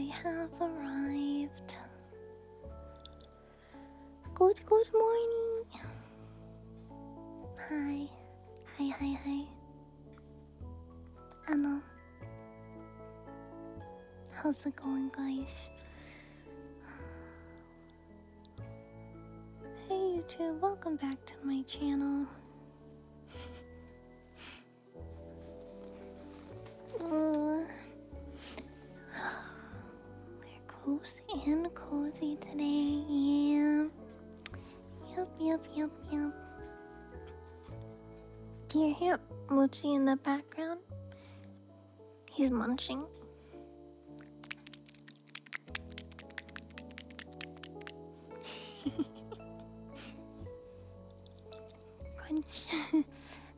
I have arrived. Good morning. Hi. Hi. How's it going, guys? Hey YouTube, welcome back to my channel. We're close and cozy today, yeah. Yep. Do you hear Yuchi in the background? He's munching.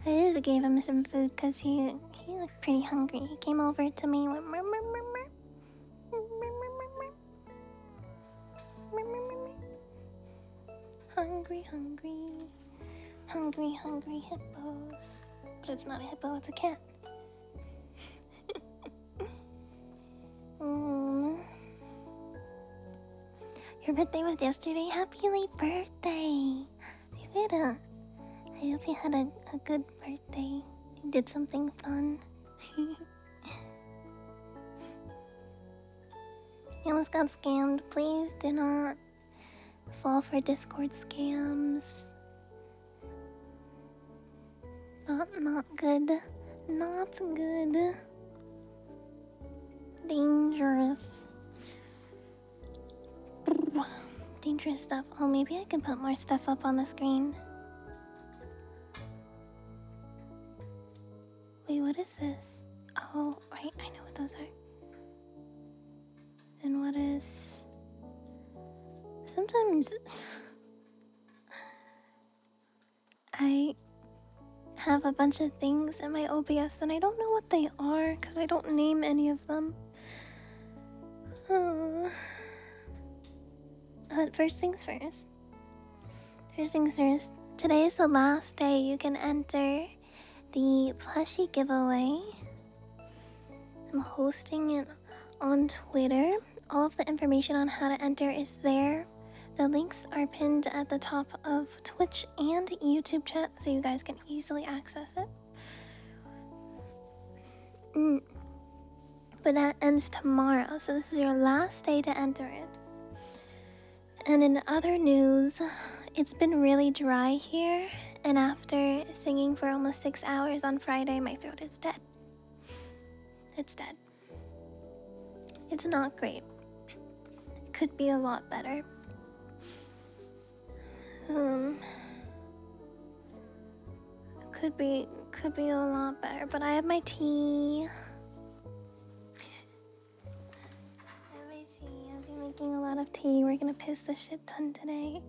I just gave him some food because he looked pretty hungry. He came over to me and went murr, murr, murr, murr. Hungry hippos. But it's not a hippo, it's a cat. Your birthday was yesterday. Happy late birthday. I hope you had a good birthday. You did something fun. You almost got scammed. Please do not fall for Discord scams. Not good. Not good. Dangerous. Dangerous stuff. Oh, maybe I can put more stuff up on the screen. Wait, what is this? Oh, right, I know what those are. And what is... Sometimes... I have a bunch of things in my OBS and I don't know what they are because I don't name any of them. Oh. But first things first. Today is the last day you can enter the plushie giveaway. I'm hosting it on Twitter. All of the information on how to enter is there. The links are pinned at the top of Twitch and YouTube chat so you guys can easily access it. But that ends tomorrow, so this is your last day to enter it. And in other news, it's been really dry here, and after singing for almost 6 hours on Friday, my throat is dead. It's dead. It's not great. It could be a lot better. Could be a lot better, but I have my tea. I've been making a lot of tea. We're gonna piss this shit ton today.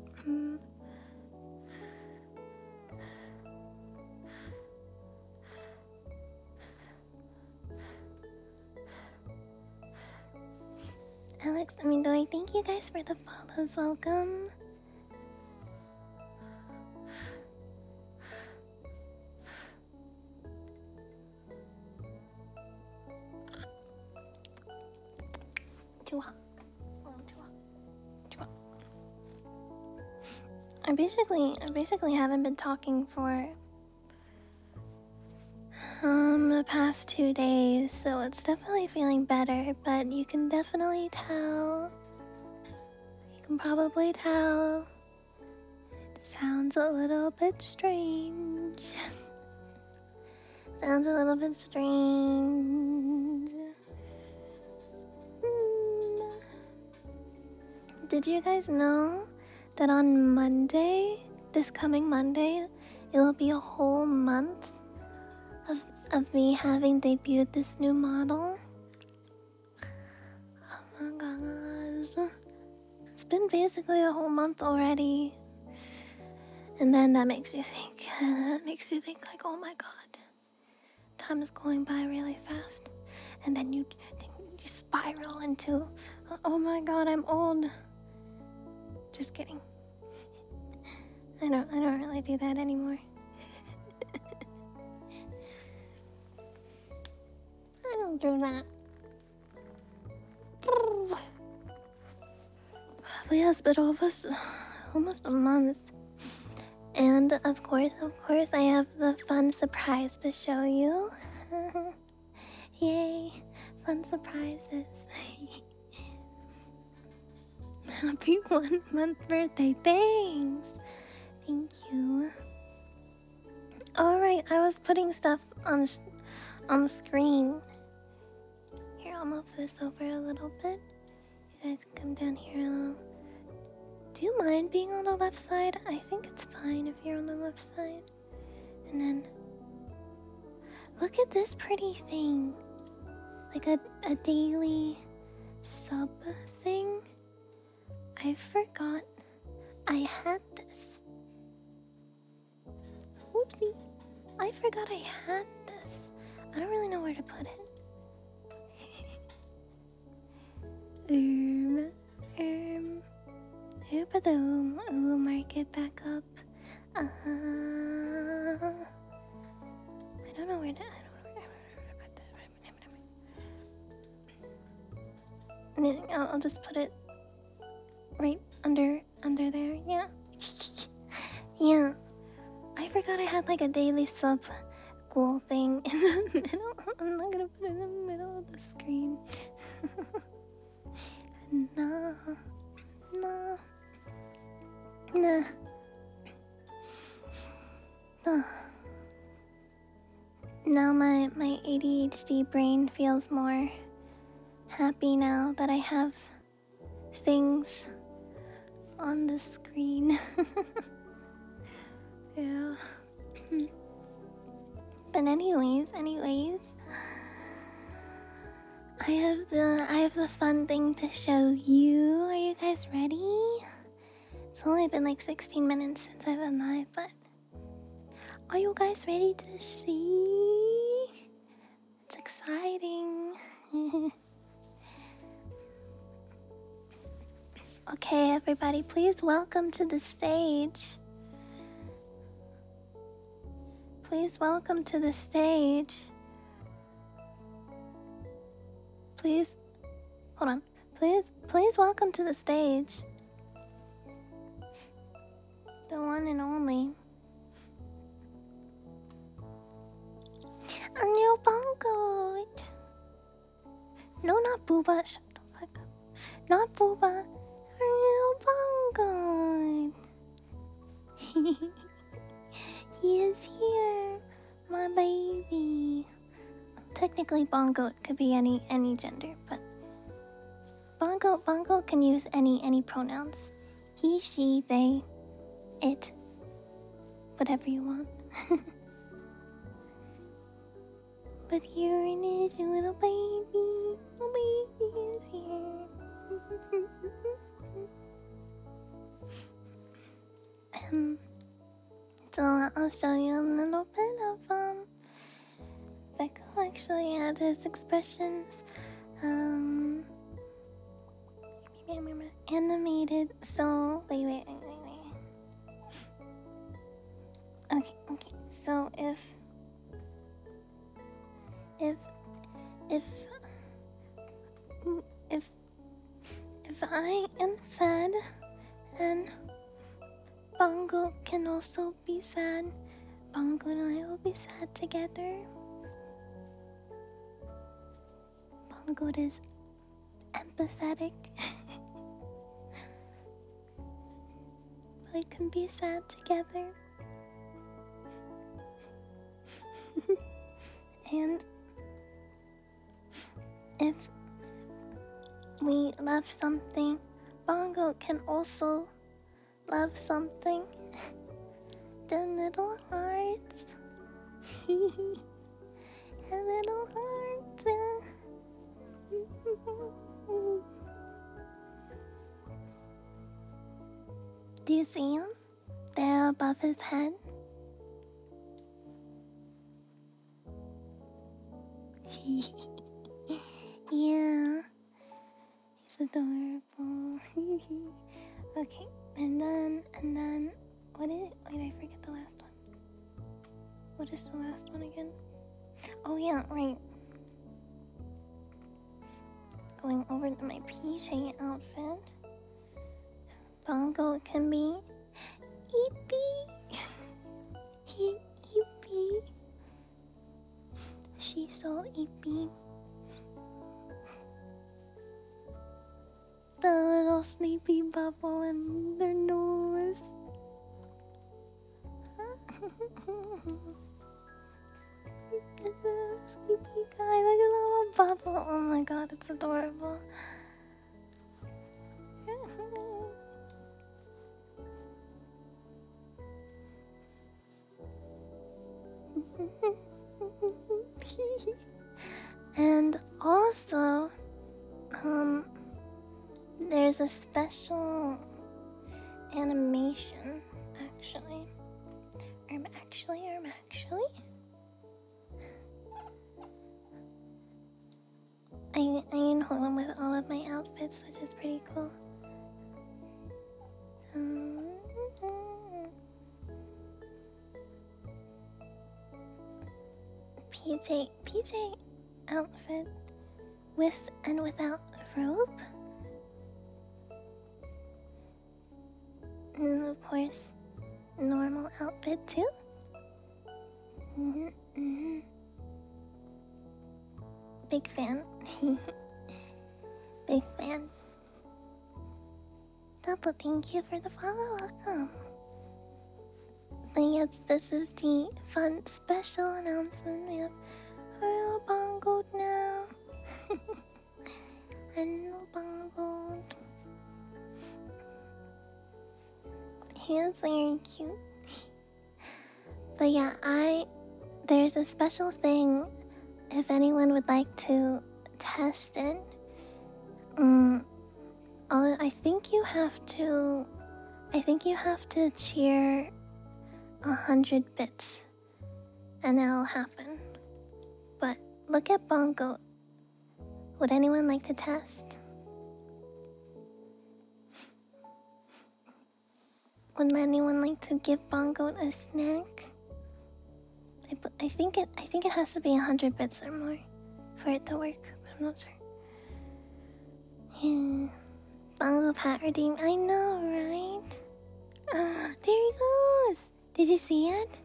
Alex, Amindoy, thank you guys for the follows. Welcome. Too hot. A little too hot. I basically haven't been talking for the past 2 days, so it's definitely feeling better, but you can definitely tell. You can probably tell. It sounds a little bit strange. Sounds a little bit strange. Did you guys know that on Monday, this coming Monday, it'll be a whole month of me having debuted this new model? Oh my gosh. It's been basically a whole month already. And then that makes you think like, oh my god, time is going by really fast. And then you spiral into, oh my god, I'm old. Just kidding. I don't really do that anymore. I don't do that. But yes, but almost a month. And of course, I have the fun surprise to show you. Yay, fun surprises. Happy 1 month birthday, thanks. Thank you. Alright, I was putting stuff on the screen. Here, I'll move this over a little bit. You guys come down here a little. Do you mind being on the left side? I think it's fine if you're on the left side. And then, look at this pretty thing. Like a daily sub thing. I forgot I had this. Oopsie. I forgot I had this. I don't really know where to put it. Ooh, mark it back up. I don't know where to. I'll just put it right under there. Yeah. Yeah. I forgot I had like a daily sub goal thing in the middle. I'm not gonna put it in the middle of the screen. No. Now my ADHD brain feels more happy now that I have things on the screen. Yeah. But anyways, I have the fun thing to show you. Are you guys ready? It's only been like 16 minutes since I've been live, but are you guys ready to see? It's exciting. Okay, everybody, please welcome to the stage. Please welcome to the stage. Please, hold on. Please welcome to the stage. The one and only. A new bongo. No, not Booba. Shut the fuck up. Not Booba. A new bongo. He is here, my baby. Technically, bongo could be any gender, but bongo can use any pronouns. He, she, they, it, whatever you want. But here it is, your little baby. Little baby is here. So I'll show you a little bit of Becco actually had his expressions animated. So wait. Okay. So if I am sad, then Bongo can also be sad. Bongo and I will be sad together. Bongo is empathetic. We can be sad together. And if we love something, Bongo can also love something. The little hearts. The little hearts. Do you see him? There above his head. Yeah. He's adorable. Okay, and then wait, I forget the last one. What is the last one again? Oh yeah, right. Going over to my PJ outfit. Bongo can be eepy. He eepy. She's so eepy. The little sleepy bubble in their nose. Sleepy guy, look at the little bubble. Oh my god, it's adorable. And also, there's a special animation, actually. Actually. I can hold on with all of my outfits, which is pretty cool. PJ outfit with and without robe. And of course, normal outfit too. Big fan. Big fan. Double thank you for the follow. Welcome. But yes, this is the fun special announcement. We have Royal Bongo now. Hello, Bongo. He is very cute. But yeah, there's a special thing if anyone would like to test it. I think you have to cheer 100 bits and it'll happen. But look at Bongo. Would anyone like to test? Would anyone like to give Bongo a snack? I think it has to be 100 bits or more for it to work, but I'm not sure. Yeah. Bongo Pat redeem. I know, right? There he goes. Did you see it?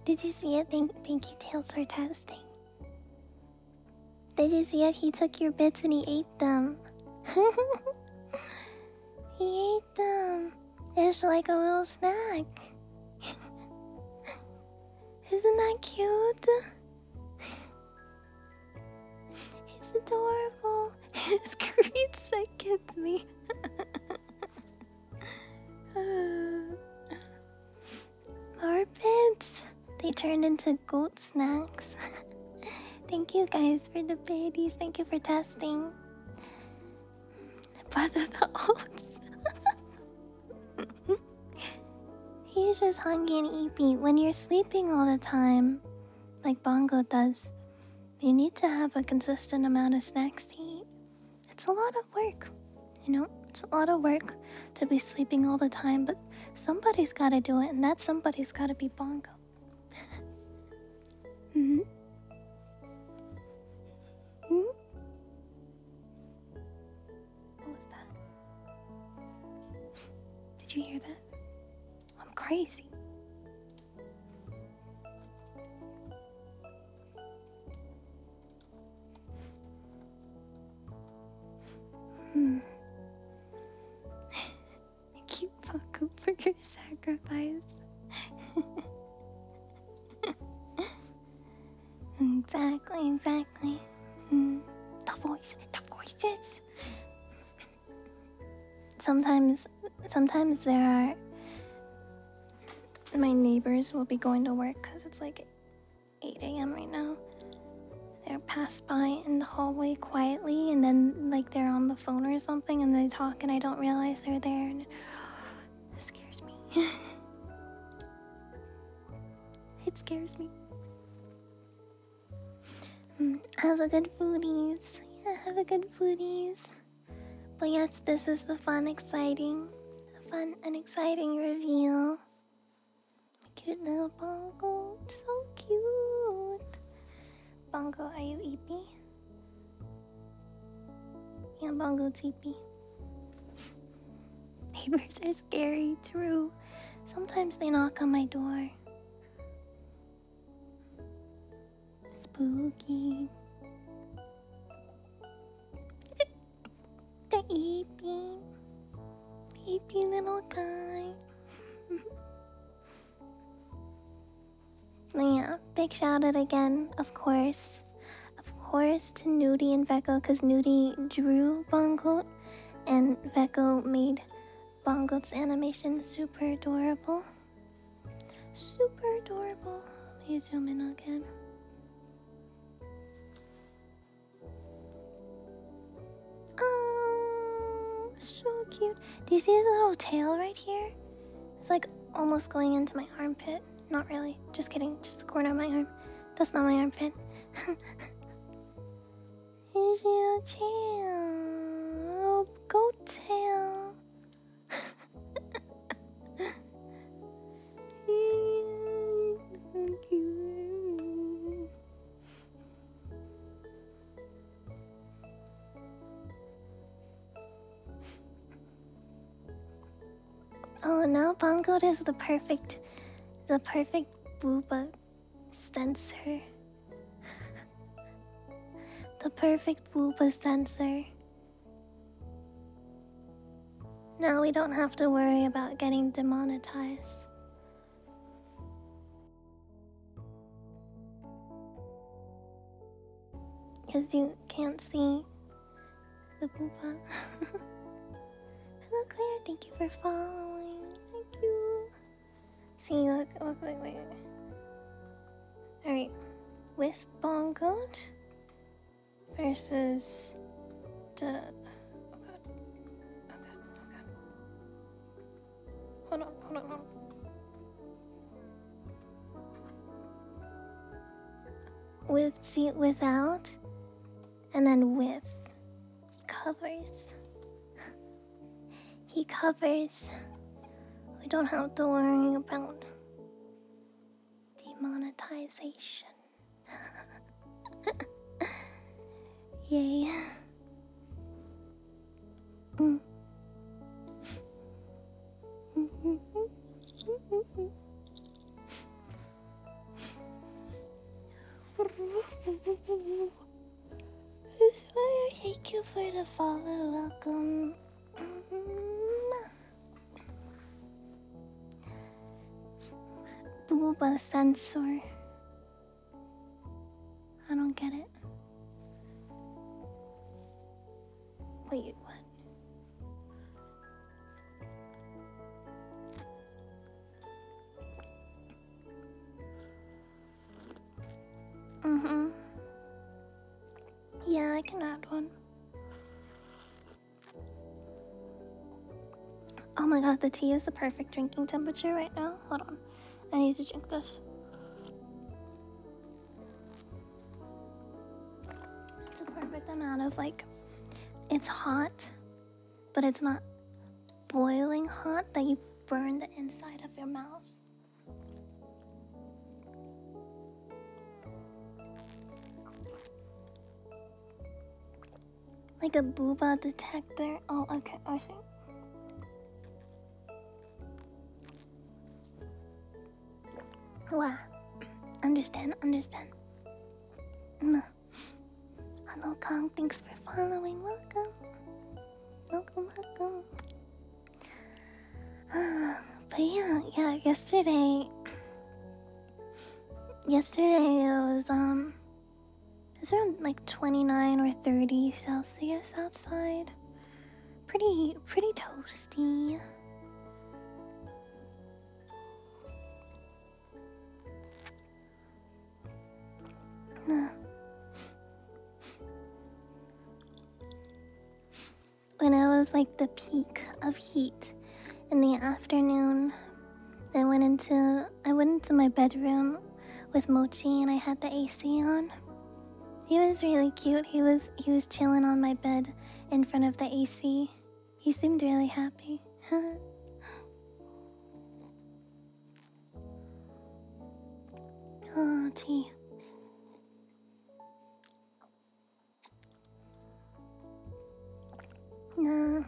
Did you see it? Thank you, Tails, for testing. Did you see it? He took your bits and he ate them. He ate them. It's like a little snack. Isn't that cute? It's adorable. His great sight gets me. More bits. They turned into goat snacks. Thank you guys for the biddies. Thank you for testing. But the oats. He's just hungry and eepy. When you're sleeping all the time, like Bongo does, you need to have a consistent amount of snacks to eat. It's a lot of work, you know? It's a lot of work to be sleeping all the time, but somebody's gotta do it, and that somebody's gotta be Bongo. What was that? Did you hear that? I'm crazy. Keep Bongo for your sacrifice. Exactly. The voices. Sometimes there are. My neighbors will be going to work because it's like 8 a.m. right now. They'll pass by in the hallway quietly, and then like they're on the phone or something, and they talk, and I don't realize they're there, and it scares me. It scares me. Have a good foodies. Yeah, have a good foodies. But yes, this is the fun and exciting reveal. Cute little Bongo, so cute. Bongo, are you eepy? Yeah, Bongo's eepy. neighbors are scary, true. Sometimes they knock on my door. Spooky. The eepy. Eepy little guy. Yeah, big shout out again, of course. Of course to Nudie and Veko, because Nudie drew Bongoat and Veko made Bongoat's animation super adorable. Super adorable. Let me zoom in again. Oh, so cute. Do you see his little tail right here? It's like almost going into my armpit. Not really. Just kidding. Just the corner of my arm. That's not my armpit. Here's your tail. Oh, goat tail. So cute. Oh, now Bongo is the perfect booba sensor. The perfect booba sensor. Now we don't have to worry about getting demonetized. Because you can't see the booba. Hello Claire, thank you for following. Thank you. See, look, wait. Alright. With Bongoat versus the... Oh god. Hold on. Without, and then with. He covers. We don't have to worry about demonetization. Yay. Thank you for the follow. Welcome. Booba sensor. I don't get it. Wait, what? Yeah, I can add one. Oh my god, the tea is the perfect drinking temperature right now. Hold on. I need to drink this. It's the perfect amount of like, it's hot, but it's not boiling hot that you burn the inside of your mouth. Like a booba detector. Oh, okay, I see. Wow. Understand. No. Hello, Kong. Thanks for following. Welcome. But yeah, yesterday it was around like 29 or 30 Celsius outside. Pretty toasty. When it was like the peak of heat in the afternoon, I went into my bedroom with Mochi and I had the AC on. He was really cute. He was chilling on my bed in front of the AC. He seemed really happy. Oh, tea. No.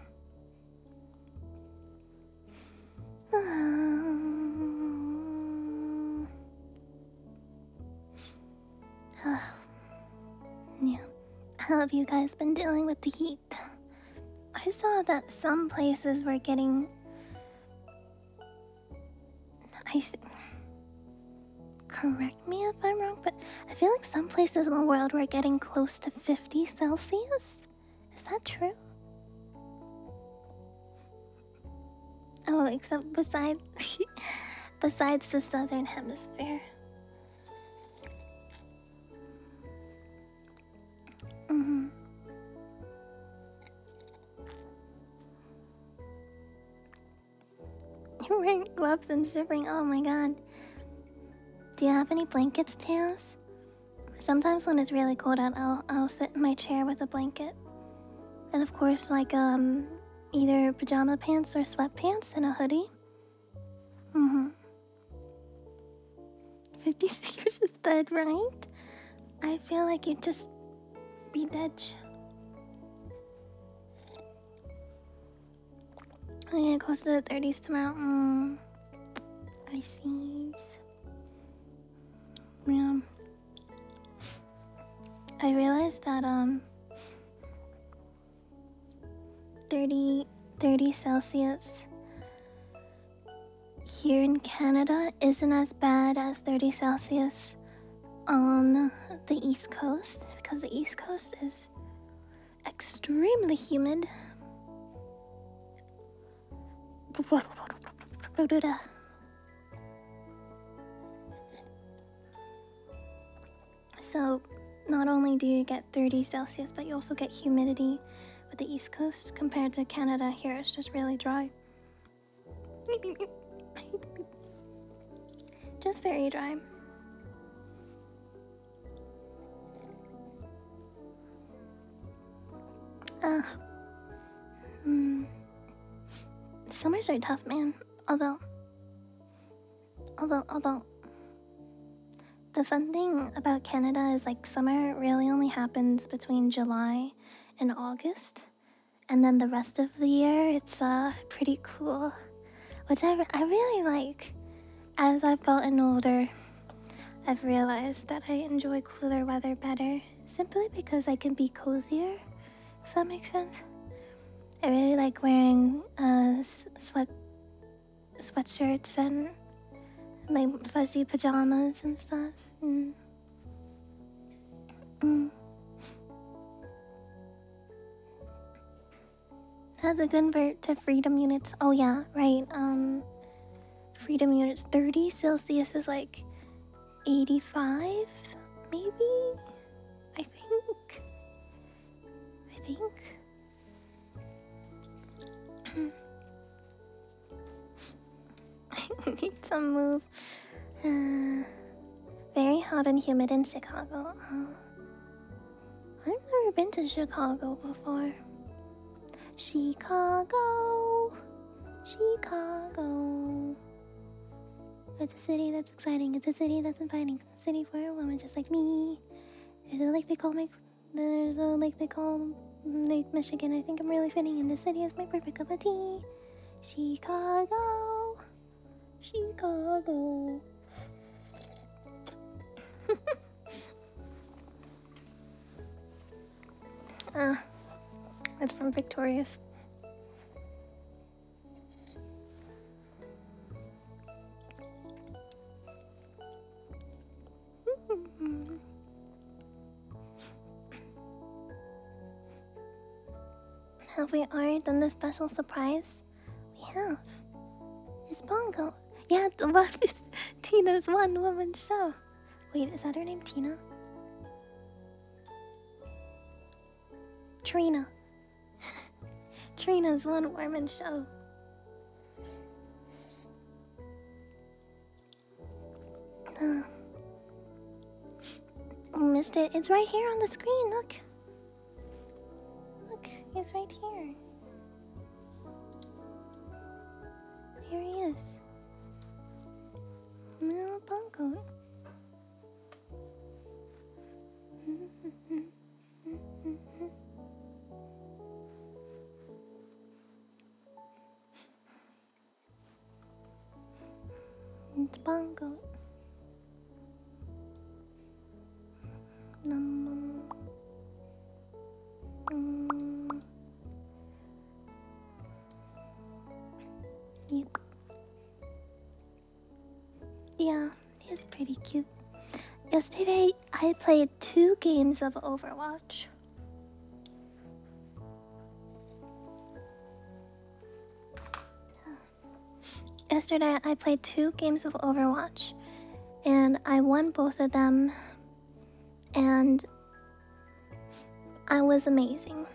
How have you guys been dealing with the heat? I saw that some places were getting... Correct me if I'm wrong, but I feel like some places in the world were getting close to 50 Celsius. Is that true? Oh, except besides... besides the southern hemisphere. Mm-hmm. You're wearing gloves and shivering. Oh my god. Do you have any blankets, Tails? Sometimes when it's really cold out, I'll sit in my chair with a blanket. And of course, like, either pajama pants or sweatpants and a hoodie. Mm-hmm. 50 years is dead, right? I feel like you'd just be dead. I'm gonna close to the 30s tomorrow. I see. Yeah. I realized that 30 Celsius here in Canada isn't as bad as 30 Celsius on the East Coast, because the East Coast is extremely humid. So not only do you get 30 Celsius, but you also get humidity with the East Coast compared to Canada. Here it's just really dry. Just very dry. Summers are tough, man. Although the fun thing about Canada is like summer really only happens between July and August, and then the rest of the year it's pretty cool, which I really like. As I've gotten older, I've realized that I enjoy cooler weather better, simply because I can be cozier, if that makes sense. I really like wearing sweatshirts and my fuzzy pajamas and stuff. How to convert to freedom units? Oh yeah, right. Freedom units. 30 Celsius is like 85, maybe. I think. I need some move. Very hot and humid in Chicago. I've never been to Chicago before. Chicago. It's a city that's exciting. It's a city that's inviting. It's a city for a woman just like me. There's a lake they call Lake Michigan. I think I'm really fitting in. This city is my perfect cup of tea. Chicago. It's from Victorious. Have we already done the special surprise? We have. It's Bongo. Yeah, what is Tina's one-woman show? Wait, is that her name, Tina? Trina. Trina's one-woman show. Missed it. It's right here on the screen. Look. Look, he's right here. Here he is. Little Bongo. It's Bongo. Yep. Yeah, he's pretty cute. Yesterday, I played 2 games of Overwatch. Yesterday, I played 2 games of Overwatch, and I won both of them, and I was amazing,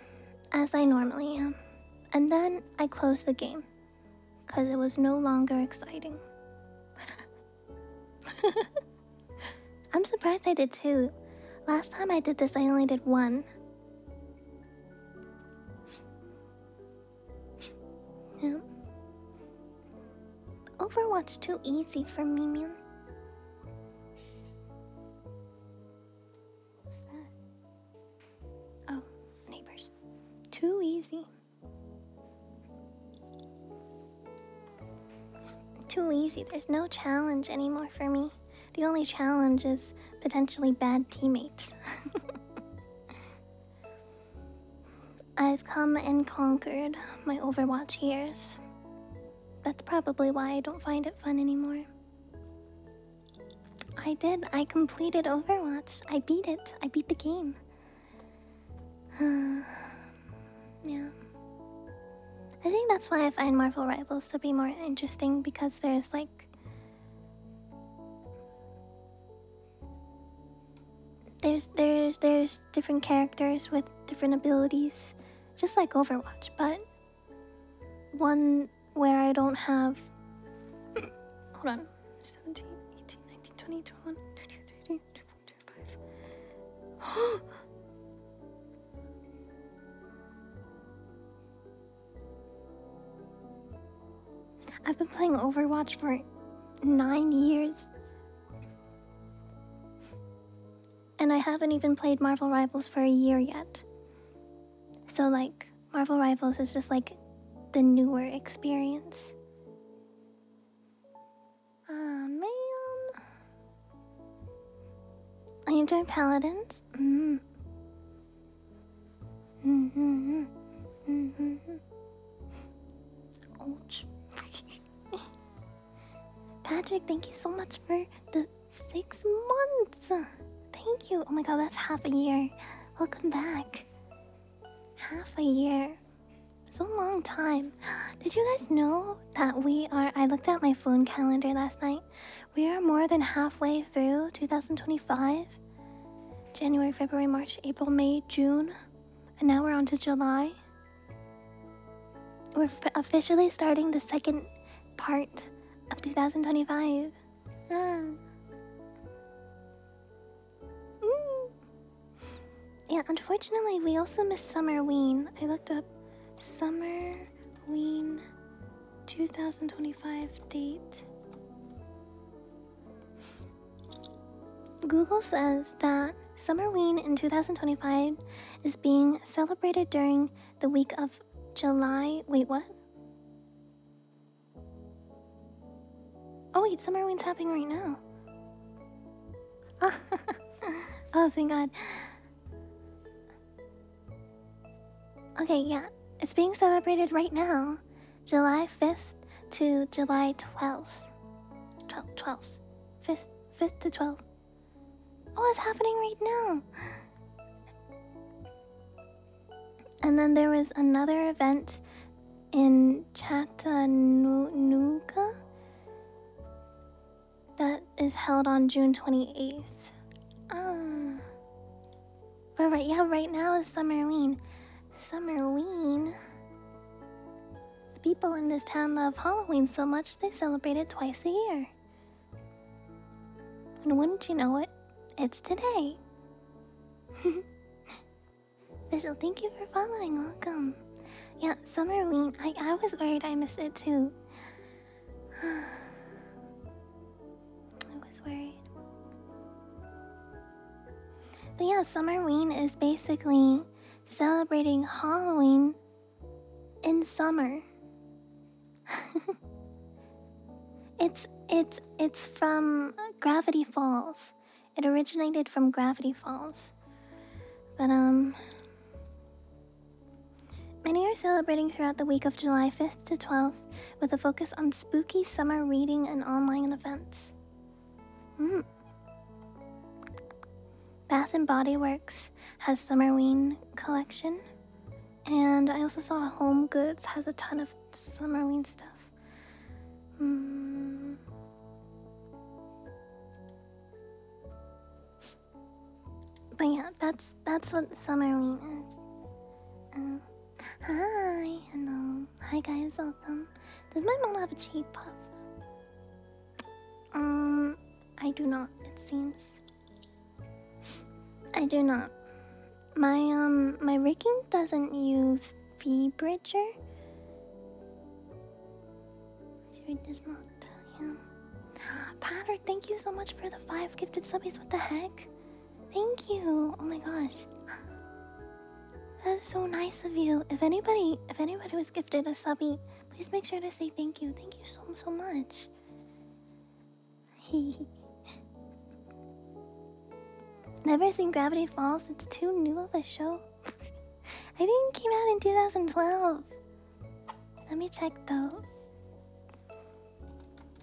as I normally am. And then I closed the game, because it was no longer exciting. I'm surprised I did 2. Last time I did this, I only did 1. Yeah. Overwatch too easy for me, man. What's that? Oh, neighbors. Too easy. Too easy. There's no challenge anymore for me. The only challenge is potentially bad teammates. I've come and conquered my Overwatch years. That's probably why I don't find it fun anymore. I did. I completed Overwatch. I beat it. I beat the game. Yeah. I think that's why I find Marvel Rivals to be more interesting, because there's like... There's different characters with different abilities, just like Overwatch, but one where I don't have... Hold on. 17, 18, 19, 20, 21, 22, 23, 24, 25. I've been playing Overwatch for 9 years. And I haven't even played Marvel Rivals for a year yet. So like, Marvel Rivals is just like the newer experience. Ah, man. I enjoy Paladins. Ouch. Patrick, thank you so much for the 6 months. Thank you. Oh my god, that's half a year. Welcome back. Half a year. It's a long time. Did you guys know that I looked at my phone calendar last night. We are more than halfway through 2025. January, February, March, April, May, June. And now we're on to July. We're officially starting the second part of 2025. Yeah, unfortunately, we also missed Summerween. I looked up Summerween 2025 date. Google says that Summerween in 2025 is being celebrated during the week of July. Wait, what? Oh wait, Summerween's happening right now. Oh, thank God. Okay, yeah. It's being celebrated right now. July 5th to July 12th. 12th. 5th to 12th. Oh, it's happening right now. And then there was another event in Chattanooga that is held on June 28th. But right now is Summerween. Summerween. The people in this town love Halloween so much they celebrate it twice a year. And wouldn't you know it, it's today. Visual, thank you for following. Welcome. Yeah, Summerween. I was worried I missed it too. I was worried. But yeah, Summerween is basically celebrating Halloween in summer. It's from Gravity Falls. It originated from Gravity Falls. But Many are celebrating throughout the week of July 5th to 12th with a focus on spooky summer reading and online events. Bath and Body Works has Summerween collection, and I also saw Home Goods has a ton of Summerween stuff. But yeah, that's what Summerween is. Hi, hello, hi guys, welcome. Does my mom have a cheap puff? I do not. It seems. I do not. My rigging doesn't use V-Bridger. It does not. Yeah. Patrick, thank you so much for the 5 gifted subbies. What the heck? Thank you. Oh my gosh. That is so nice of you. If anybody was gifted a subby, please make sure to say thank you. Thank you so much. Never seen Gravity Falls. It's too new of a show. I think it came out in 2012. Let me check though.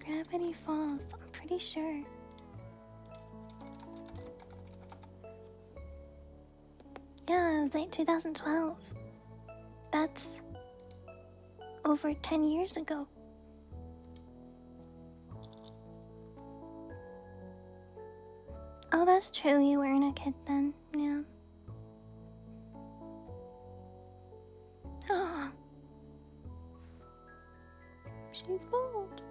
Gravity Falls. I'm pretty sure. Yeah, it's like 2012. That's over 10 years ago. Oh, that's true. You weren't a kid then. Yeah. Oh. She's bold.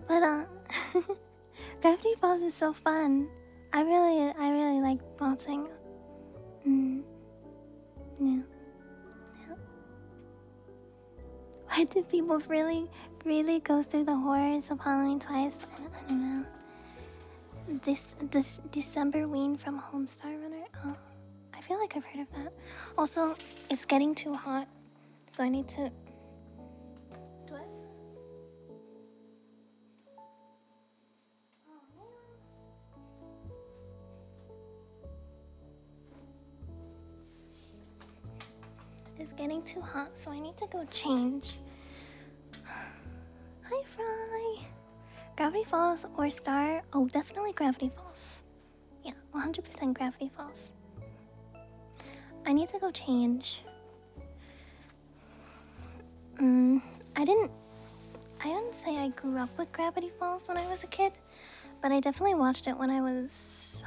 But Gravity Falls is so fun. I really like watching. Yeah. Why do people really go through the horrors of Halloween twice? I don't know. This December Ween from Homestar Runner. Oh, I feel like I've heard of that. Also, it's getting too hot, so I need to. Do it. It's getting too hot, so I need to go change. Hi, Fry. Gravity Falls or Star? Oh, definitely Gravity Falls. Yeah, 100% Gravity Falls. I need to go change. I didn't say I grew up with Gravity Falls when I was a kid, but I definitely watched it when I was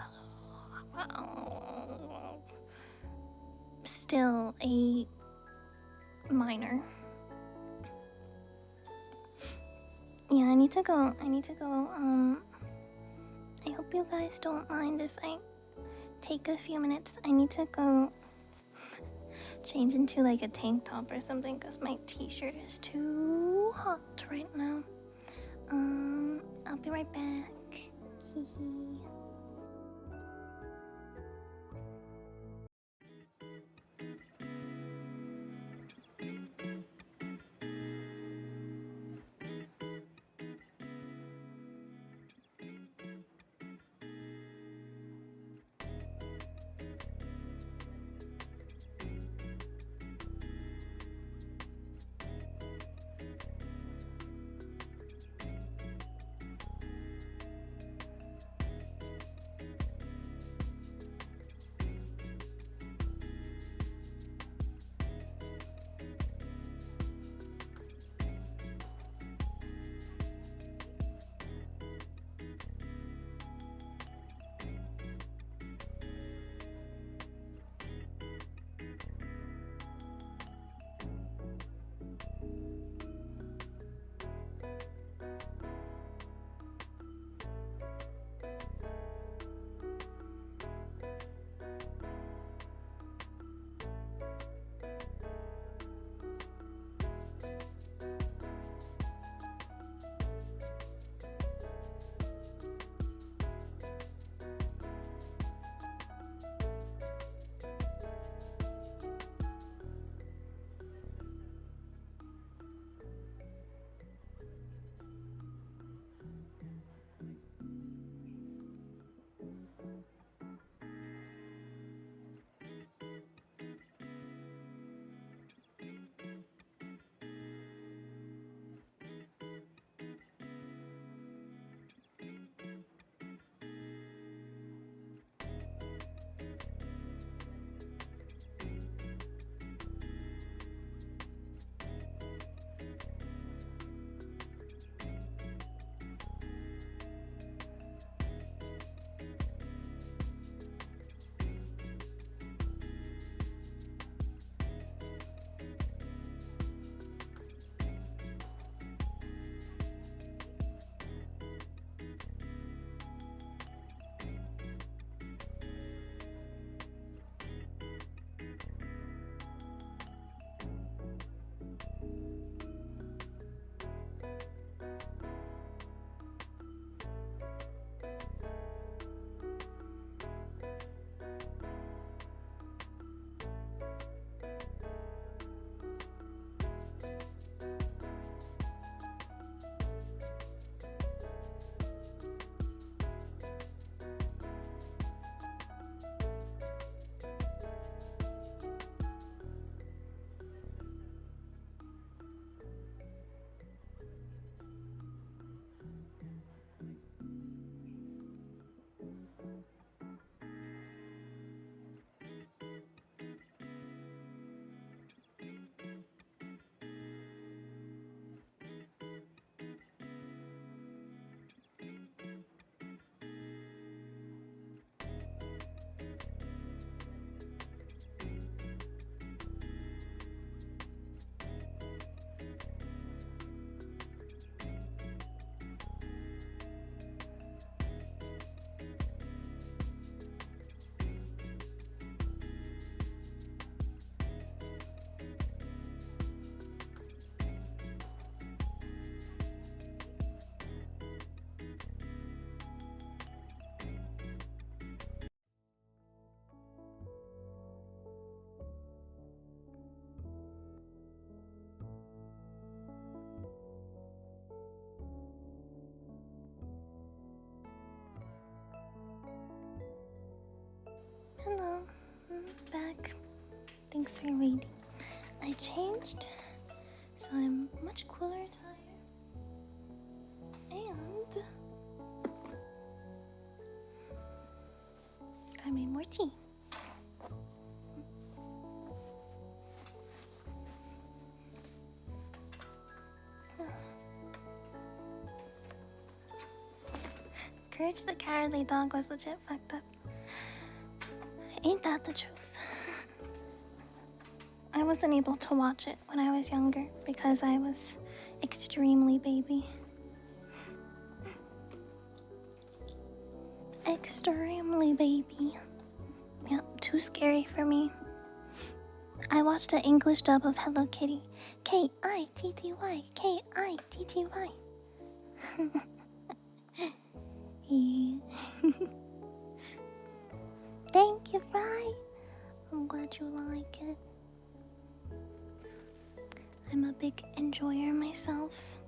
still a minor. Yeah, I need to go. I hope you guys don't mind if I take a few minutes. I need to go change into like a tank top or something because my t-shirt is too hot right now. I'll be right back. Thanks for waiting. I changed, so I'm much cooler attire. And I made more tea. Courage the Cowardly Dog was legit fucked up. Ain't that the truth? I wasn't able to watch it when I was younger because I was extremely baby. Extremely baby. Yeah, too scary for me. I watched the English dub of Hello Kitty. Kitty, Kitty. Yeah. Thank you, Fry. I'm glad you like it. I'm a big enjoyer myself.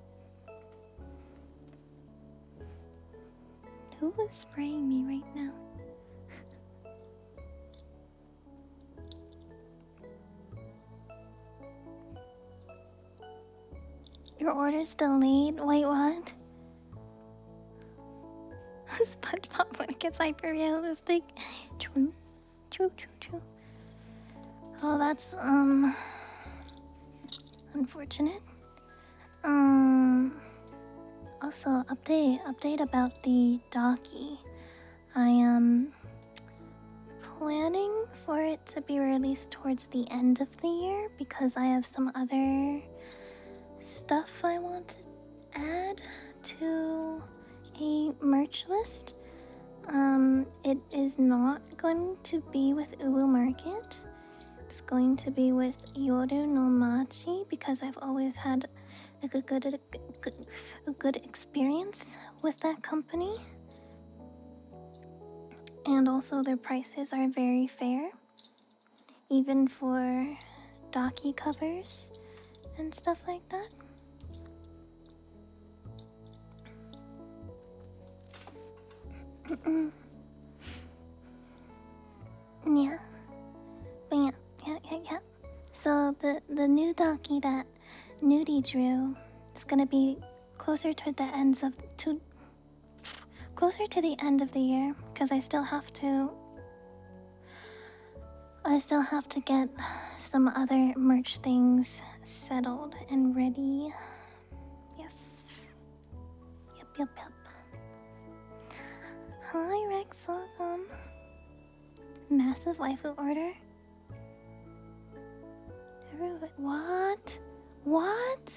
Who is spraying me right now? Your order's delayed? Wait, what? SpongeBob when it gets hyper realistic. True. Oh, that's unfortunate. Also update about the Docky. I am planning for it to be released towards the end of the year because I have some other stuff I want to add to a merch list. It is not going to be with Uwu Market. It's going to be with Yoru no Machi because I've always had a good experience with that company. And also their prices are very fair, even for Docky covers and stuff like that. Yeah. But yeah. So the new Docky that Nudie drew is gonna be closer to the end of the year because I still have to get some other merch things settled and ready. Yes. Yep. Hi Rex, welcome. Massive waifu order? What?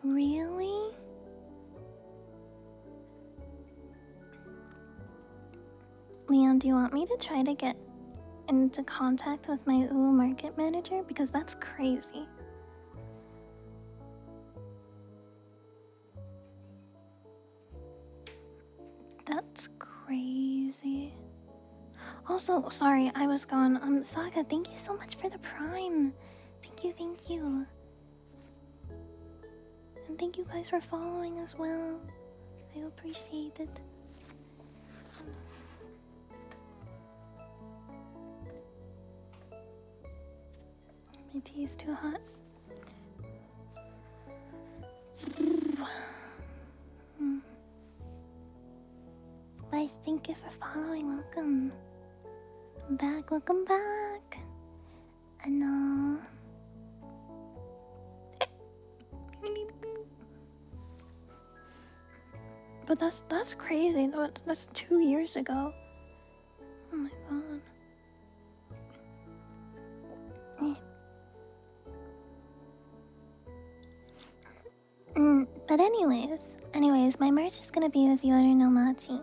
Really? Leon, do you want me to try to get into contact with my Uwu Market manager? Because that's crazy. That's crazy. Also, sorry, I was gone. Saga, thank you so much for the Prime. Thank you. And thank you guys for following as well. I appreciate it. My tea is too hot. Guys, thank you for following. Welcome back. I know. But that's crazy. That's 2 years ago. Oh my god. But anyways, my merch is gonna be with Yoru no Machi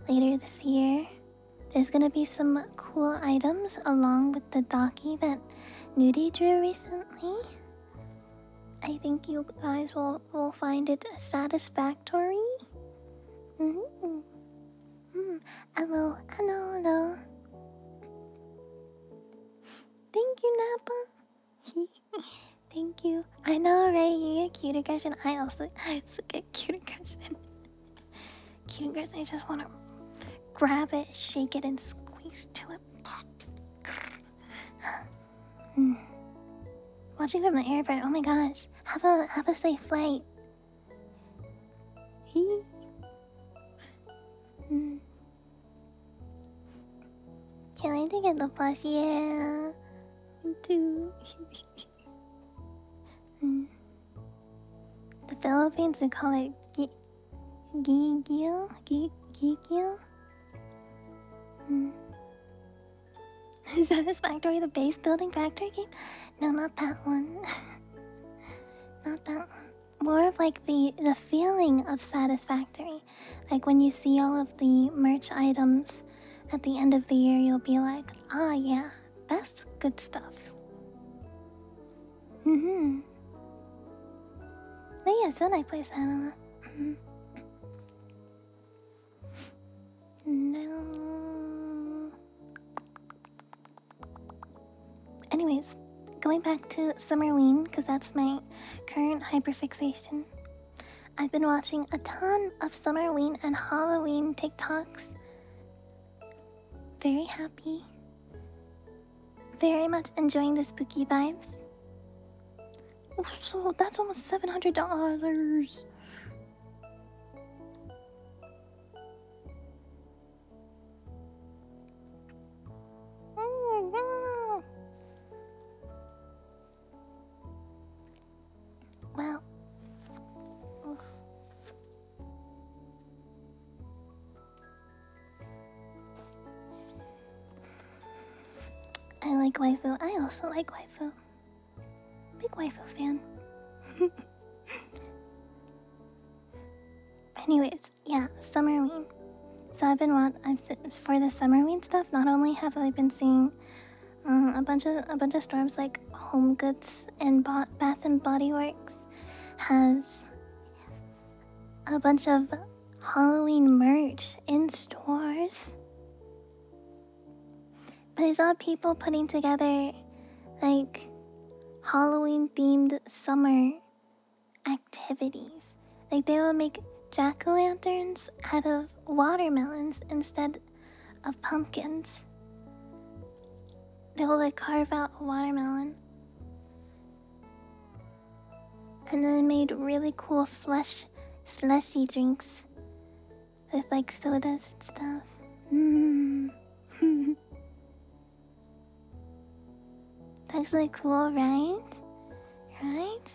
later this year. There's gonna be some cool items along with the Docky that Nudie drew recently. I think you guys will find it satisfactory. Hello. Thank you, Nappa. Thank you. I know, right? You get cute aggression. I also get cute aggression. Cute aggression. I just want to grab it, shake it, and squeeze till it pops. Watching from the airport. Oh my gosh. Have a safe flight. Can't wait to get the plush. Yeah. Me too. The Philippines, they call it gigil. Gigil. Satisfactory, the base building factory game? No, not that one. Not that one. More of like the feeling of Satisfactory. Like when you see all of the merch items at the end of the year, you'll be like, ah, yeah, that's good stuff. Oh yeah, so I play Santa. No. Anyways, going back to Summerween, because that's my current hyperfixation. I've been watching a ton of Summerween and Halloween TikToks. Very happy. Very much enjoying the spooky vibes. Oh, so that's almost $700. Wow. Oof. I like waifu. I also like waifu. Big waifu fan. Anyways, yeah, Summerween. So I've been for the Summerween stuff. Not only have I been seeing a bunch of stores like Home Goods and Bath and Body Works has a bunch of Halloween merch in stores. But I saw people putting together like Halloween themed summer activities. Like they will make jack-o'-lanterns out of watermelons instead of pumpkins. They will like carve out a watermelon. And then made really cool slushy drinks with like sodas and stuff. It's actually cool, right? Right?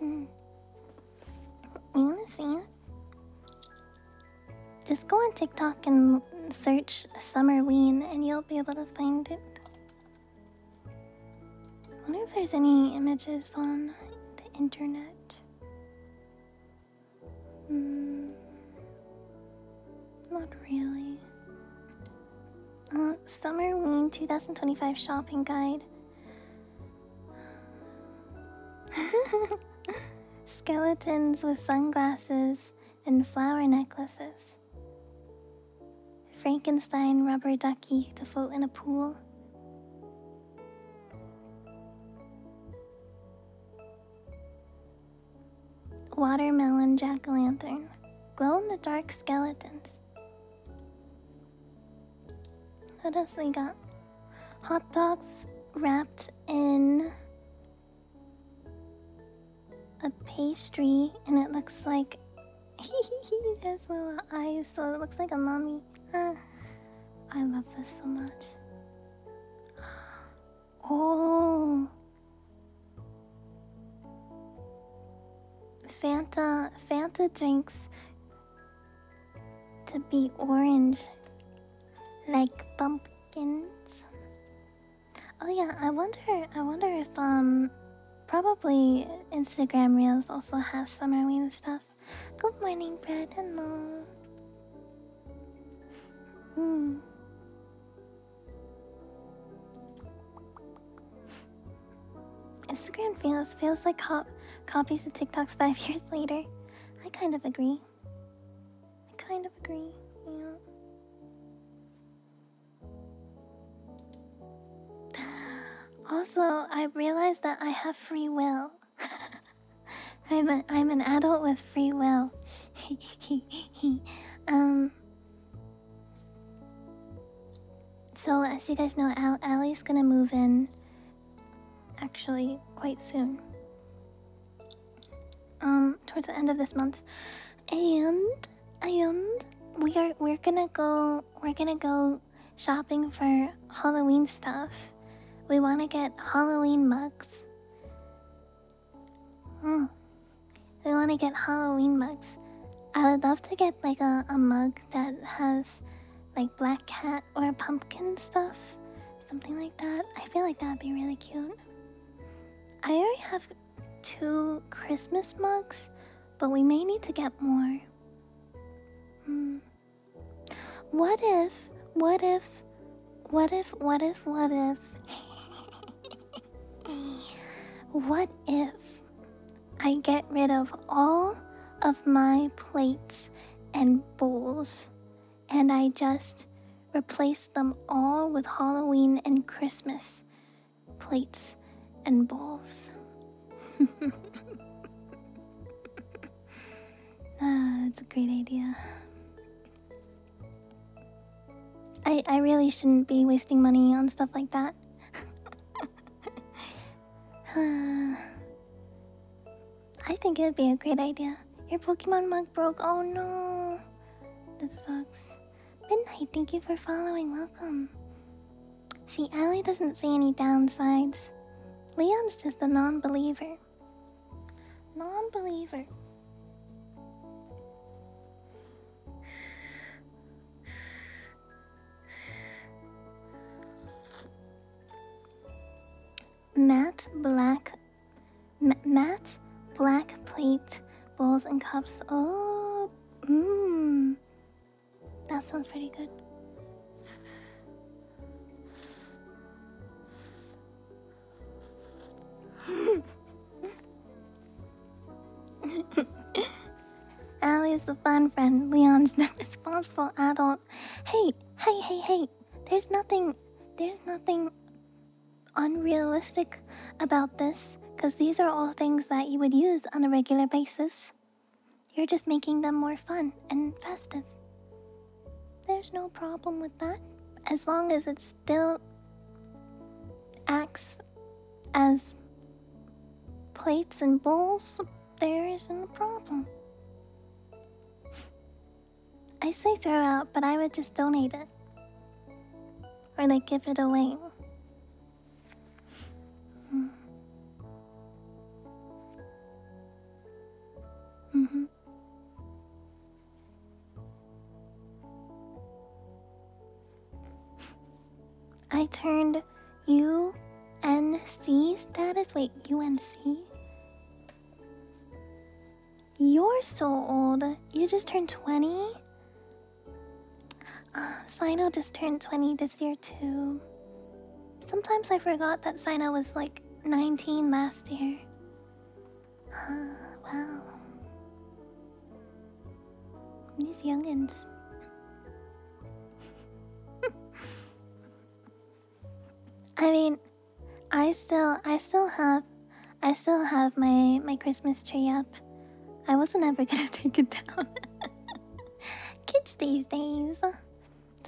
You wanna see it? Just go on TikTok and search Summerween and you'll be able to find it. I wonder if there's any images on the internet. Not really. Summerween 2025 shopping guide. Skeletons with sunglasses and flower necklaces. Frankenstein rubber ducky to float in a pool. Watermelon jack-o'-lantern. Glow-in-the-dark skeletons. What else we got? Hot dogs wrapped in a pastry, and it looks like he has little eyes, so it looks like a mommy. I love this so much. Oh, Fanta drinks to be orange like pumpkins. Oh yeah, I wonder if probably Instagram Reels also has Summerween stuff. Good morning, Brad. Hello. Instagram feels like copies of TikToks 5 years later. I kind of agree. Yeah. Also, I realized that I have free will. I'm an adult with free will. as you guys know, Allie's gonna move in actually quite soon. Towards the end of this month. And we're gonna go shopping for Halloween stuff. We wanna get Halloween mugs. We wanna get Halloween mugs. I would love to get like a mug that has like black cat or pumpkin stuff. Something like that. I feel like that'd be really cute. I already have 2 Christmas mugs, but we may need to get more. What if what if I get rid of all of my plates and bowls and I just replace them all with Halloween and Christmas plates and bowls? That's a great idea. I really shouldn't be wasting money on stuff like that. I think it'd be a great idea. Your Pokemon mug broke. Oh no. That sucks. Midnight, thank you for following. Welcome. See, Allie doesn't see any downsides. Leon's just a non-believer. Non-believer. Matte black plate, bowls and cups. Oh, that sounds pretty good. Allie's the fun friend. Leon's the responsible adult. Hey. There's nothing unrealistic about this, because these are all things that you would use on a regular basis. You're just making them more fun and festive. There's no problem with that. As long as it still acts as plates and bowls, there isn't a problem. I say throw out, but I would just donate it. Or like give it away. I turned UNC status. Wait, UNC? You're so old. You just turned 20? Sino just turned 20 this year too. Sometimes I forgot that Sino was like 19 last year. Wow. These youngins. I mean, I still have my Christmas tree up. I wasn't ever gonna take it down. Kids these days.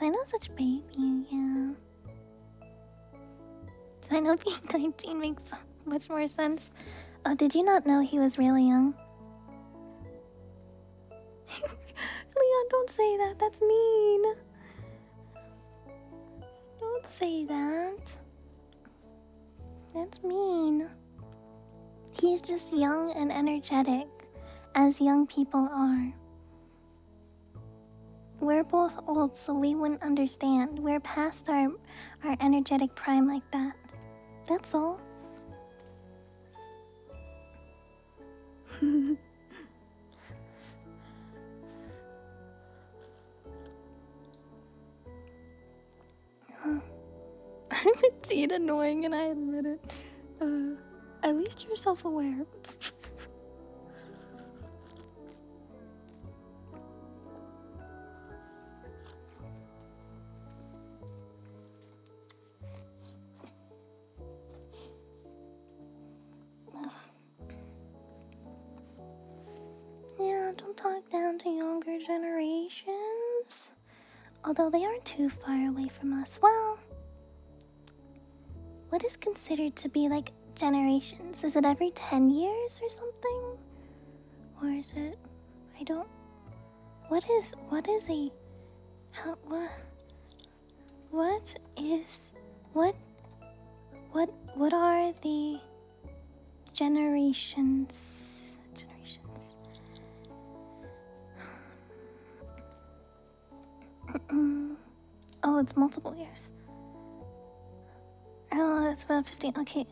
I know such a baby, yeah. I know being 19 makes so much more sense. Oh, did you not know he was really young? Leon, don't say that. That's mean. Don't say that. That's mean. He's just young and energetic, as young people are. We're both old, so we wouldn't understand. We're past our energetic prime like that. That's all. It's annoying and I admit it. At least you're self-aware. Yeah, don't talk down to younger generations. Although they aren't too far away from us. Well, what is considered to be like generations? Is it every 10 years or something? Or is it, I don't, what is a, how, what is, what are the generations? Oh, it's multiple years. Oh, it's about 15. Okay.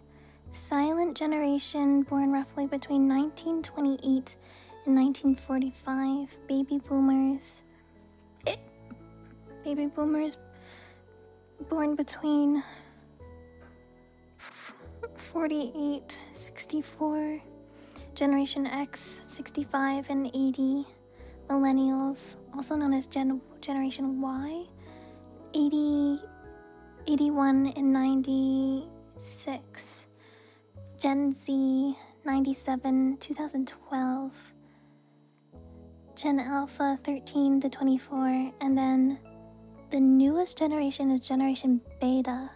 Silent generation born roughly between 1928 and 1945. Baby boomers. Baby boomers born between 48, 64. Generation X, 65 and 80. Millennials, also known as Generation Y, 80, 81 and 96. Gen Z, 97, 2012. Gen Alpha, 13 to 24. And then the newest generation is Generation Beta,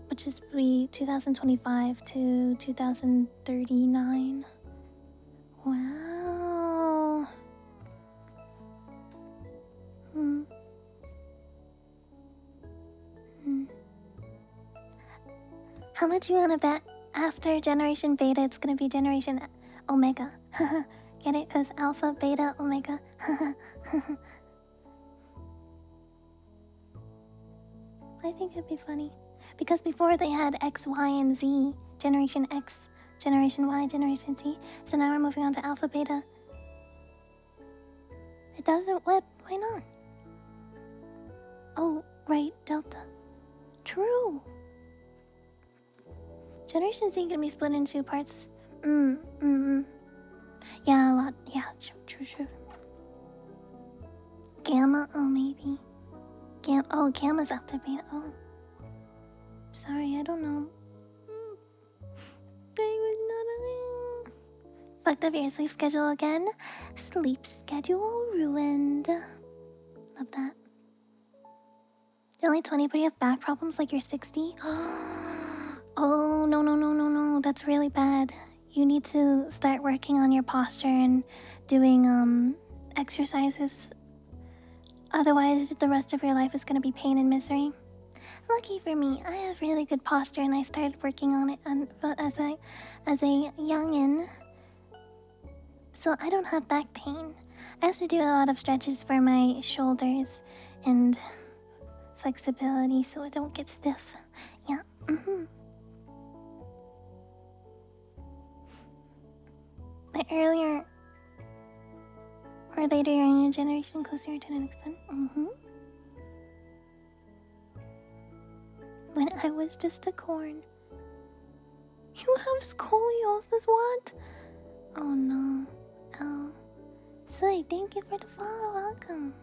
which is 2025 to 2039. Wow. How much you wanna bet after Generation Beta it's gonna be Generation Omega? Get it? Cause Alpha, Beta, Omega. I think it'd be funny. Because before they had X, Y, and Z. Generation X, Generation Y, Generation Z. So now we're moving on to Alpha, Beta. It doesn't, what? Why not? Oh, right, Delta. True. Generation Z can be split into two parts. Yeah, a lot. Yeah, true. Gamma, oh, maybe. Gamma's after Beta. Oh. Sorry, I don't know. I was not aware. Fucked up your sleep schedule again? Sleep schedule ruined. Love that. You're only 20, but you have back problems like you're 60? Oh, no. That's really bad. You need to start working on your posture and doing exercises. Otherwise, the rest of your life is gonna be pain and misery. Lucky for me, I have really good posture and I started working on it as a youngin'. So I don't have back pain. I also do a lot of stretches for my shoulders and flexibility so I don't get stiff. Yeah, The earlier or later you're in your generation, closer to the next one. When I was just a corn. You have scoliosis, what? Oh no. Oh. Soy, thank you for the follow, welcome.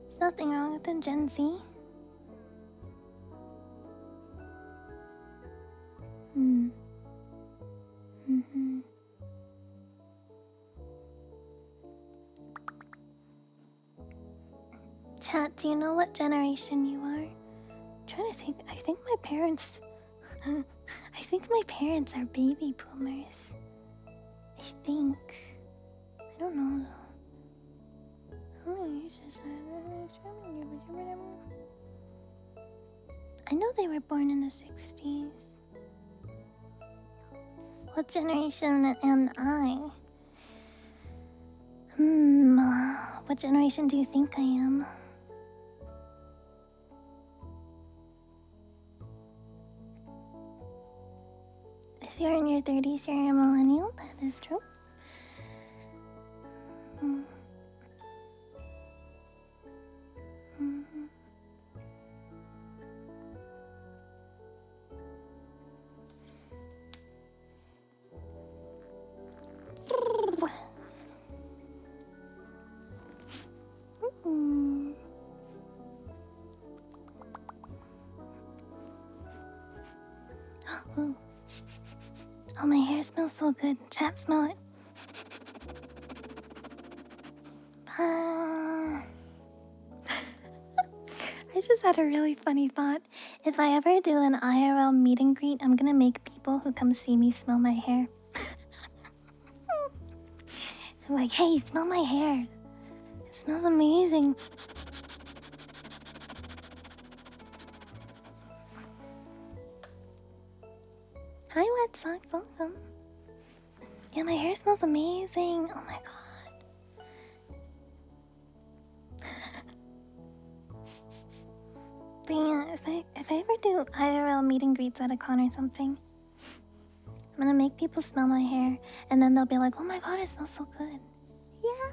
There's nothing wrong with the Gen Z. Chat, do you know what generation you are? I'm trying to think. I think my parents are baby boomers. I think. I don't know though. How many years is that? I know they were born in the 60s. What generation am I? What generation do you think I am? If you're in your 30s, you're a millennial. That is true. Oh, my hair smells so good. Chat, smell it. I just had a really funny thought. If I ever do an IRL meet and greet, I'm gonna make people who come see me smell my hair. I'm like, hey, smell my hair. It smells amazing. Hi, Wet Socks, welcome. Yeah, my hair smells amazing. Oh my god. But yeah, if I ever do IRL meet and greets at a con or something, I'm gonna make people smell my hair, and then they'll be like, oh my god, it smells so good. Yeah,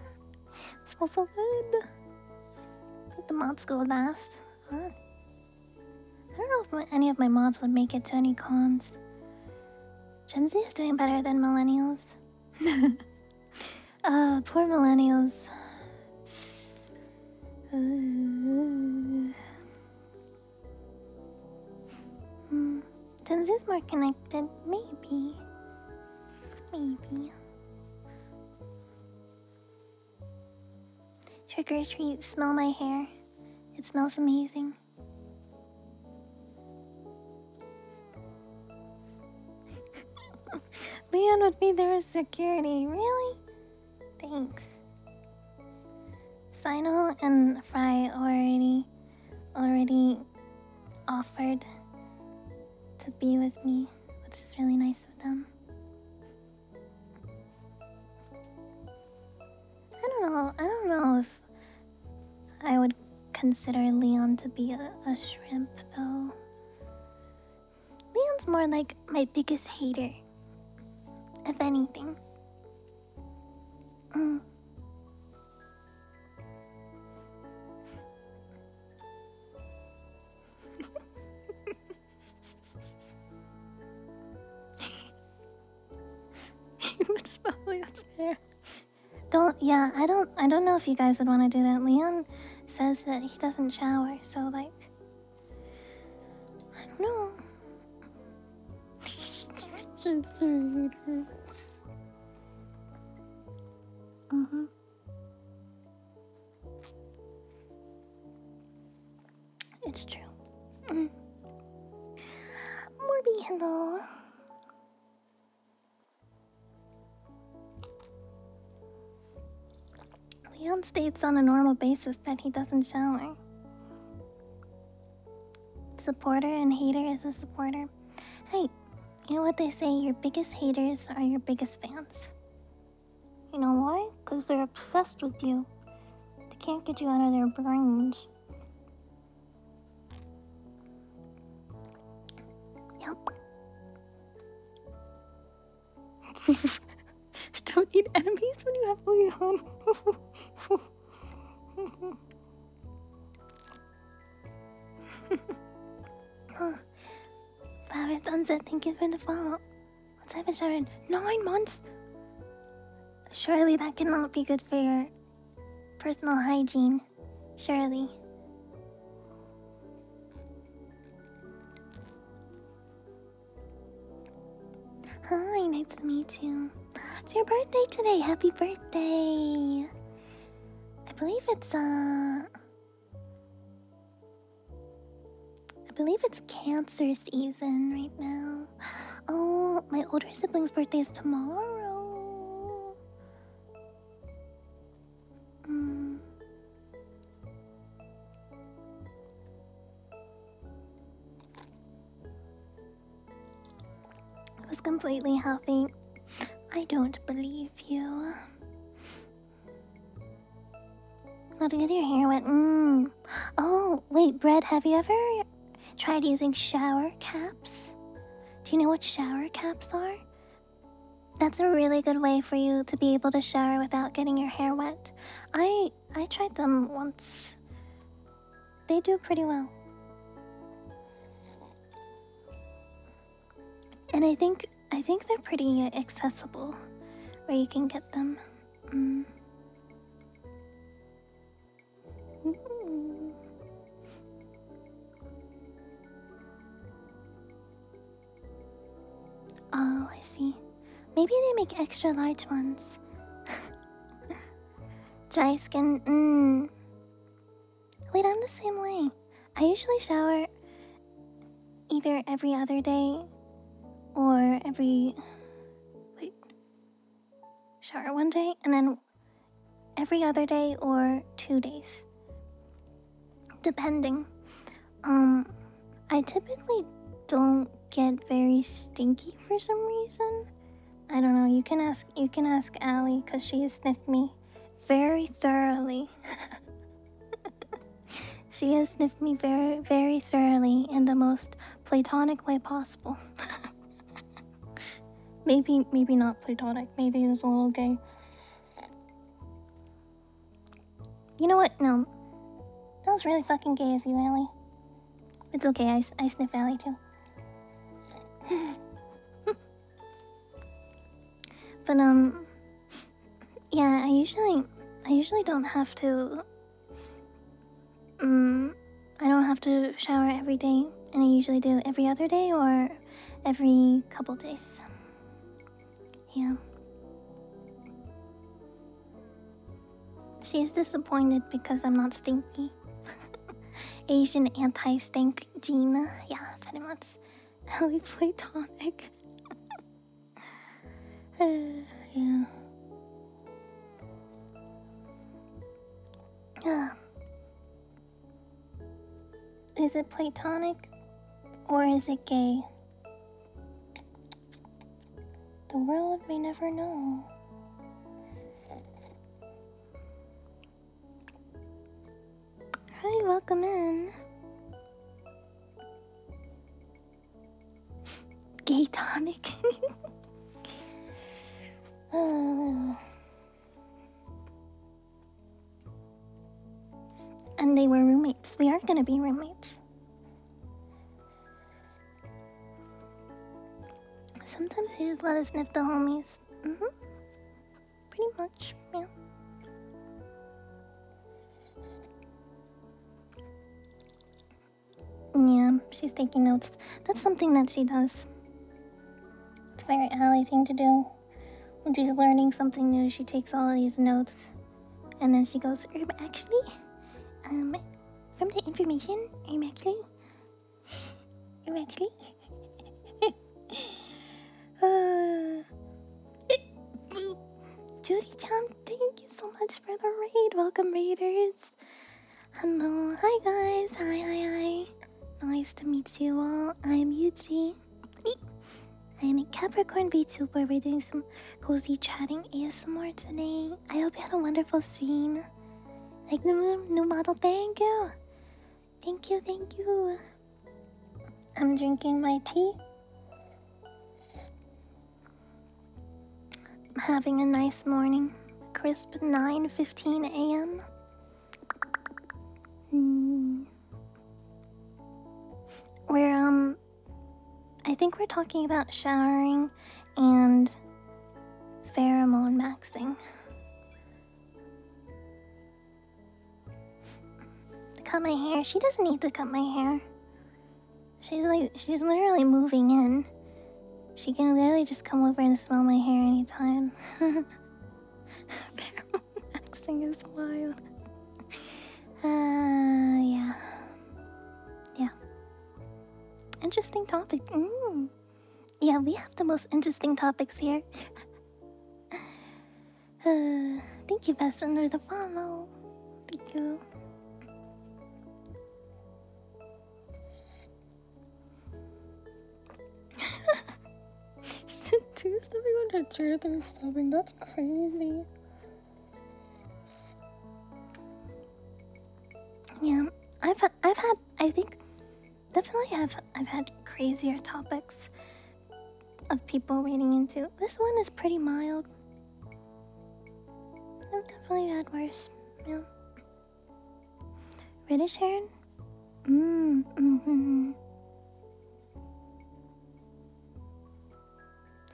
it smells so good. Let the mods go last. Huh? I don't know if any of my mods would make it to any cons. Gen Z is doing better than millennials. Poor millennials. Gen Z is more connected, maybe. Maybe. Trick or treat, smell my hair. It smells amazing. Leon would be there as security, really? Thanks. Sino and Fry already offered to be with me, which is really nice of them. I don't know if I would consider Leon to be a shrimp, though. Leon's more like my biggest hater, if anything. He would smell Leon's hair. I don't know if you guys would want to do that. Leon says that he doesn't shower, so like, I don't know. It's true. Morby, hello. Leon states on a normal basis that he doesn't shower. Supporter and hater is a supporter. Hey, you know what they say? Your biggest haters are your biggest fans. You know why? Because they're obsessed with you. They can't get you out of their brains. Yep. Don't need enemies when you have Leon. Flower Sunset, thank you for the follow. What's happened, Sharon? 9 months? Surely that cannot be good for your personal hygiene. Surely. Hi, nice to meet you. It's your birthday today. Happy birthday. I believe it's Cancer season right now. Oh, my older sibling's birthday is tomorrow. I was completely healthy. I don't believe you. Not to get your hair wet. Oh, wait, Bread, have you ever tried using shower caps? Do you know what shower caps are? That's a really good way for you to be able to shower without getting your hair wet. I tried them once. They do pretty well. And I think they're pretty accessible where you can get them. Oh, I see. Maybe they make extra large ones. Dry skin, Wait, I'm the same way. I usually shower either every other day or shower one day and then every other day or 2 days, depending. I typically don't get very stinky for some reason. I don't know. You can ask Allie because she has sniffed me very thoroughly. She has sniffed me very, very thoroughly in the most platonic way possible. Maybe not platonic. Maybe it was a little gay. You know what? No. That was really fucking gay of you, Allie. It's okay, I sniff Allie too. But yeah, I usually don't have to I don't have to shower every day, and I usually do every other day or every couple days. Yeah. She's disappointed because I'm not stinky. Asian anti-stink gene. Yeah, pretty much. Ellie platonic. Yeah. Is it platonic or is it gay? The world may never know. Hi, welcome in. Gay tonic. And they were roommates. We are gonna be roommates. Sometimes you just let us sniff the homies. Pretty much, yeah. Yeah, she's taking notes. That's something that she does. It's a very Ally thing to do. When she's learning something new, she takes all of these notes. And then she goes, actually, from the information, Judy-chan, thank you so much for the raid. Welcome, raiders. Hello, hi guys, hi. Nice to meet you all. I'm Yuchi. I am a Capricorn VTuber. We're doing some cozy chatting ASMR today. I hope you had a wonderful stream. Like the new model, thank you. Thank you. I'm drinking my tea. I'm having a nice morning. Crisp 9:15 a.m. I think we're talking about showering and pheromone maxing. Cut my hair. She doesn't need to cut my hair. She's literally moving in. She can literally just come over and smell my hair anytime. Pheromone maxing is wild. Yeah. Interesting topic. Yeah, we have the most interesting topics here. Thank you, best friend, for the follow. Thank you. Two stepping on the chair through stopping. That's crazy. Yeah, I've had I think definitely I've had crazier topics of people reading into. This one is pretty mild. I've definitely had worse. Yeah. Reddish haired?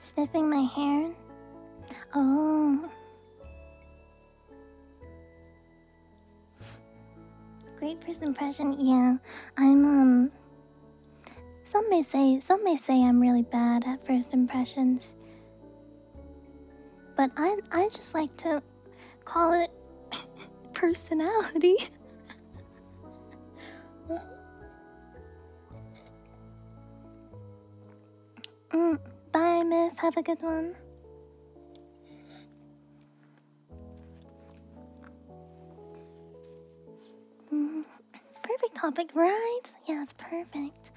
Sniffing my hair? Oh. Great first impression. Yeah. I'm some may say I'm really bad at first impressions. But I just like to call it personality. Myth. Have a good one. Perfect topic, right? Yeah, it's perfect.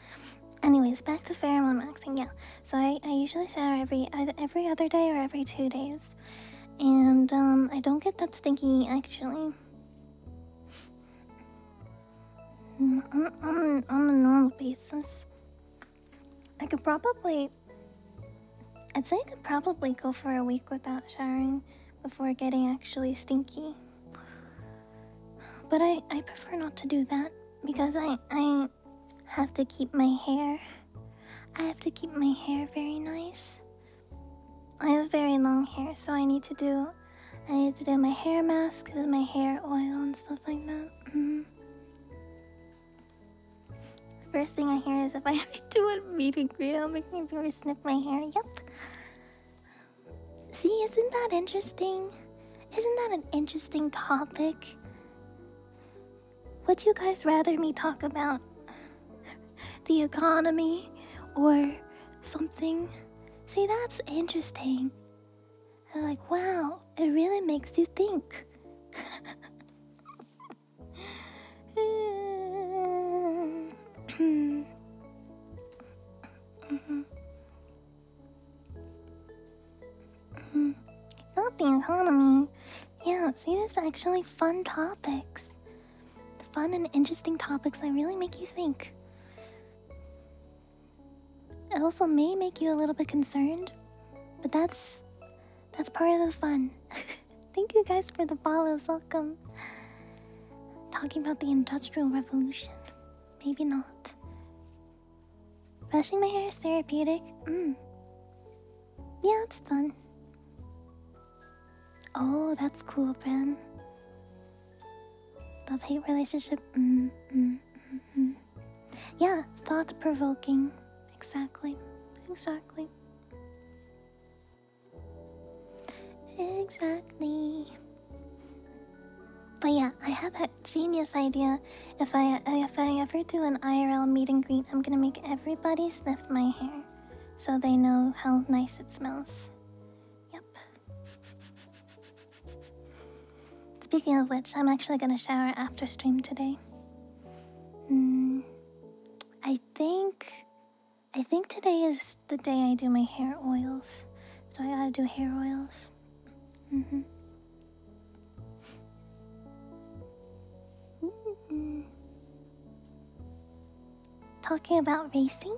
Anyways, back to pheromone maxing. Yeah, so I usually shower every other day or every 2 days, and I don't get that stinky actually. On a normal basis, I'd say I could probably go for a week without showering before getting actually stinky. But I prefer not to do that because I have to keep my hair. I have to keep my hair very nice. I have very long hair, so I need to do my hair mask and my hair oil and stuff like that. First thing I hear is if I ever do a meet and greet, I'll make me ever sniff my hair. Yep. See, isn't that interesting? Isn't that an interesting topic? Would you guys rather me talk about the economy or something? See, that's interesting. I'm like, wow, it really makes you think. Not the economy. Yeah, see, this is actually fun topics. Fun and interesting topics that really make you think. It also may make you a little bit concerned, but that's part of the fun. Thank you guys for the follows. Welcome. Talking about the Industrial Revolution. Maybe not. Brushing my hair is therapeutic. Yeah, it's fun. Oh, that's cool, Bren. Love-hate relationship. Yeah, thought-provoking. Exactly. But yeah, I had that genius idea. If I ever do an IRL meet and greet, I'm gonna make everybody sniff my hair, so they know how nice it smells. Yep. Speaking of which, I'm actually gonna shower after stream today. I think today is the day I do my hair oils, so I gotta do hair oils. Talking about racing?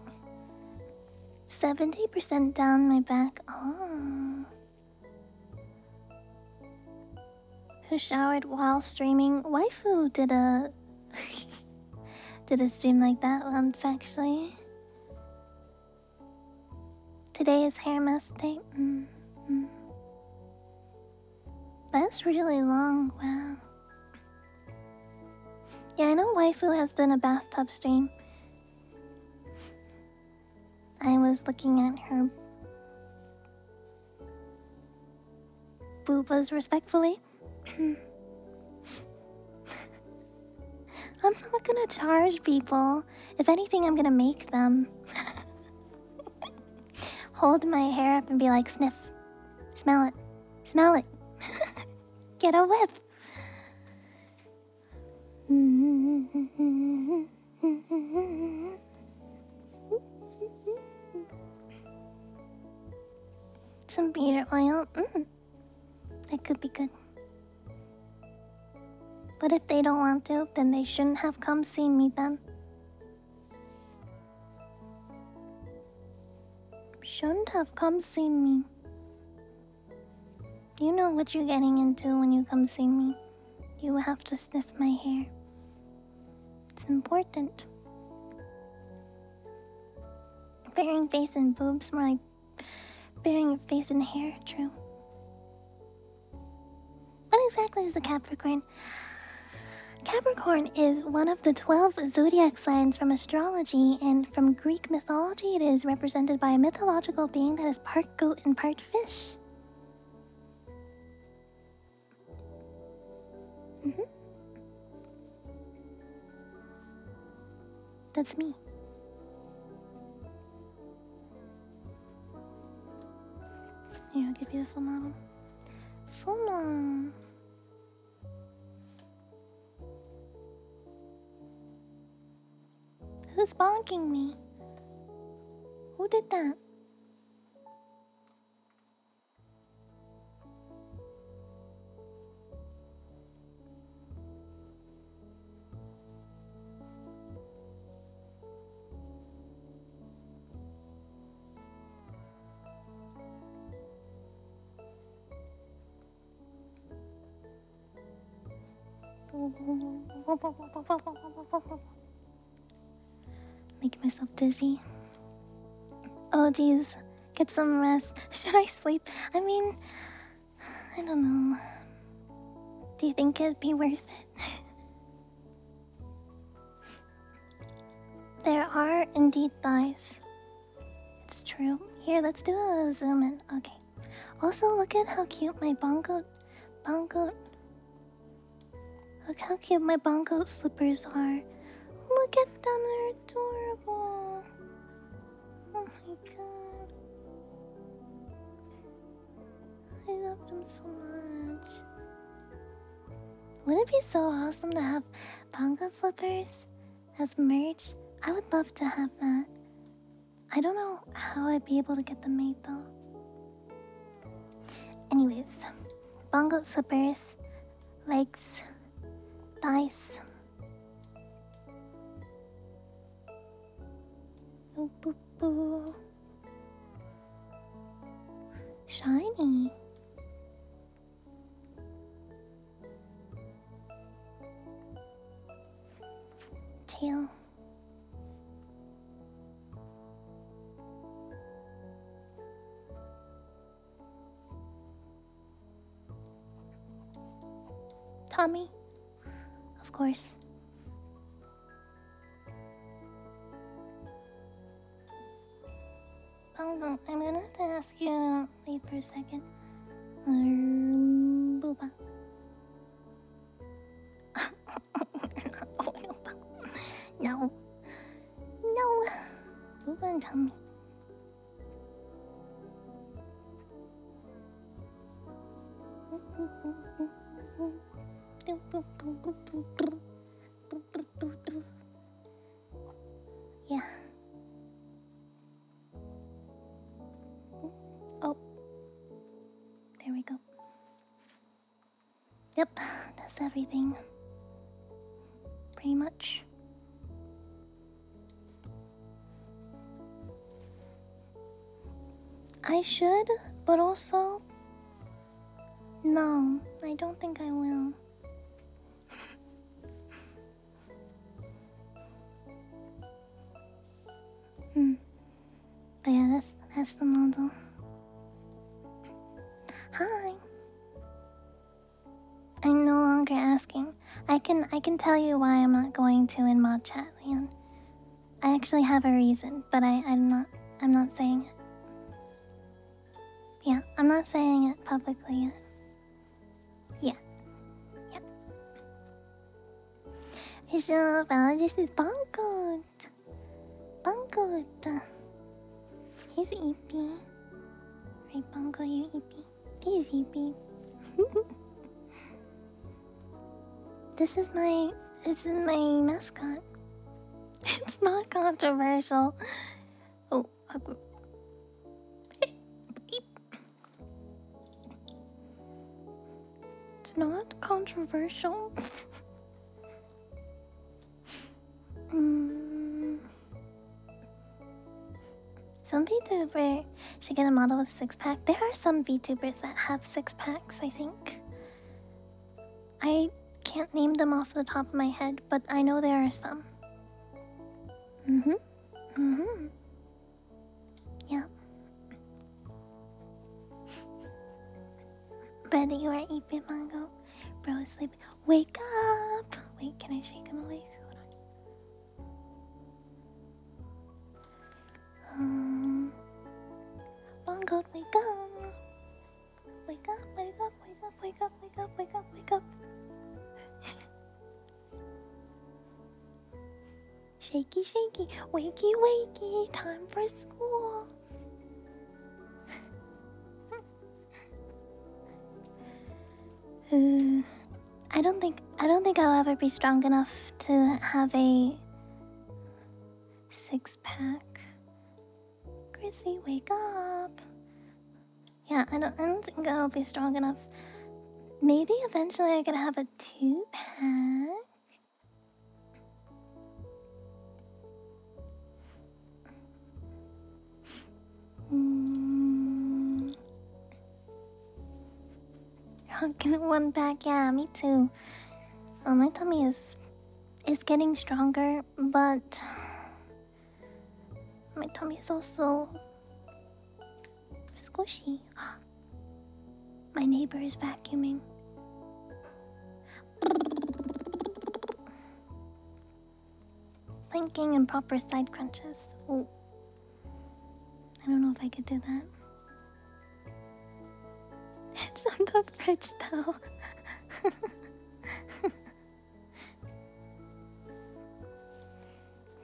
70% down my back. Oh. Who showered while streaming? Waifu did a did a stream like that once actually. Today is hair mask day. That's really long. Wow. Yeah, I know Waifu has done a bathtub stream. I was looking at her boobas respectfully. I'm not gonna charge people. If anything, I'm gonna make them. Hold my hair up and be like, sniff. Smell it. Smell it. Get a whiff. Some beater oil. That could be good. But if they don't want to, then they shouldn't have come see me then. Shouldn't have come see me. You know what you're getting into when you come see me. You have to sniff my hair. It's important. Bearing face and boobs, more like bearing your face and hair, true. What exactly is a Capricorn? Capricorn is one of the 12 zodiac signs from astrology, and from Greek mythology, it is represented by a mythological being that is part goat and part fish. That's me. give you the full model. Full model. Who's bonking me? Who did that? Make myself dizzy. Oh jeez, get some rest. Should I sleep? I mean, I don't know. Do you think it'd be worth it? There are indeed thighs. It's true. Here, let's do a zoom in. Okay. Also, look at how cute my bongo. Look how cute my bongo slippers are. Look at them, they're adorable. Oh my god. I love them so much. Wouldn't it be so awesome to have bongo slippers as merch? I would love to have that. I don't know how I'd be able to get them made though. Anyways, bongo slippers, legs, thighs. Boop, boop, boop. Shiny. Tail. Tommy, of course. Bongo, I'm gonna have to ask you to leave for a second. Booba. No. No. Booba and Tommy. Yeah. Oh. There we go. Yep, that's everything. Pretty much. I should, but also... No, I don't think I will. But yeah, that's the model. Hi. I'm no longer asking. I can tell you why I'm not going to in mod chat, Leon. I actually have a reason, but I'm not saying it. Yeah, I'm not saying it publicly yet. Yeah. So, this is Bongo. Bongo. He's EP. Right, Bongo, you EP. He's EP. This is my mascot. It's not controversial. Oh, it's not controversial. Some VTuber should get a model with 6-pack. There are some VTubers that have 6-packs, I think. I can't name them off the top of my head, but I know there are some. Yeah. Brenda, you are EP Mango. Bro is sleeping. Wake up! Wait, can I shake him awake? Hold on. Bongo, wake up! Wake up, wake up, wake up, wake up, wake up, wake up, wake up. Shaky, shaky, wakey, wakey, time for school. think I'll ever be strong enough to have a 6-pack. Chrissy, wake up. Yeah, I don't think I'll be strong enough. Maybe eventually I could have a 2-pack. Get 1-pack, yeah, me too. My tummy is getting stronger, but my tummy is also squishy. My neighbor is vacuuming. Thinking and proper side crunches. Oh, I don't know if I could do that. It's on the fridge though.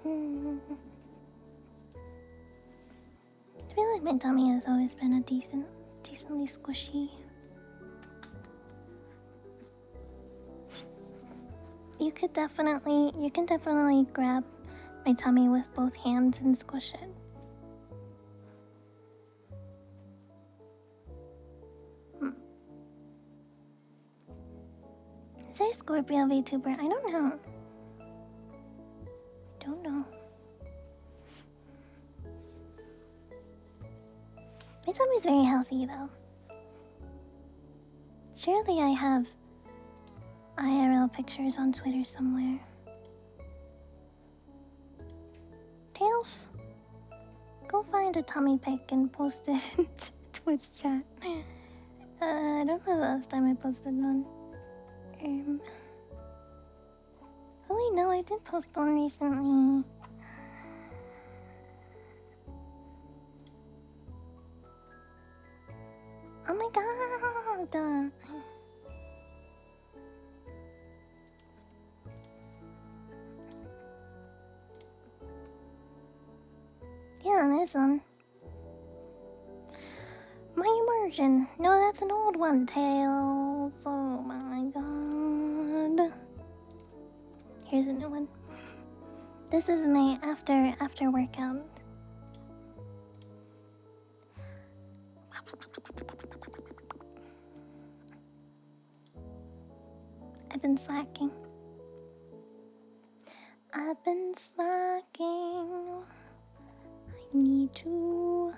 I feel like my tummy has always been a decently squishy. You can definitely grab my tummy with both hands and squish it. Is there a Scorpio VTuber? I don't know. My tummy's very healthy though. Surely I have IRL pictures on Twitter somewhere. Tails, go find a tummy pic and post it in Twitch chat. I don't know the last time I posted one. Oh wait, no, I did post one recently. Oh my god! Yeah, there's one. My immersion. No, that's an old one, Tails. Oh my god. Here's a new one. This is my after workout. I've been slacking. I need to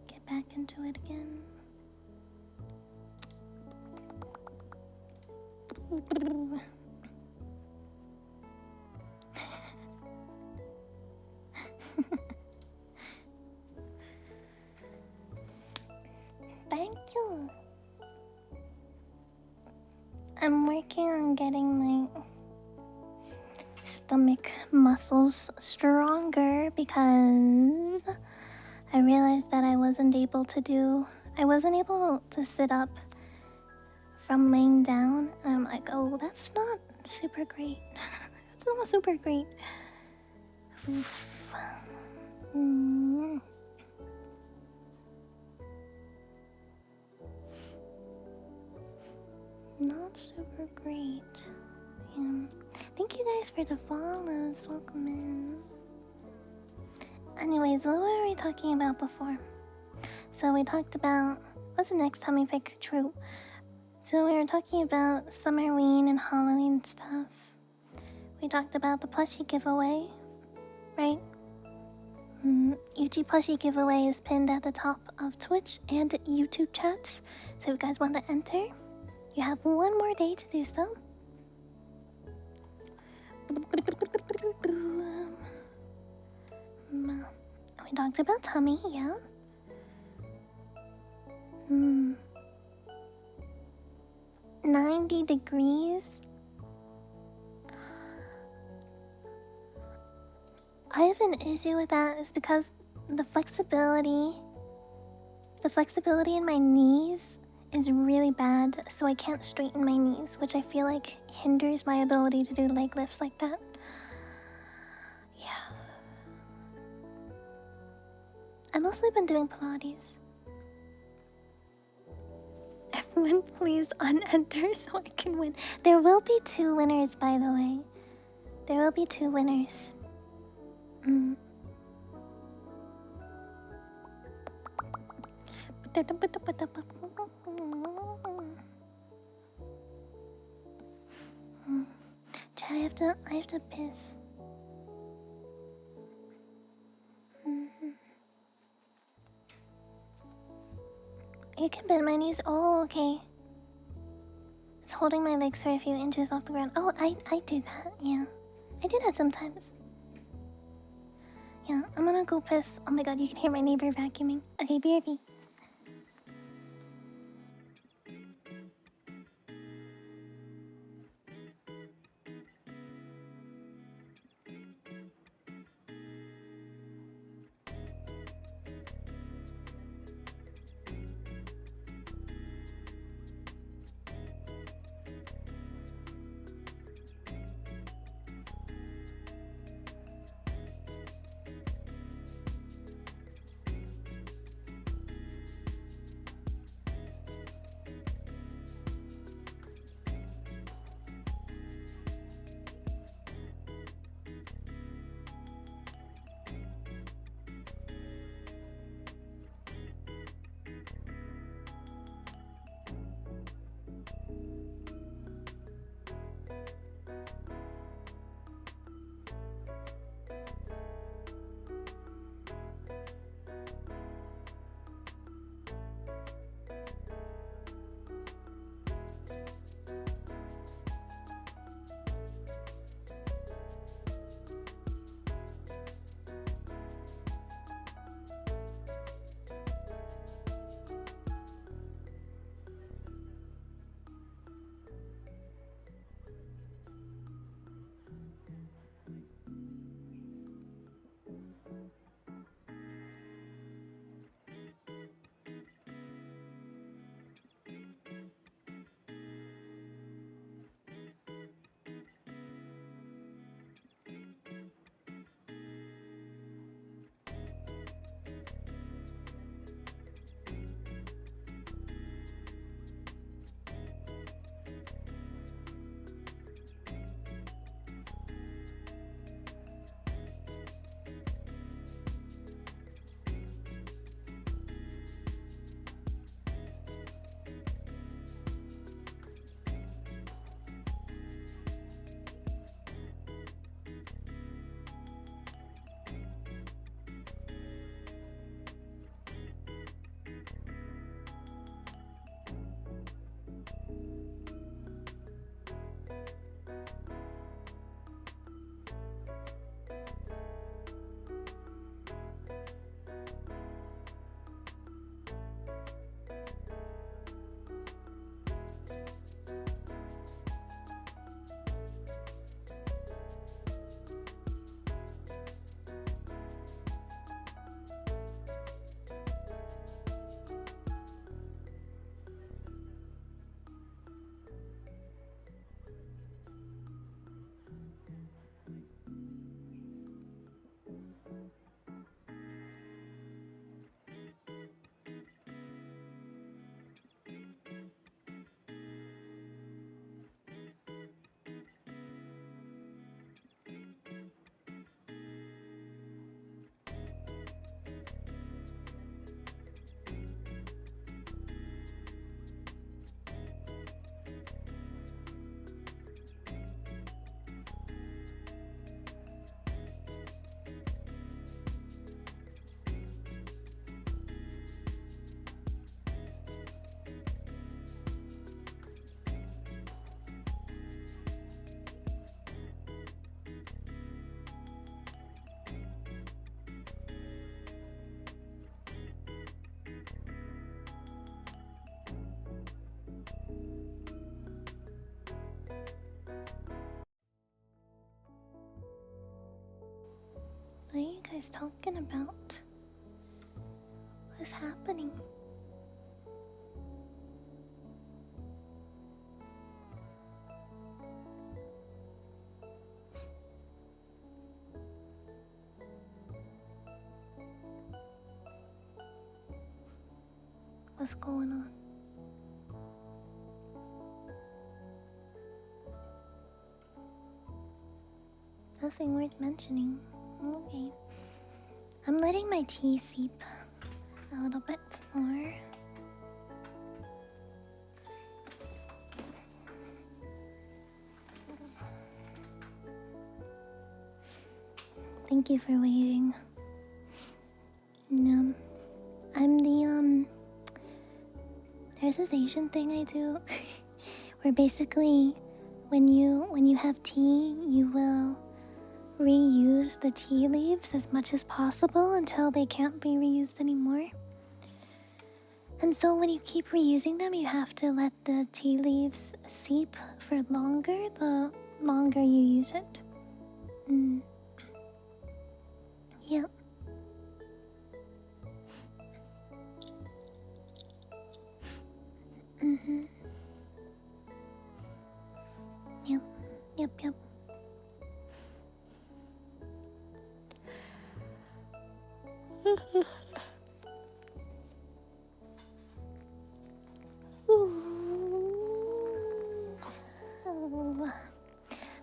get back into it again. Thank you. I'm working on getting my stomach muscles stronger because I realized that I wasn't able to sit up from laying down, and I'm like, oh, that's not super great. That's not super great. Not super great. Yeah. Thank you guys for the follows. Welcome in. Anyways, what were we talking about before? So we talked about... What's the next tummy pick? True. So we were talking about Summerween and Halloween stuff. We talked about the plushie giveaway, right? Yuchi plushie giveaway is pinned at the top of Twitch and YouTube chats. So if you guys want to enter, you have one more day to do so. We talked about tummy, yeah. 90 degrees. I have an issue with that is because the flexibility in my knees is really bad, so I can't straighten my knees, which I feel like hinders my ability to do leg lifts like that. Yeah. I've mostly been doing Pilates. Win, please unenter so I can win. There will be 2 winners, by the way. There will be 2 winners. Chat, I have to piss. You can bend my knees. Oh, okay. It's holding my legs for a few inches off the ground. Oh, I do that. Yeah, I do that sometimes. Yeah, I'm gonna go piss. Oh my god, you can hear my neighbor vacuuming. Okay, BRB. What are you guys talking about? What's happening? What's going on? nothing worth mentioning. Okay. I'm letting my tea seep a little bit more. Thank you for waiting. No, I'm the there's this Asian thing I do where basically when you have tea, you will reuse the tea leaves as much as possible until they can't be reused anymore. And so when you keep reusing them, you have to let the tea leaves seep for longer, the longer you use it. Yep. Yep.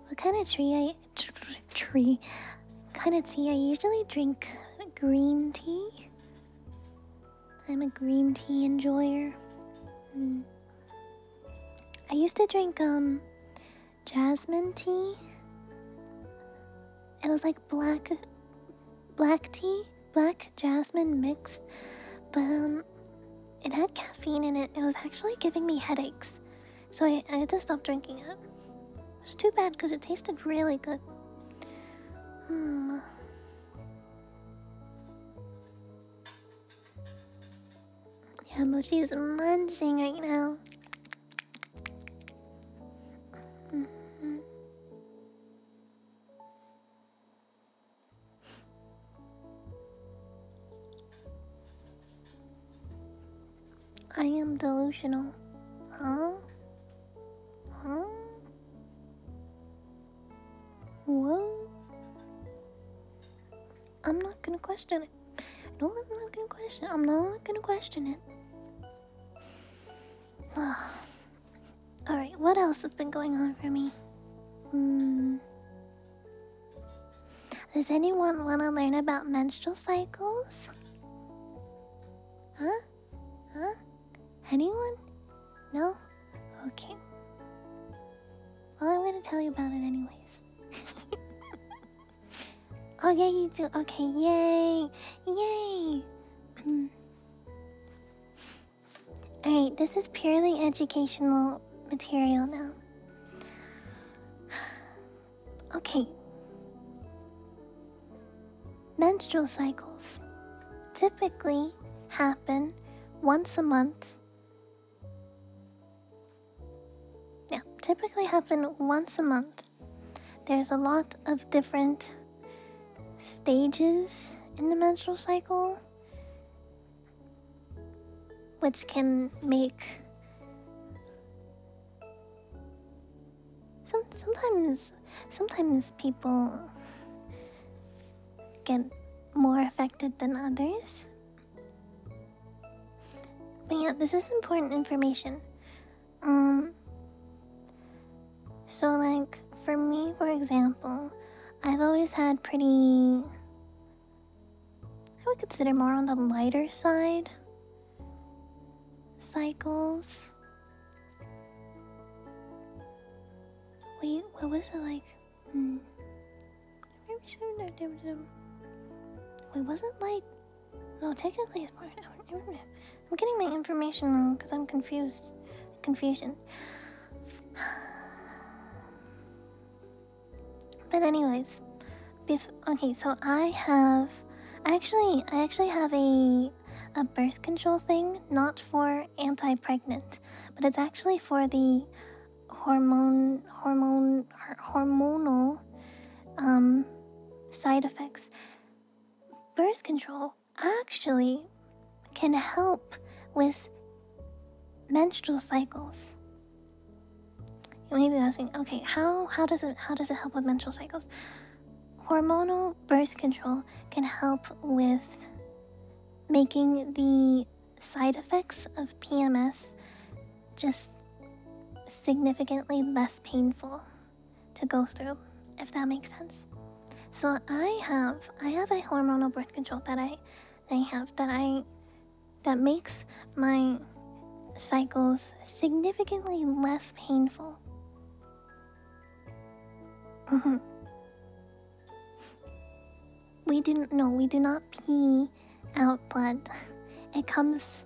What kind of kind of tea? I usually drink green tea. I'm a green tea enjoyer. I used to drink jasmine tea. It was like black tea, black jasmine mixed, but it had caffeine in it. It was actually giving me headaches, so I had to stop drinking it. It was too bad because it tasted really good. Yeah, Mochi is munching right now. I am delusional. Huh? What? I'm not gonna question it. No, I'm not gonna question it. I'm not gonna question it. Alright, what else has been going on for me? Does anyone want to learn about menstrual cycles? Huh? Anyone? No? Okay. Well, I'm gonna tell you about it anyways. Oh yeah, you do. Okay, yay! Alright, this is purely educational material now. Okay. Menstrual cycles typically happen once a month. Yeah, typically happen once a month. There's a lot of different stages in the menstrual cycle, which can make sometimes people get more affected than others. But yeah, this is important information. So like for me, for example, I've always had I would consider more on the lighter side cycles. Wait, what was it like? Wait, was it like... No, technically it's part... I'm getting my information wrong because I'm confused. Confusion. But anyways, okay, so I actually have a birth control thing, not for anti-pregnant, but it's actually for the hormonal side effects. Birth control actually can help with menstrual cycles. You may be asking, okay, how does it help with menstrual cycles? Hormonal birth control can help with making the side effects of PMS just significantly less painful to go through, if that makes sense. So I have a hormonal birth control that that makes my cycles significantly less painful. Mhm. We do not pee out blood. It comes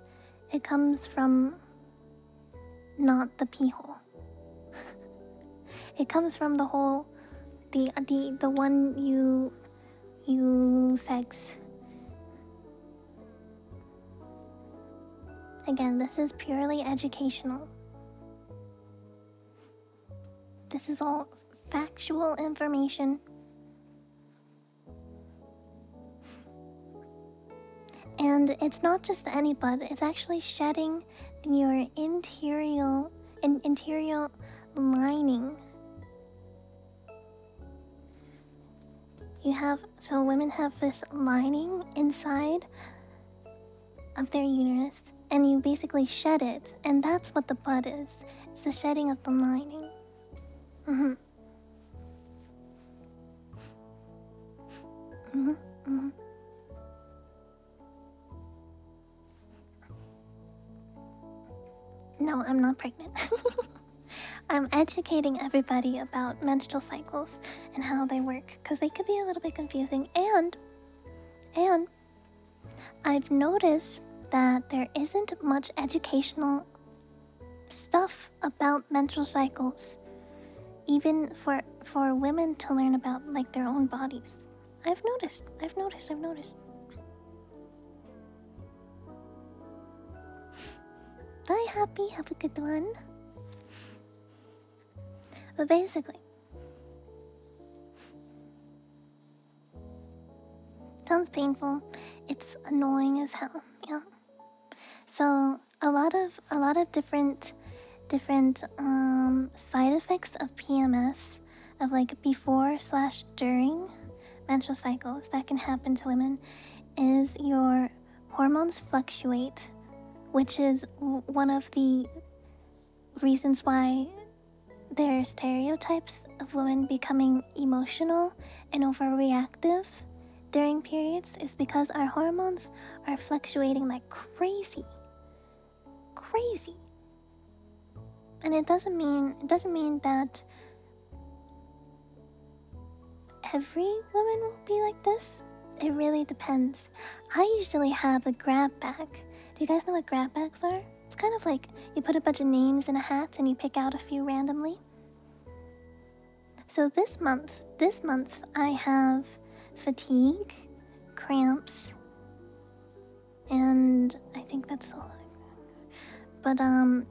from not the pee hole. It comes from the hole, the one you sex. Again, this is purely educational. This is all factual information. And it's not just any blood, it's actually shedding your interior lining. So women have this lining inside of their uterus, and you basically shed it, and that's what the blood is. It's the shedding of the lining. Mhm. Mhm. Mhm. No, I'm not pregnant. I'm educating everybody about menstrual cycles and how they work, because they could be a little bit confusing. And I've noticed that there isn't much educational stuff about menstrual cycles, even for women to learn about, like, their own bodies. I've noticed. Bye, happy. Have a good one. But basically, sounds painful. It's annoying as hell. Yeah. So a lot of different side effects of PMS, of like before/during menstrual cycles that can happen to women, is your hormones fluctuate, which is one of the reasons why there are stereotypes of women becoming emotional and overreactive during periods, is because our hormones are fluctuating like crazy. And it doesn't mean that every woman will be like this. It really depends. I usually have a grab bag. Do you guys know what grab bags are? It's kind of like you put a bunch of names in a hat and you pick out a few randomly. So this month I have fatigue, cramps, and I think that's all. But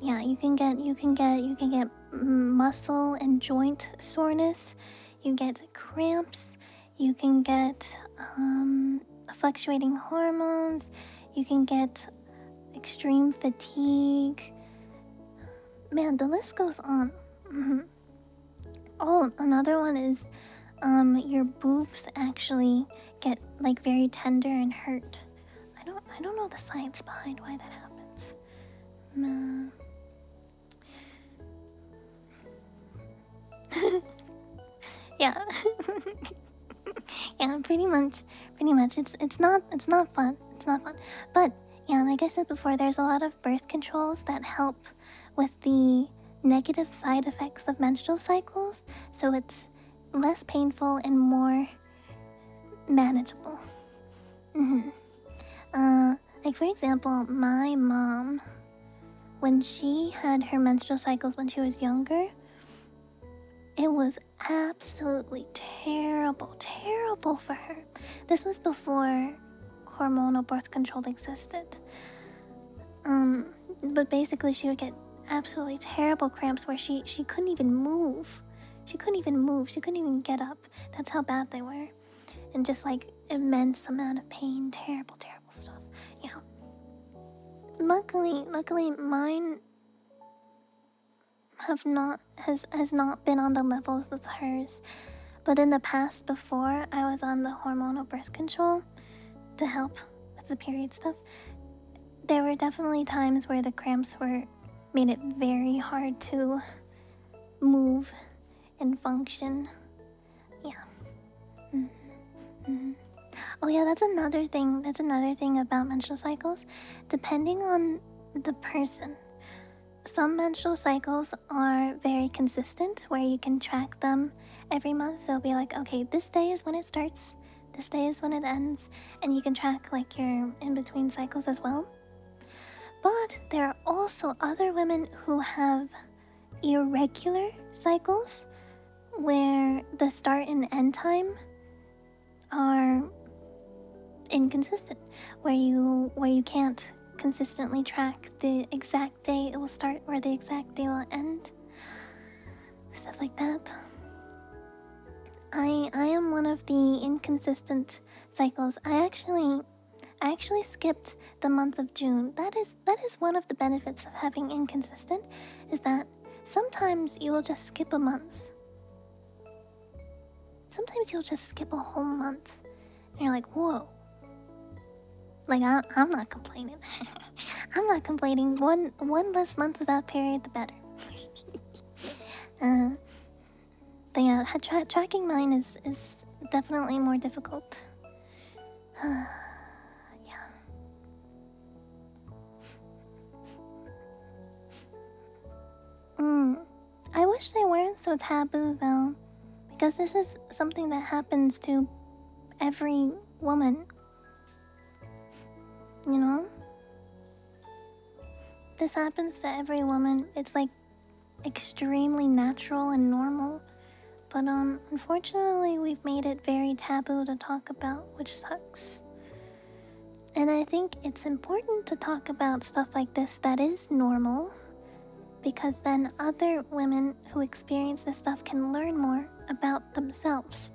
yeah, you can get muscle and joint soreness. You get cramps. You can get fluctuating hormones. You can get extreme fatigue. Man, the list goes on. Oh, another one is your boobs actually get like very tender and hurt. I don't know the science behind why that happens. Yeah. Yeah, pretty much. It's not fun. It's not fun. But yeah, like I said before, there's a lot of birth controls that help with the negative side effects of menstrual cycles, so it's less painful and more manageable. Like for example, my mom, when she had her menstrual cycles when she was younger, it was absolutely terrible for her. This was before hormonal birth control existed. But basically she would get absolutely terrible cramps where she couldn't even move. She couldn't even get up. That's how bad they were. And just like immense amount of pain, terrible stuff. Yeah. Luckily mine has not been on the levels as hers. But in the past, before I was on the hormonal birth control to help with the period stuff, there were definitely times where the cramps made it very hard to move and function. Yeah. Mhm. Oh yeah, that's another thing. That's another thing about menstrual cycles. Depending on the person, some menstrual cycles are very consistent, where you can track them every month. They'll be like, okay, this day is when it starts, this day is when it ends, and you can track like your in between cycles as well. But there are also other women who have irregular cycles, where the start and end time are inconsistent, where you can't consistently track the exact day it will start or the exact day will end, stuff like that. I am one of the inconsistent cycles. I actually skipped the month of June. That is one of the benefits of having inconsistent, is that sometimes you will just skip a month. Sometimes you'll just skip a whole month. And you're like, whoa. Like, I'm not complaining. I'm not complaining. One less month without period, the better. uh, but yeah, tracking mine is definitely more difficult. Yeah. I wish they weren't so taboo though, because this is something that happens to every woman. You know? This happens to every woman. It's like extremely natural and normal. But unfortunately we've made it very taboo to talk about, which sucks. And I think it's important to talk about stuff like this that is normal, because then other women who experience this stuff can learn more about themselves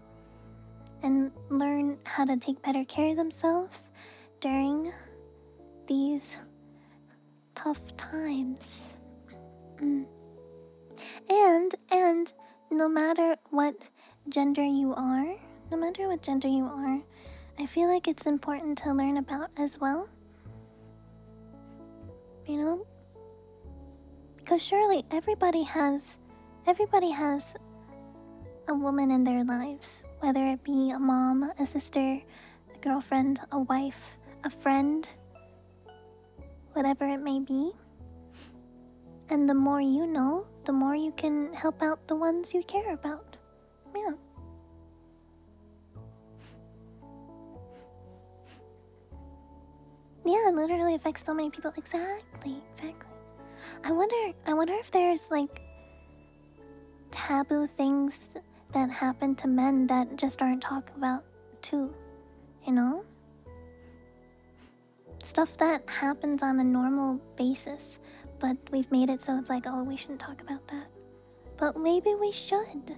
and learn how to take better care of themselves during these tough times. And no matter what gender you are, I feel like it's important to learn about as well. You know? Because surely everybody has a woman in their lives, whether it be a mom, a sister, a girlfriend, a wife, a friend, whatever it may be. And the more you know, the more you can help out the ones you care about. Yeah. Yeah, it literally affects so many people. Exactly. I wonder if there's like taboo things that happen to men that just aren't talked about too, you know? Stuff that happens on a normal basis, but we've made it so it's like, oh, we shouldn't talk about that. But maybe we should.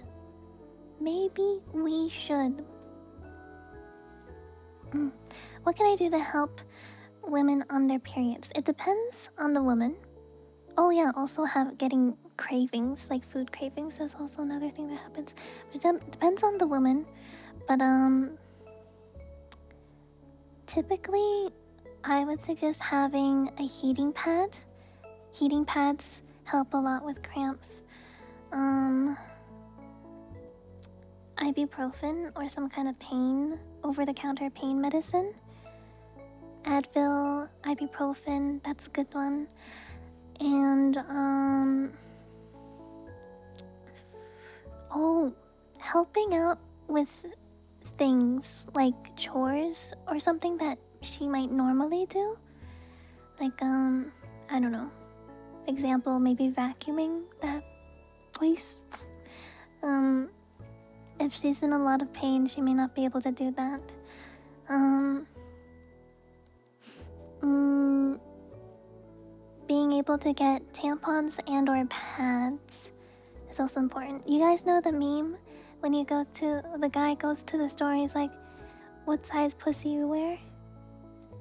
What can I do to help women on their periods? It depends on the woman. Oh yeah, also getting cravings, like food cravings is also another thing that happens. It depends on the woman, but typically I would suggest having a heating pad. Heating pads help a lot with cramps. Ibuprofen or some kind of over-the-counter pain medicine. Advil, ibuprofen, that's a good one. And helping out with things like chores or something that she might normally do. Like I don't know. Example, maybe vacuuming that place. If she's in a lot of pain, she may not be able to do that. Being able to get tampons and or pads is also important. You guys know the meme when the guy goes to the store, he's like, what size pussy you wear?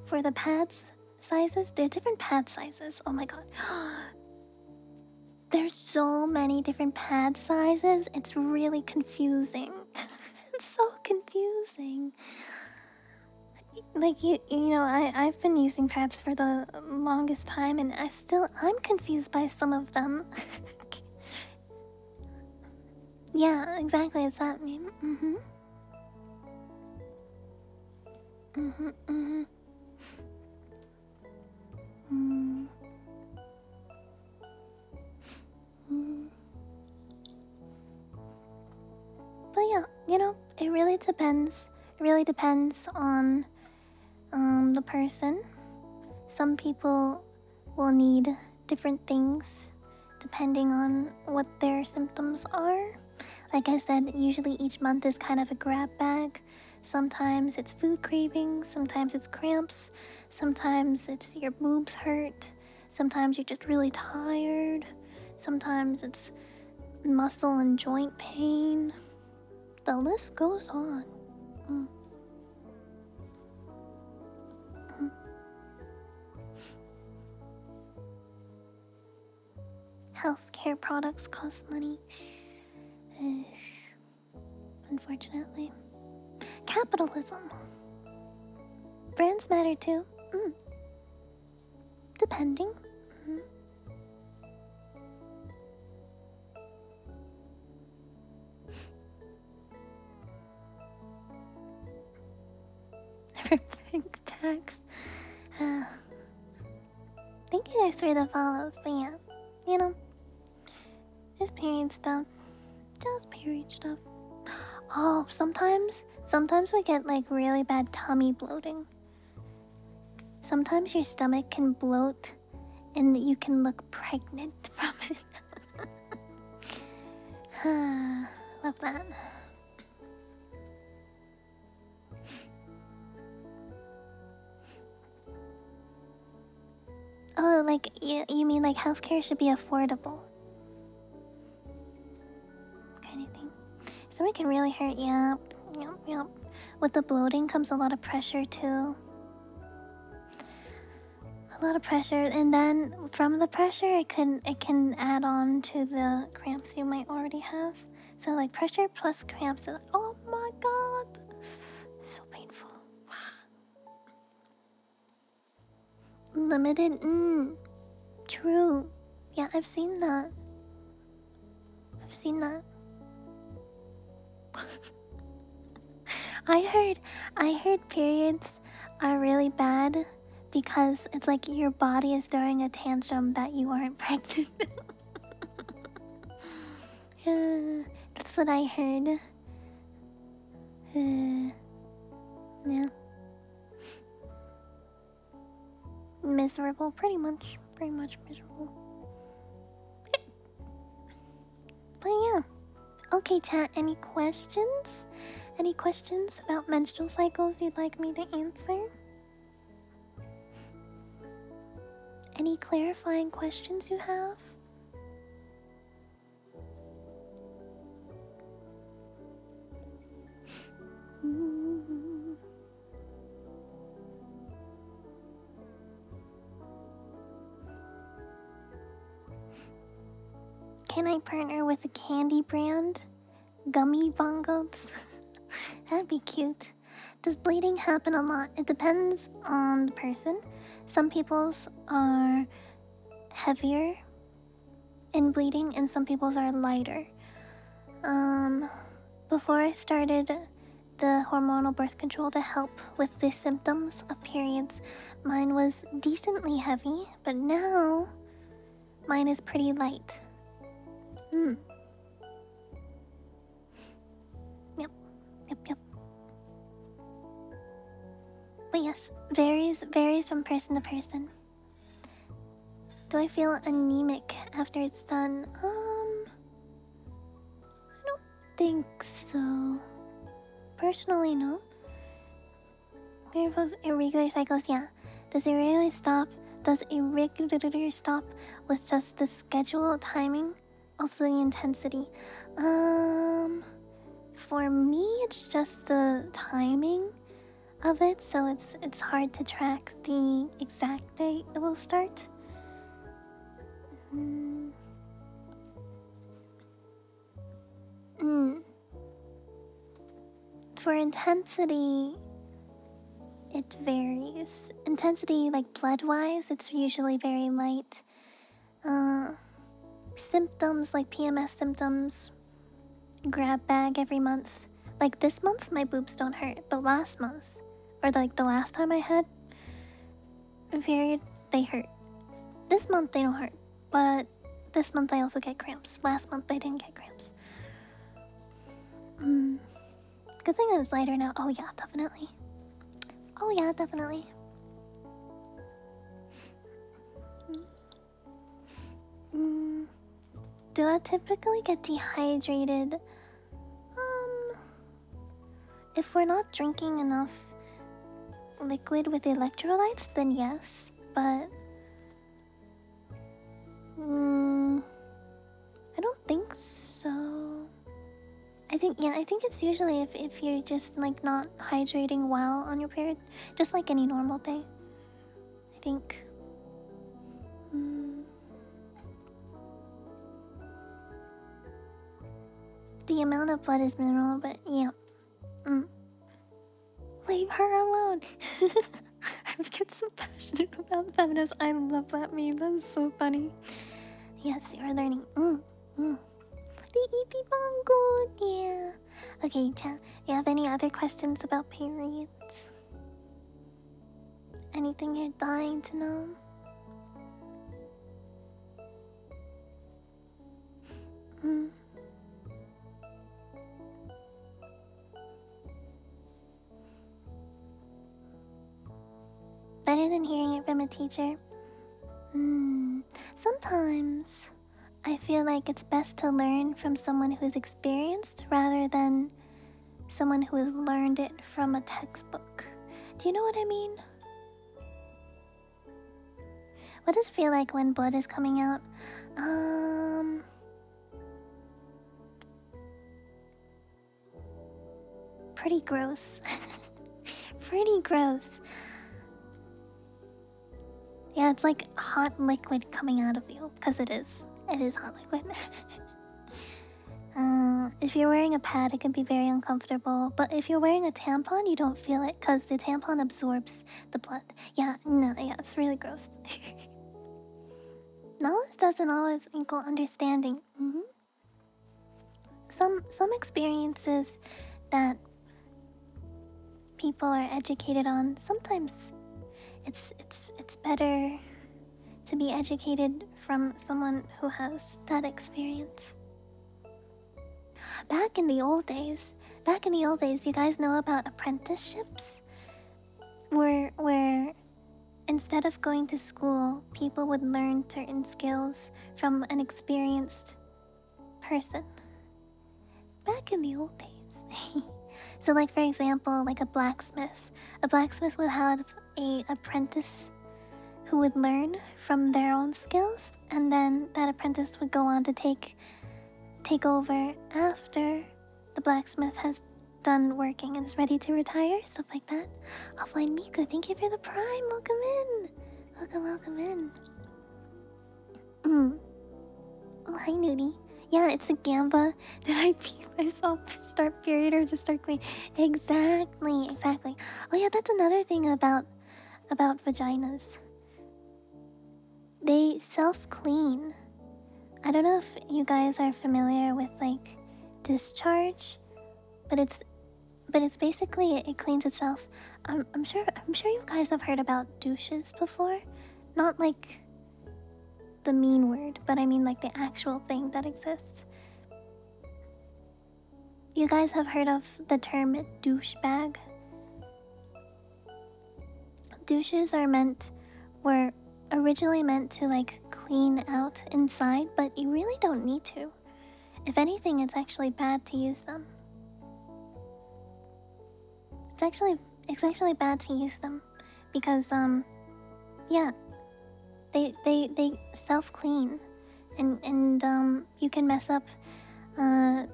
For the pads sizes, there's different pad sizes. Oh my god. There's so many different pad sizes. It's really confusing. It's so confusing. Like I've been using pads for the longest time, and I'm confused by some of them. Yeah, exactly. It's that meme. Mm-hmm, mm-hmm. Mm. Mm. But yeah, it really depends. It really depends on the person. Some people will need different things depending on what their symptoms are. Like I said, usually each month is kind of a grab bag. Sometimes it's food cravings, sometimes it's cramps, sometimes it's your boobs hurt, sometimes you're just really tired, sometimes it's muscle and joint pain. The list goes on. Mm. Mm. Healthcare products cost money. Unfortunately. Capitalism. Brands matter too. Depending. Mm. Never pink tax. Thank you guys for the follows, but yeah, just period stuff. Just period stuff. Oh, sometimes we get like really bad tummy bloating. Sometimes your stomach can bloat and you can look pregnant from it. Love that. Oh, like you mean like healthcare should be affordable, kind of thing. Stomach can really hurt. Yep, yep, yep. With the bloating comes a lot of pressure too. A lot of pressure, and then from the pressure, it can add on to the cramps you might already have. So like pressure plus cramps is like, oh my god, so painful. Limited, true. Yeah, I've seen that. I've seen that. I heard periods are really bad because it's like your body is throwing a tantrum that you aren't pregnant. Yeah, that's what I heard. Yeah. Miserable, pretty much miserable. But yeah. Okay, chat, any questions? Any questions about menstrual cycles you'd like me to answer? Any clarifying questions you have? Can I partner with a candy brand? Gummy bongos? That'd be cute. Does bleeding happen a lot? It depends on the person. Some people's are heavier in bleeding and some people's are lighter. Before I started the hormonal birth control to help with the symptoms of periods, mine was decently heavy, but now mine is pretty light. Yep. But yes, varies from person to person. Do I feel anemic after it's done? I don't think so. Personally, no. Irregular cycles, yeah. Does it really stop? Does irregular stop with just the schedule timing? Also the intensity. For me, it's just the timing of it, so it's hard to track the exact date it will start. For intensity, it varies. Intensity, like blood-wise, it's usually very light. Symptoms, like PMS symptoms, grab bag every month. Like this month, my boobs don't hurt, but last month, or like the last time I had a period, they hurt. This month they don't hurt, but this month I also get cramps. Last month I didn't get cramps. Good thing that it's lighter now. Oh yeah, definitely. Oh yeah, definitely. Do I typically get dehydrated? If we're not drinking enough liquid with electrolytes, then yes, but I don't think so. I think it's usually if you're just like not hydrating while on your period, just like any normal day. I think. The amount of blood is minimal, but yeah. Leave her alone. I get so passionate about feminism. I love that meme. That's so funny. Yes, you're learning. The EP bongo, yeah. Okay, chat. You have any other questions about periods? Anything you're dying to know? Better than hearing it from a teacher? Sometimes I feel like it's best to learn from someone who's experienced rather than someone who has learned it from a textbook. Do you know what I mean? What does it feel like when blood is coming out? Pretty gross. Pretty gross. Yeah, it's like hot liquid coming out of you, because it is. It is hot liquid. If you're wearing a pad, it can be very uncomfortable. But if you're wearing a tampon, you don't feel it, because the tampon absorbs the blood. Yeah, no, yeah, it's really gross. Knowledge doesn't always equal understanding. Some experiences that people are educated on, sometimes it's better to be educated from someone who has that experience. Back in the old days, you guys know about apprenticeships? Where instead of going to school, people would learn certain skills from an experienced person. Back in the old days. So like for example, like a blacksmith would have a apprentice who would learn from their own skills, and then that apprentice would go on to take over after the blacksmith has done working and is ready to retire, stuff like that. Offline Mika, thank you for the prime. Welcome in. Welcome in. Oh, hi Nudie. Yeah, it's a gamba. Did I pee myself start period or just start clean? Exactly. Oh yeah, that's another thing about vaginas. They self-clean. I don't know if you guys are familiar with like discharge, but it's basically it cleans itself. I'm sure you guys have heard about douches before, not like the mean word, but I mean like the actual thing that exists. You guys have heard of the term douchebag? Douches were originally meant to like clean out inside, but you really don't need to. If anything, it's actually bad to use them. It's actually bad to use them because yeah, they self-clean, and you can mess up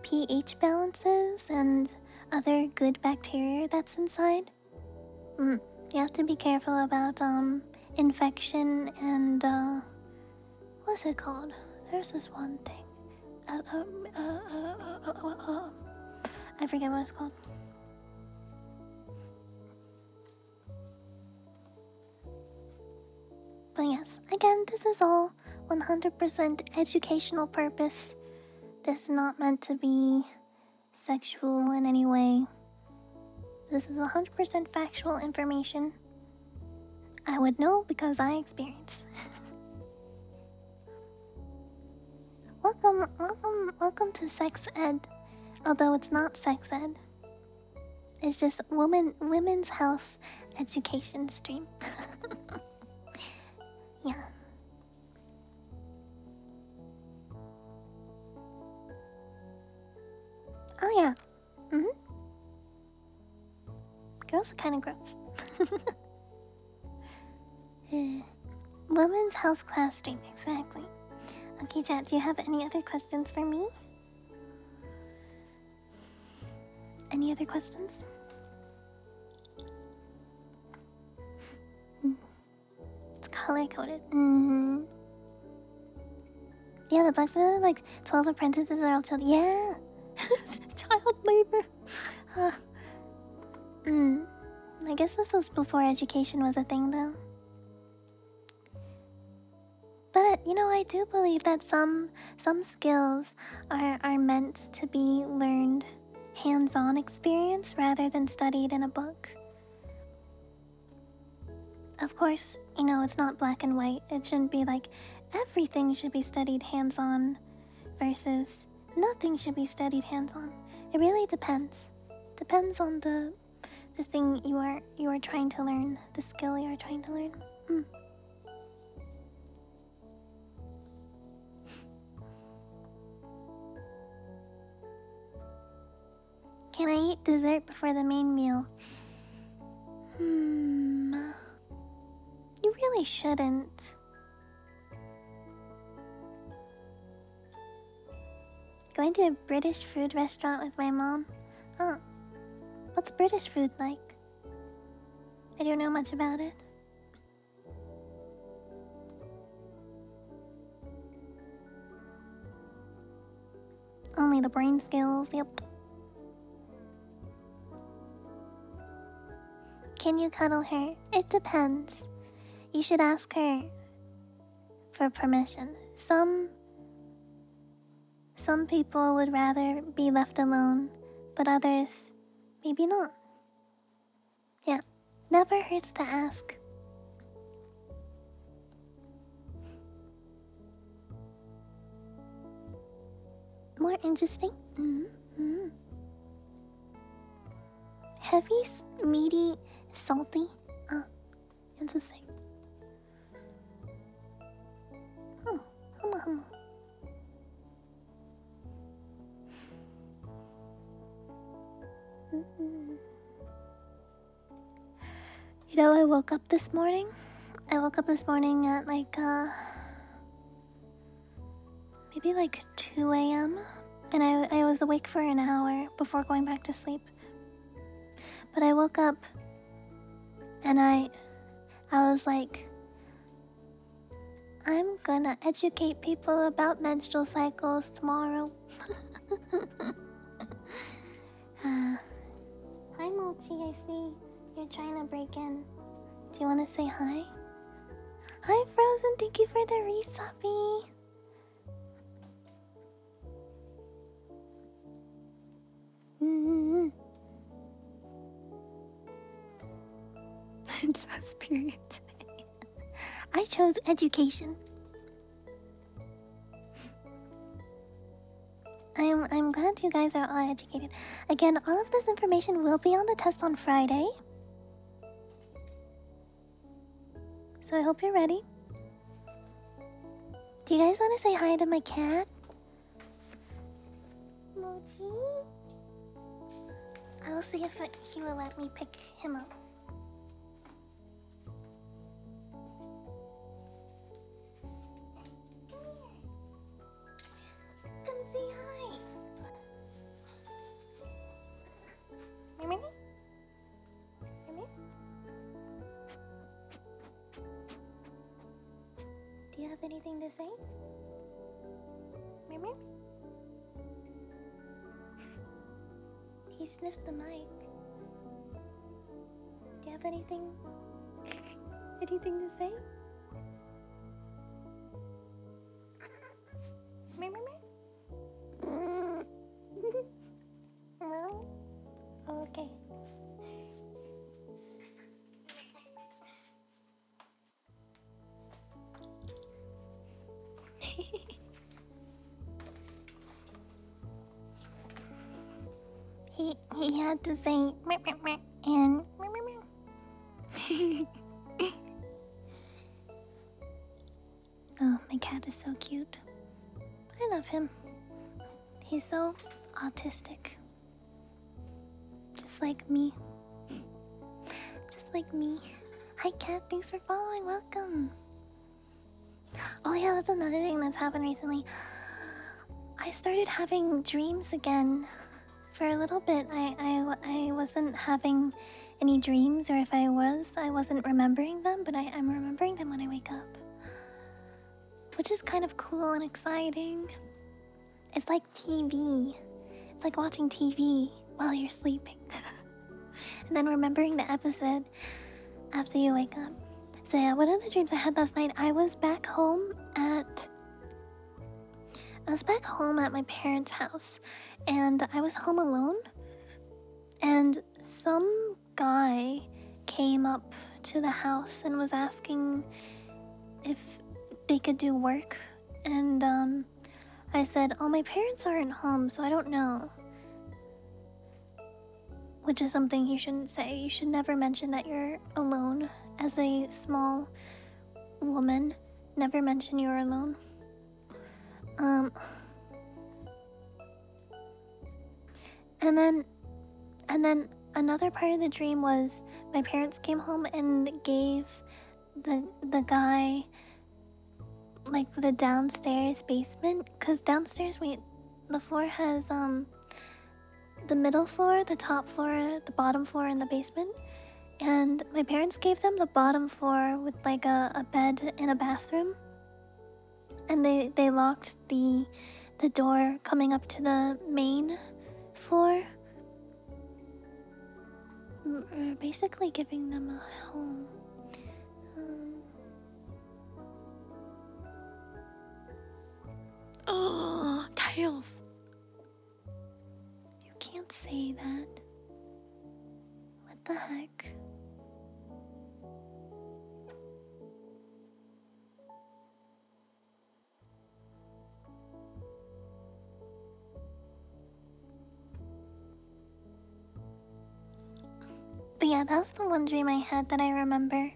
pH balances and other good bacteria that's inside. You have to be careful about infection and what's it called? There's this one thing. I forget what it's called. But yes, again, this is all 100% educational purpose. This is not meant to be sexual in any way. This is 100% factual information. I would know because I experience. Welcome to sex ed. Although it's not sex ed. It's just women's health education stream. Yeah. Oh yeah. Girls are kind of gross. Women's health class stream, exactly. Okay, chat, do you have any other questions for me? Any other questions? It's color coded. Yeah, the books are like 12 apprentices are all child. Yeah! Child labor. I guess this was before education was a thing, though. But you know, I do believe that some skills are meant to be learned hands-on experience rather than studied in a book. Of course, you know, it's not black and white. It shouldn't be like everything should be studied hands-on versus nothing should be studied hands-on. It really depends. Depends on the thing you are trying to learn, the skill you are trying to learn. Can I eat dessert before the main meal? You really shouldn't. Going to a British food restaurant with my mom? Oh. What's British food like? I don't know much about it. Only the brain skills, yep. Can you cuddle her? It depends. You should ask her for permission. Some people would rather be left alone, but others, maybe not. Yeah, never hurts to ask. More interesting? Heavy, meaty, salty? Interesting. You know, I woke up this morning at like, maybe like 2 a.m. And I was awake for an hour before going back to sleep. But I woke up and I was like, I'm gonna educate people about menstrual cycles tomorrow. Hi Mochi, I see you're trying to break in. Do you want to say hi? Hi Frozen, thank you for the resubbie. I chose period today. I chose education. I'm glad you guys are all educated. Again, all of this information will be on the test on Friday. So I hope you're ready. Do you guys want to say hi to my cat? Mochi? I will see if he will let me pick him up. Come say hi. Mimi? Mimi? Do you have anything to say? Mimi? He sniffed the mic. Do you have anything? Anything to say? No? Okay. He had to say meh, meh, meh, and meh, meh, meh. Oh, my cat is so cute. I love him. He's so autistic. Just like me. Just like me. Hi, cat. Thanks for following. Welcome. Oh, yeah, that's another thing that's happened recently. I started having dreams again. For a little bit, I wasn't having any dreams, or if I wasn't remembering them, but I'm remembering them when I wake up. Which is kind of cool and exciting. It's like TV. It's like watching TV while you're sleeping. And then remembering the episode after you wake up. So yeah, one of the dreams I had last night, I was back home at my parents' house. And I was home alone. And some guy came up to the house and was asking if they could do work. And I said, oh, my parents aren't home, so I don't know. Which is something you shouldn't say. You should never mention that you're alone. As a small woman, never mention you're alone. And then another part of the dream was my parents came home and gave the guy like the downstairs basement, because downstairs the floor has the middle floor, the top floor, the bottom floor, and the basement. And my parents gave them the bottom floor with like a bed and a bathroom. And they locked the door coming up to the main floor. Basically giving them a home. Oh, tiles. You can't say that. What the heck? But yeah, that's the one dream I had that I remember.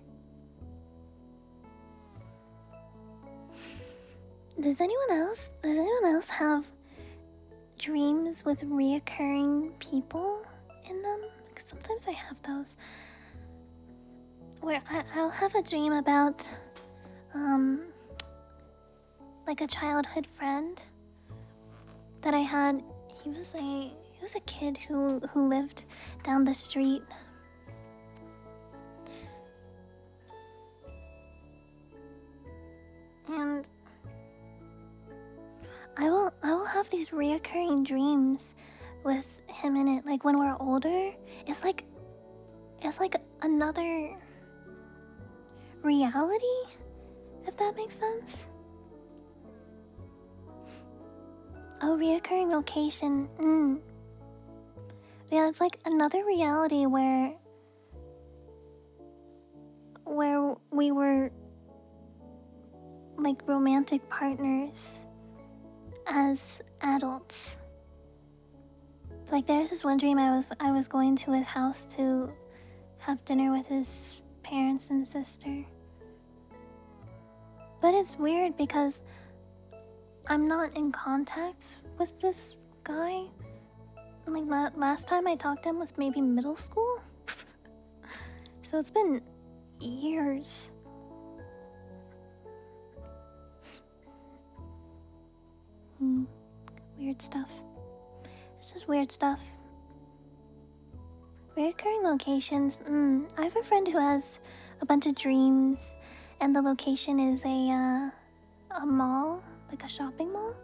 Does anyone else have dreams with reoccurring people in them? Because sometimes I have those. Where I'll have a dream about like a childhood friend that I had. He was a kid who lived down the street. And I will have these reoccurring dreams with him in it. Like when we're older, it's like another reality, if that makes sense. Oh, reoccurring location. Yeah, it's like another reality where we were like romantic partners as adults. Like there's this one dream I was going to his house to have dinner with his parents and sister. But it's weird because I'm not in contact with this guy. Like last time I talked to him was maybe middle school. So it's been years. Weird stuff. It's just weird stuff. Recurring locations. I have a friend who has a bunch of dreams, and the location is a mall, like a shopping mall.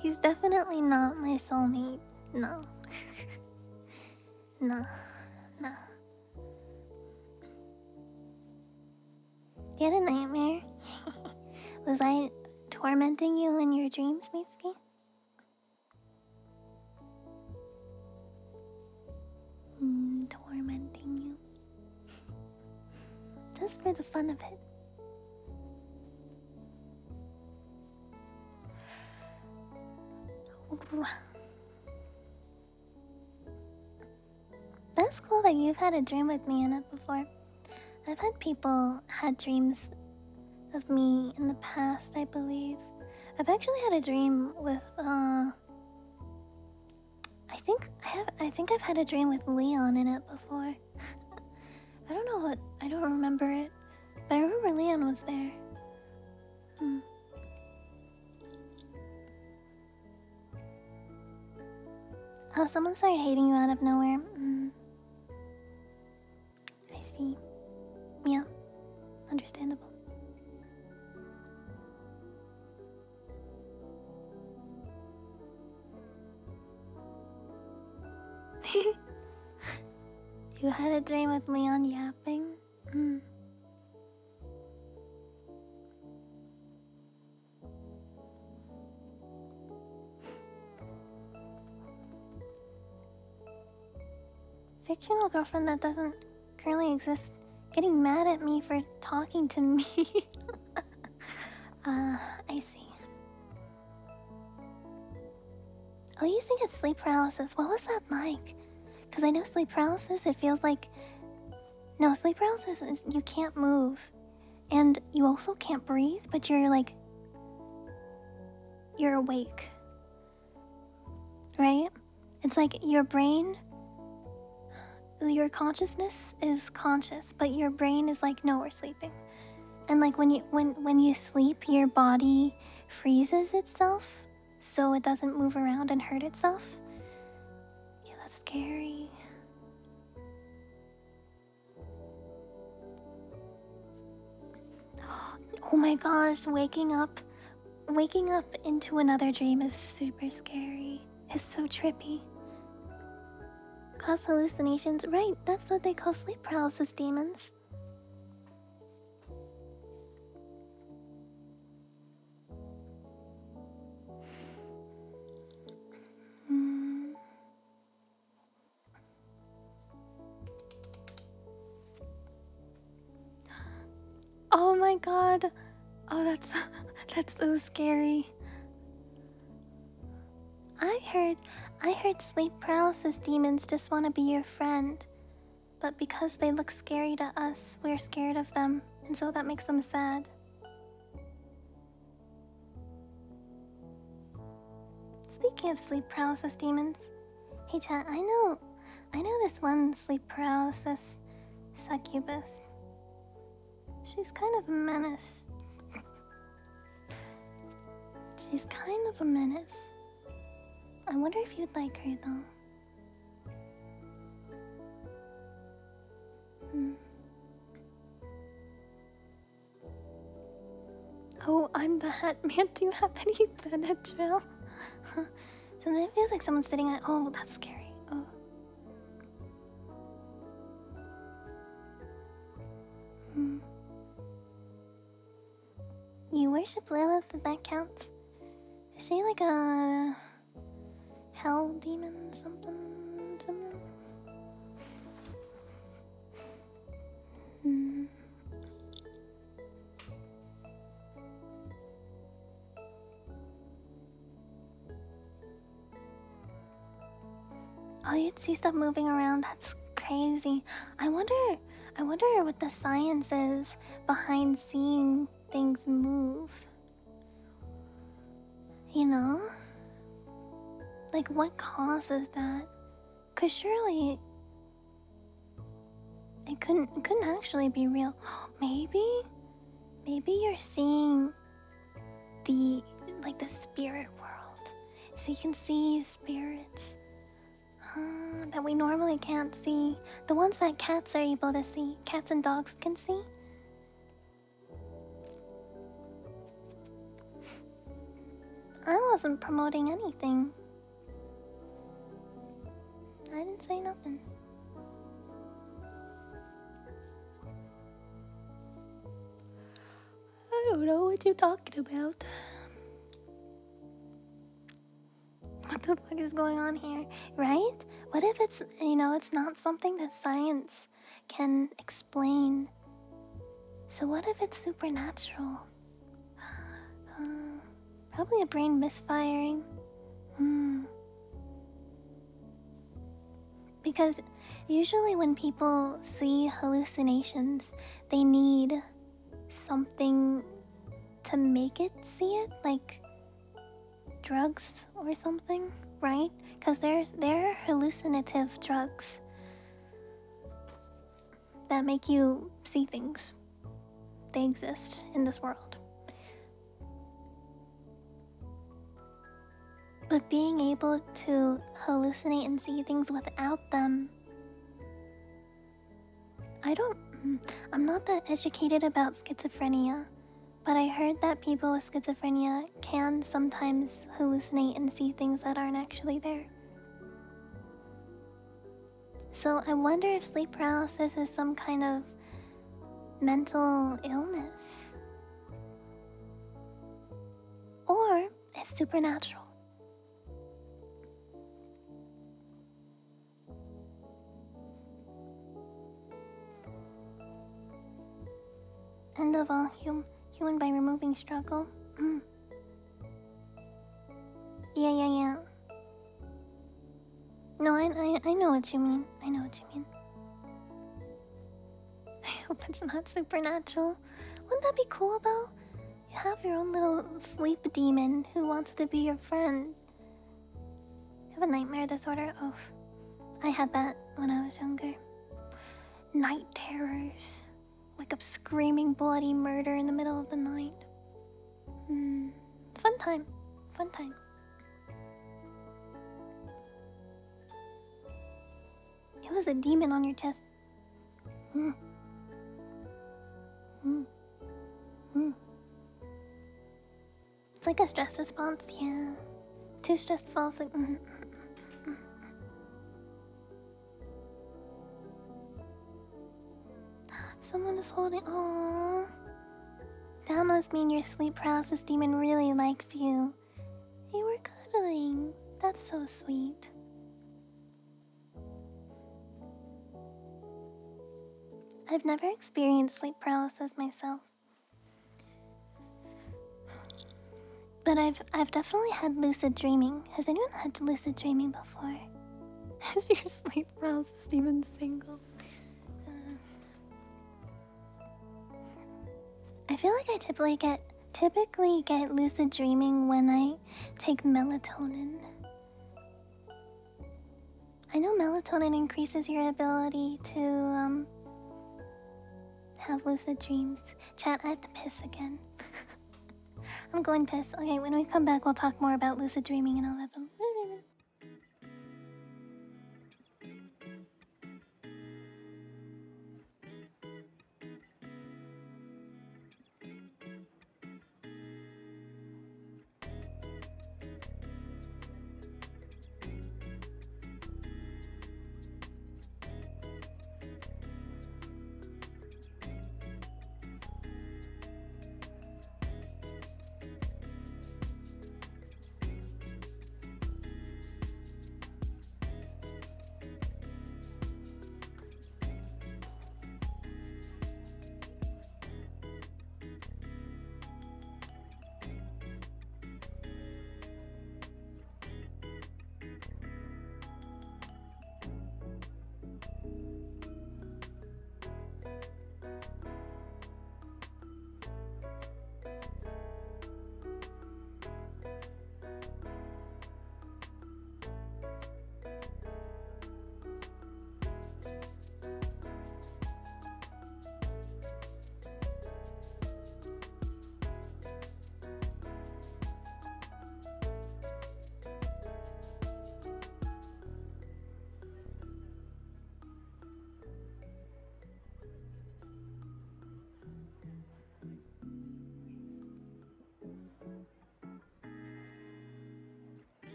He's definitely not my soulmate. No. No. You had a nightmare? Was I tormenting you in your dreams, Mitsuki? just for the fun of it. That's cool that you've had a dream with me in it before. I've had people had dreams of me in the past, I believe. I've actually had a dream with I think I've had a dream with Leon in it before. I don't remember it, but I remember Leon was there. Oh, someone started hating you out of nowhere. I see. Yeah, understandable. You had a dream with Leon yapping? Fictional girlfriend that doesn't currently exist getting mad at me for talking to me. I see. Oh, you think it's sleep paralysis. What was that like? Because I know sleep paralysis, it feels like... No, sleep paralysis is you can't move. And you also can't breathe, but you're like... You're awake. Right? It's like your brain... Your consciousness is conscious, but your brain is like, no, we're sleeping. And like when you sleep, your body freezes itself so it doesn't move around and hurt itself. Yeah, that's scary. Oh my gosh, waking up into another dream is super scary. It's so trippy. Cause hallucinations, right? That's what they call sleep paralysis demons. Oh my god. Oh, that's so scary. I heard sleep paralysis demons just want to be your friend. But because they look scary to us, we're scared of them, and so that makes them sad. Speaking of sleep paralysis demons, hey chat, I know this one sleep paralysis succubus. She's kind of a menace. She's kind of a menace. I wonder if you'd like her though. Oh, I'm the hat man. Do you have any Benadryl? So then it feels like someone's sitting at. Oh, that's scary. Oh. You worship Lilith, if that counts. Is she like a hell demon or something? Oh, you'd see stuff moving around. That's crazy. I wonder what the science is behind seeing things move. You know? Like, what causes that? 'Cause surely it couldn't actually be real. Maybe you're seeing the spirit world. So you can see spirits that we normally can't see. The ones that cats are able to see. Cats and dogs can see. I wasn't promoting anything. I didn't say nothing. I don't know what you're talking about. What the fuck is going on here, right? What if it's, it's not something that science can explain? So what if it's supernatural? Probably a brain misfiring. Because usually when people see hallucinations, they need something to make it see it, like drugs or something, right? Because there are hallucinative drugs that make you see things. They exist in this world. But being able to hallucinate and see things without them, I'm not that educated about schizophrenia, but I heard that people with schizophrenia can sometimes hallucinate and see things that aren't actually there. So I wonder if sleep paralysis is some kind of mental illness. Or it's supernatural. End of all human by removing struggle. Yeah. No, I know what you mean. I know what you mean. I hope it's not supernatural. Wouldn't that be cool though? You have your own little sleep demon who wants to be your friend. You have a nightmare disorder? Oh, I had that when I was younger. Night terrors. Wake up screaming bloody murder in the middle of the night. Fun time. Fun time. It was a demon on your chest. It's like a stress response, yeah. Too stressed to fall asleep. Someone is holding. Aww. That must mean your sleep paralysis demon really likes you. They were cuddling. That's so sweet. I've never experienced sleep paralysis myself. But I've definitely had lucid dreaming. Has anyone had lucid dreaming before? Is your sleep paralysis demon single? I feel like I typically get lucid dreaming when I take melatonin. I know melatonin increases your ability to have lucid dreams. Chat, I have to piss again. I'm going to piss. Okay, when we come back, we'll talk more about lucid dreaming and all that.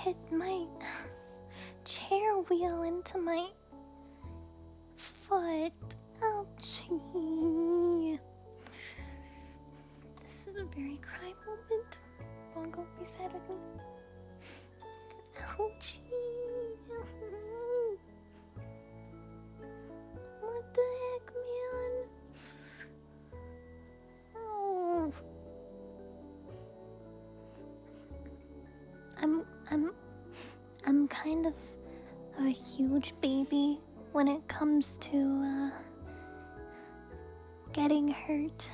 hit my chair wheel into my foot. Ouchie. This is a very cry moment. Bongo, be sad with me. Ouchie. What the heck, man? Oh. I'm kind of a huge baby when it comes to getting hurt.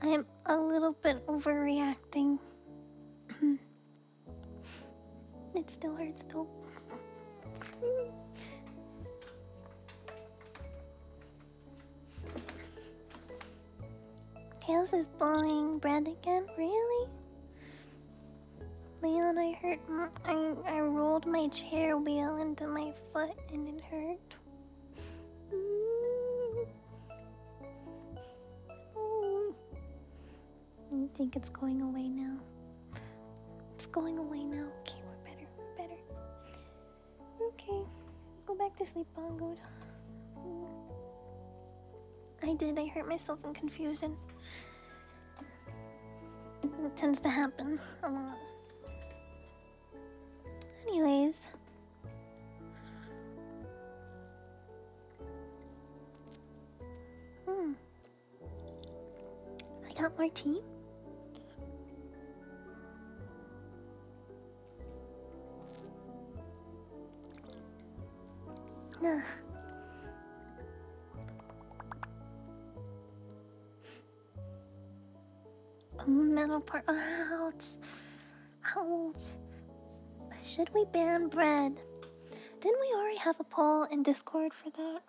I'm a little bit overreacting. It still hurts though. Tails is bullying Brad again? Really? Leon, I rolled my chair wheel into my foot and it hurt. I think it's going away now. It's going away now. Okay, we're better. Okay, go back to sleep, Bongo. I hurt myself in confusion. It tends to happen a lot. Anyways. I got more tea. Nah. A metal part. Ouch. Should we ban bread? Didn't we already have a poll in Discord for that?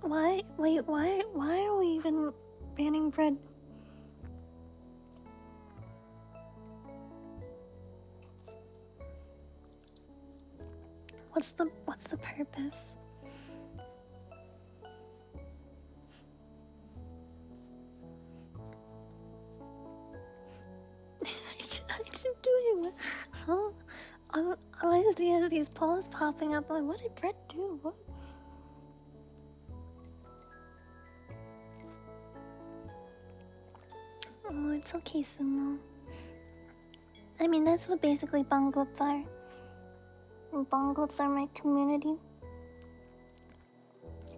Why are we even banning bread? What's the purpose? I didn't do it. Huh? All I see is these polls popping up. Like, what did Brett do? What? Oh, it's okay, Sumo. I mean, that's what basically bongots are. Bongots are my community.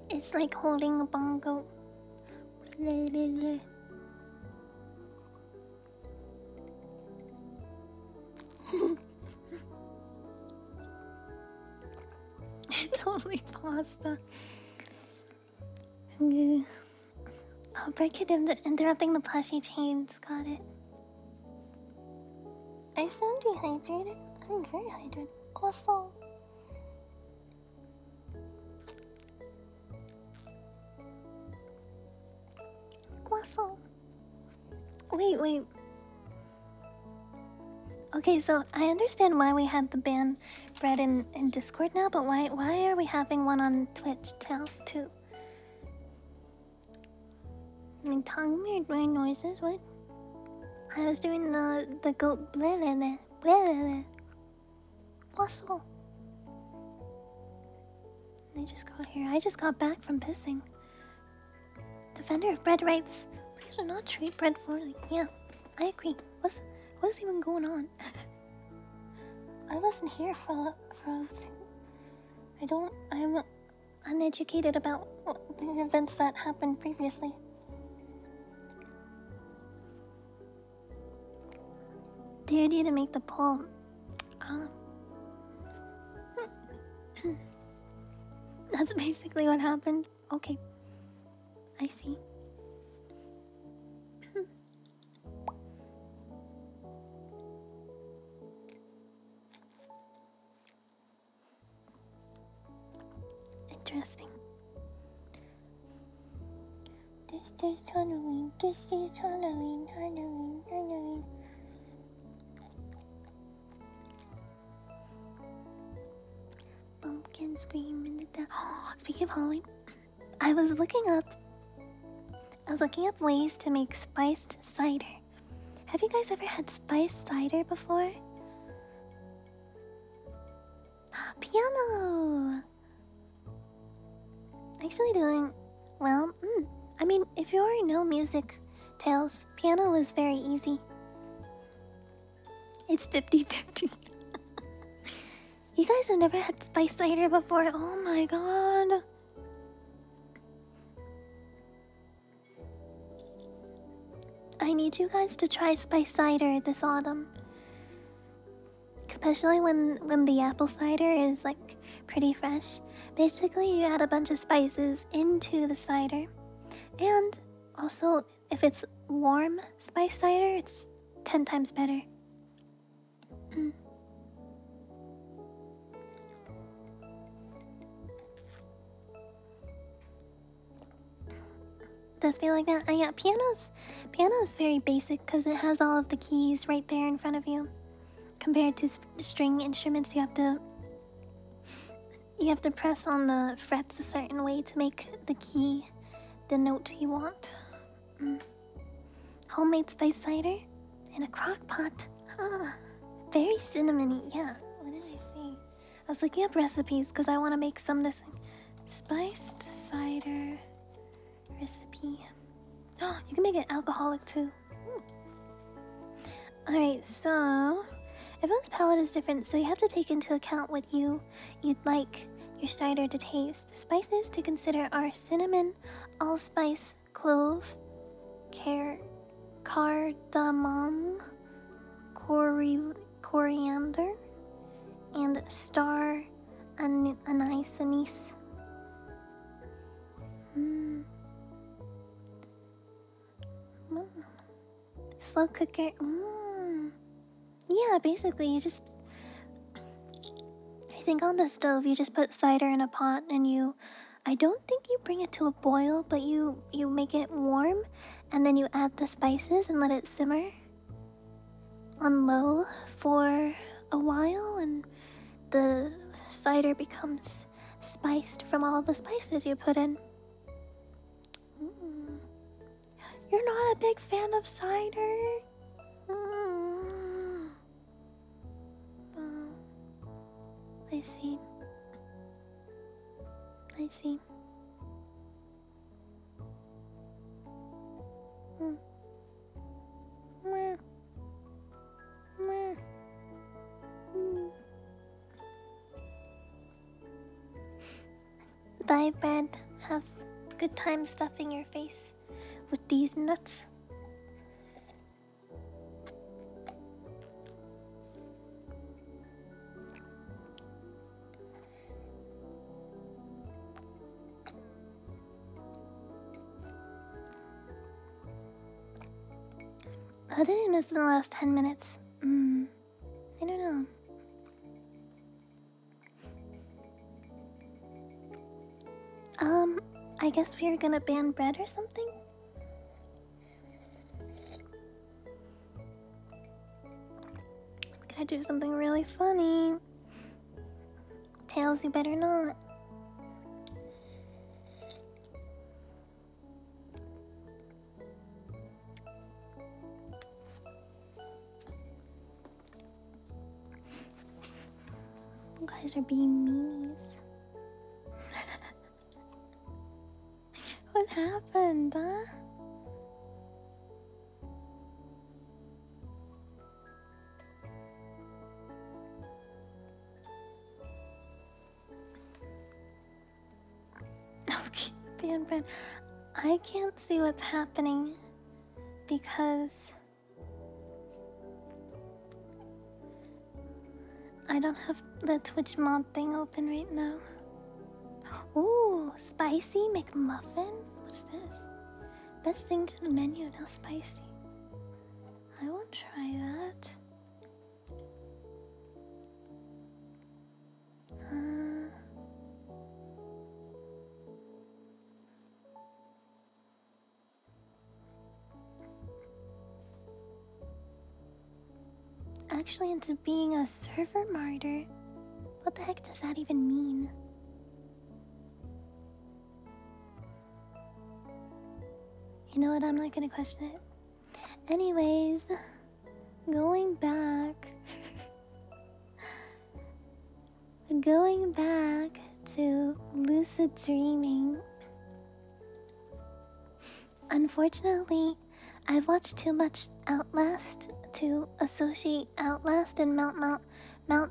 It's like holding a bongo. Totally pasta. Oh, Brett kept interrupting the plushy chains. Got it. I sound dehydrated. I'm very hydrated. Also, wait. Okay, so I understand why we had the ban Brett in Discord now, but why are we having one on Twitch too? I mean, tongue made rain noises. What? I was doing the goat blah blah blah blah blah. Also, I just got back from pissing. Defender of bread writes, please do not treat bread poorly. Yeah, I agree. What's even going on? I wasn't here for I'm uneducated about the events that happened previously. Dared you to make the poll. That's basically what happened. Okay. I see. Interesting. This is Halloween. Halloween. Pumpkin scream in the dark. Speaking of Halloween, I was looking up I was looking up ways to make spiced cider. Have you guys ever had spiced cider before? Piano! Actually doing well. I mean, if you already know music tales, piano is very easy. It's 50-50. You guys have never had spiced cider before? Oh my god. I need you guys to try spiced cider this autumn. Especially when the apple cider is like pretty fresh. Basically, you add a bunch of spices into the cider. And also, if it's warm spiced cider, it's 10 times better. Does feel like that? Yeah, piano is very basic because it has all of the keys right there in front of you. Compared to string instruments, you have to press on the frets a certain way to make the key the note you want. Homemade spiced cider in a crock pot. Very cinnamony. Yeah. What did I say? I was looking up recipes because I want to make some this spiced cider recipe. Oh, you can make it alcoholic too. Alright, so everyone's palate is different, so you have to take into account what you'd like your cider to taste. Spices to consider are cinnamon, allspice, clove, cardamom, coriander, and star anise. Slow cooker. Yeah, basically you just... I think on the stove you just put cider in a pot and I don't think you bring it to a boil, but you make it warm and then you add the spices and let it simmer on low for a while, and the cider becomes spiced from all the spices you put in. You're not a big fan of cider? I see. Bye, bread. Have a good time stuffing your face with these nuts. How did I miss in the last 10 minutes? I don't know. I guess we are gonna ban bread or something? Gonna do something really funny. Tails, you better not. You guys are being meanies. What happened, huh? Okay, ban bread. I can't see what's happening because I don't have the Twitch mod thing open right now. Ooh, spicy McMuffin? What's this? Best thing to the menu, now spicy. I will try that. Actually into being a server martyr. What the heck does that even mean? You know what? I'm not gonna question it. Anyways, going back. Going back to lucid dreaming. Unfortunately, I've watched too much Outlast to associate Outlast and Mount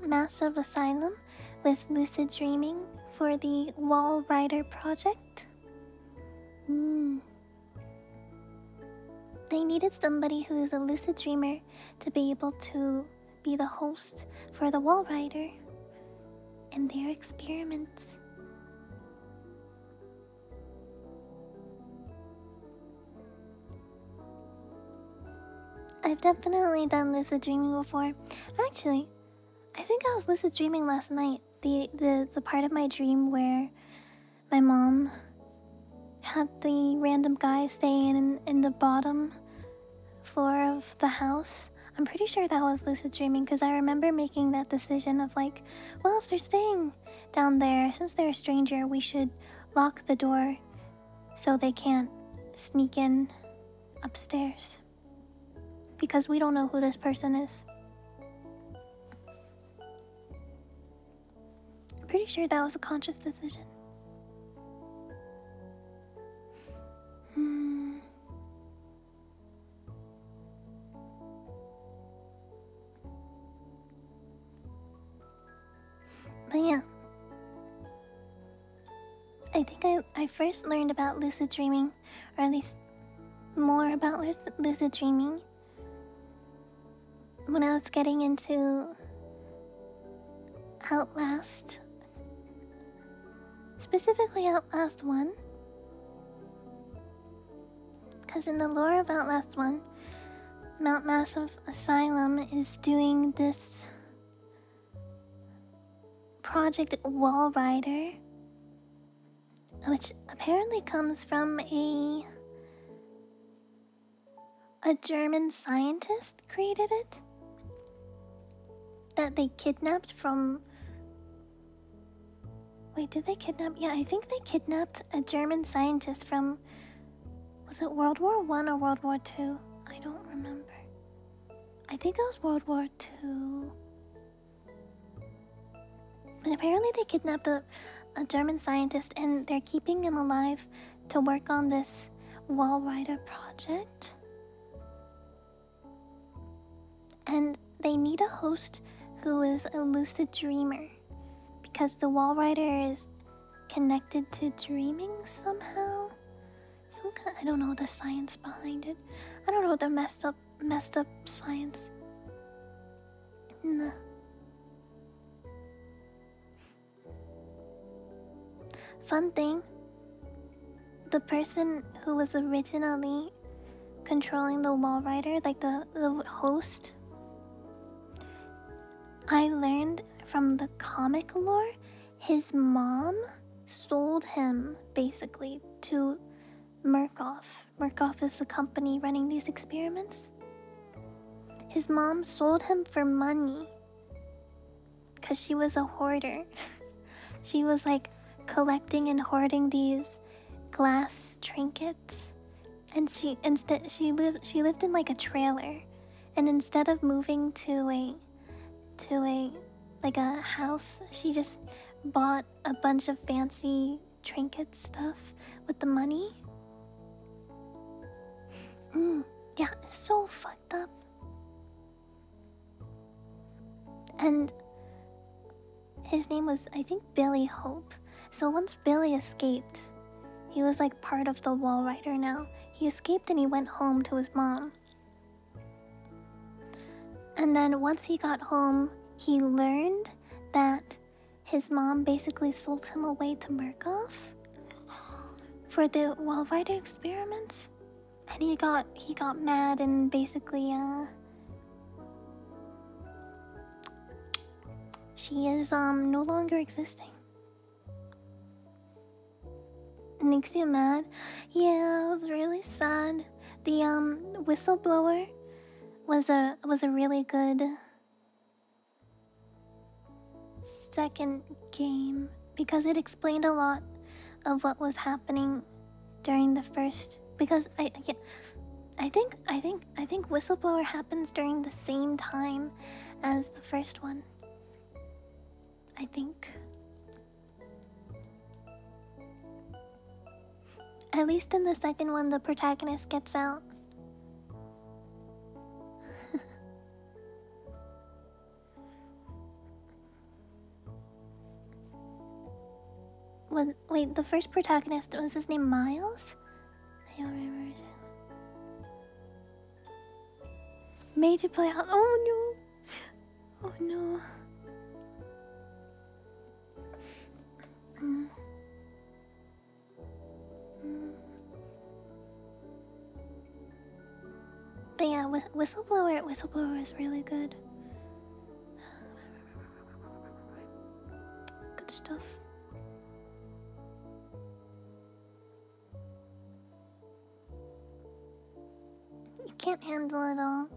Massive Asylum with lucid dreaming for the Wall Rider project. They needed somebody who is a lucid dreamer to be able to be the host for the Wall Rider and their experiments. I've definitely done lucid dreaming before. Actually, I think I was lucid dreaming last night. The part of my dream where my mom had the random guy staying in the bottom floor of the house. I'm pretty sure that was lucid dreaming because I remember making that decision of like, well, if they're staying down there, since they're a stranger, we should lock the door so they can't sneak in upstairs. Because we don't know who this person is. I'm pretty sure that was a conscious decision. But yeah. I think I first learned about lucid dreaming, or at least more about lucid dreaming, when I was getting into Outlast. Specifically Outlast 1. Because in the lore of Outlast 1, Mount Massive Asylum is doing this Project Wall Rider, which apparently comes from a German scientist created it, that they kidnapped from... Wait, did they kidnap? Yeah, I think they kidnapped a German scientist from... Was it World War I or World War II? I don't remember. I think it was World War II. But apparently they kidnapped a German scientist and they're keeping him alive to work on this Wall Rider project. And they need a host who is a lucid dreamer, because the Wall Rider is connected to dreaming somehow. Some kind, I don't know the science behind it. I don't know the messed up science. Nah. Fun thing, the person who was originally controlling the Wall Rider, like the host, I learned from the comic lore, his mom sold him basically to Murkoff. Murkoff is the company running these experiments. His mom sold him for money because she was a hoarder. She was like collecting and hoarding these glass trinkets, and she lived in like a trailer, and instead of moving to a house, she just bought a bunch of fancy trinket stuff with the money. Yeah, it's so fucked up. And his name was, I think, Billy Hope. So once Billy escaped, he was like part of the Wall Rider now. He escaped and he went home to his mom. And then once he got home, he learned that his mom basically sold him away to Murkoff for the Wall Rider experiments. And he got mad and basically she is no longer existing. It makes you mad? Yeah, it was really sad. The whistleblower was a really good second game because it explained a lot of what was happening during the first because yeah, I think Whistleblower happens during the same time as the first one. I think. At least in the second one, the protagonist gets out. Wait, the first protagonist, was his name Miles? I don't remember. Made you play out. Oh no! Oh no! But yeah, Whistleblower is really good. Good stuff. You can't handle it all.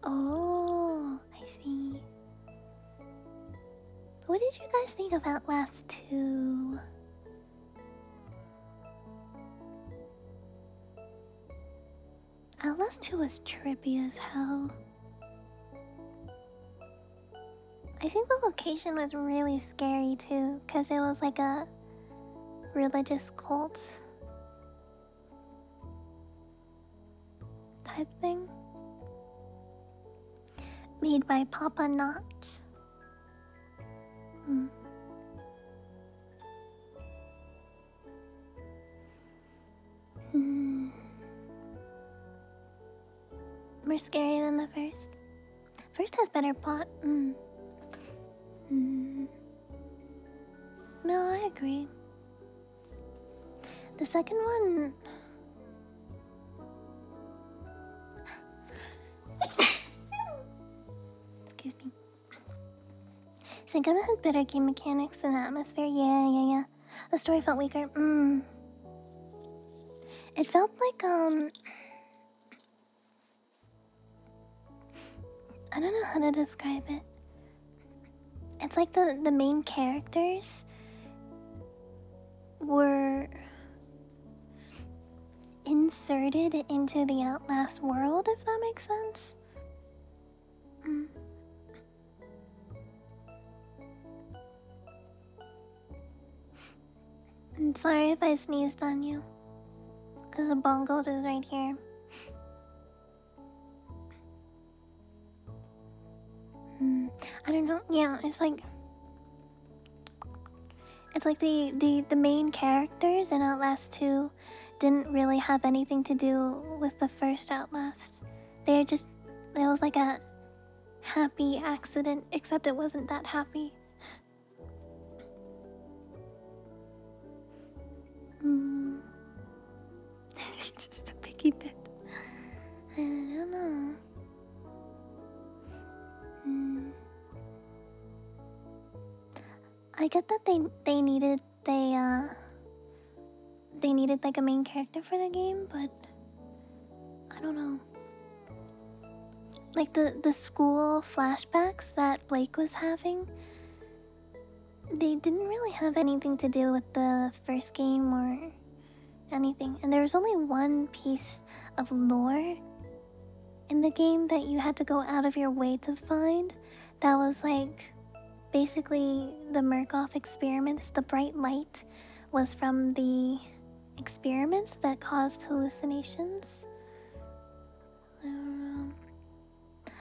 Oh, I see. What did you guys think of Outlast 2? Outlast 2 was trippy as hell. I think the location was really scary too, because it was like a religious cult type thing. Made by Papa Notch. More scary than the first. First has better plot. No, I agree. The second one... Excuse me. Second one had better game mechanics and atmosphere. Yeah. The story felt weaker. It felt like, I don't know how to describe it. It's like the main characters were inserted into the Outlast world, if that makes sense. I'm sorry if I sneezed on you, because the bongo is right here. I don't know. Yeah, it's like the main characters in Outlast 2 didn't really have anything to do with the first Outlast. It was like a happy accident, except it wasn't that happy. Just a picky bit. I don't know. I get that they needed like a main character for the game, but I don't know. Like the school flashbacks that Blake was having, they didn't really have anything to do with the first game or anything. And there was only one piece of lore in the game that you had to go out of your way to find. That was like basically the Murkoff experiments. The bright light was from the experiments that caused hallucinations. I don't know.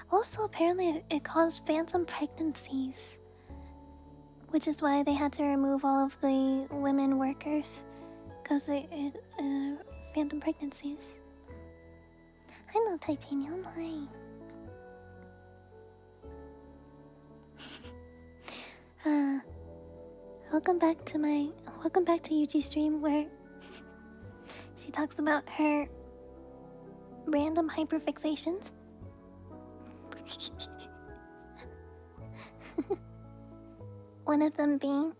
Also, apparently it caused phantom pregnancies, which is why they had to remove all of the women workers, because it phantom pregnancies. Hello, Titanium. Hi. Welcome back to Yuchi stream, where she talks about her random hyperfixations. One of them being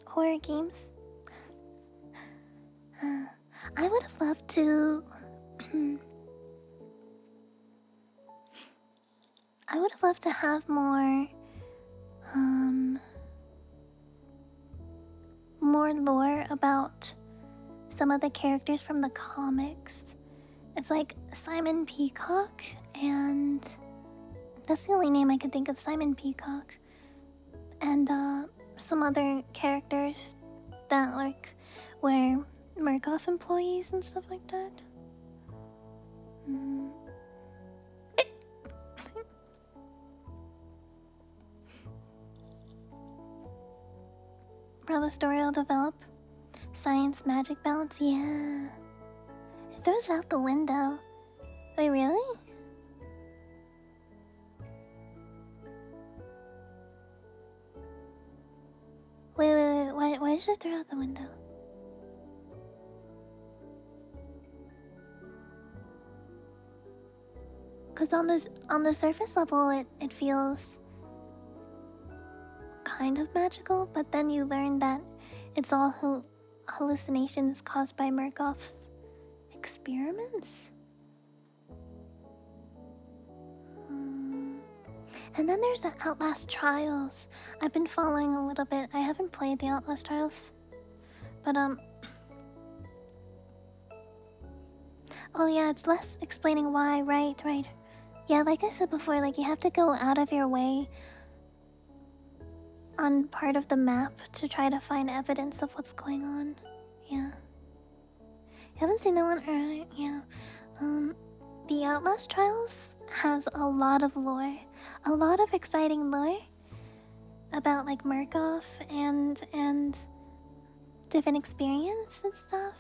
horror games. I would have loved to I would have loved to have more um, more lore about some of the characters from the comics. It's like Simon Peacock, and that's the only name I can think of, Simon Peacock. And some other characters that like were Murkoff employees and stuff like that. Bro, the story will develop. Science, magic balance, yeah. It throws it out the window. Wait, really? Wait, why did it throw out the window? Cause on the surface level it feels kind of magical, but then you learn that it's all hallucinations caused by Murkoff's experiments. And then there's the Outlast Trials. I've been following a little bit. I haven't played the Outlast Trials, but oh yeah, it's less explaining why. Right. Yeah, like I said before, like you have to go out of your way on part of the map to try to find evidence of what's going on. Yeah. You haven't seen that one? Alright, yeah. The Outlast Trials has a lot of lore. A lot of exciting lore about like Murkoff and different experience and stuff.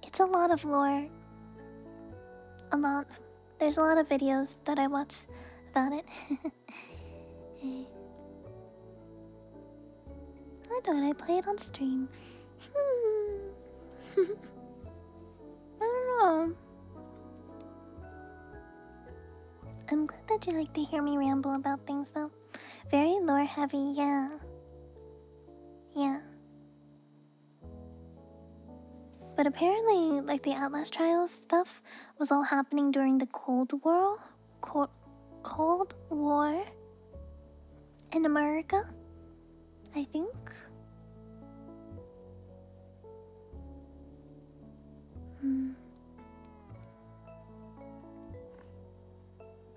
It's a lot of lore. There's a lot of videos that I watched about it. I don't know, I play it on stream. I don't know. I'm glad that you like to hear me ramble about things though. Very lore heavy, yeah. Yeah. But apparently, like the Outlast Trials stuff was all happening during the Cold War in America, I think.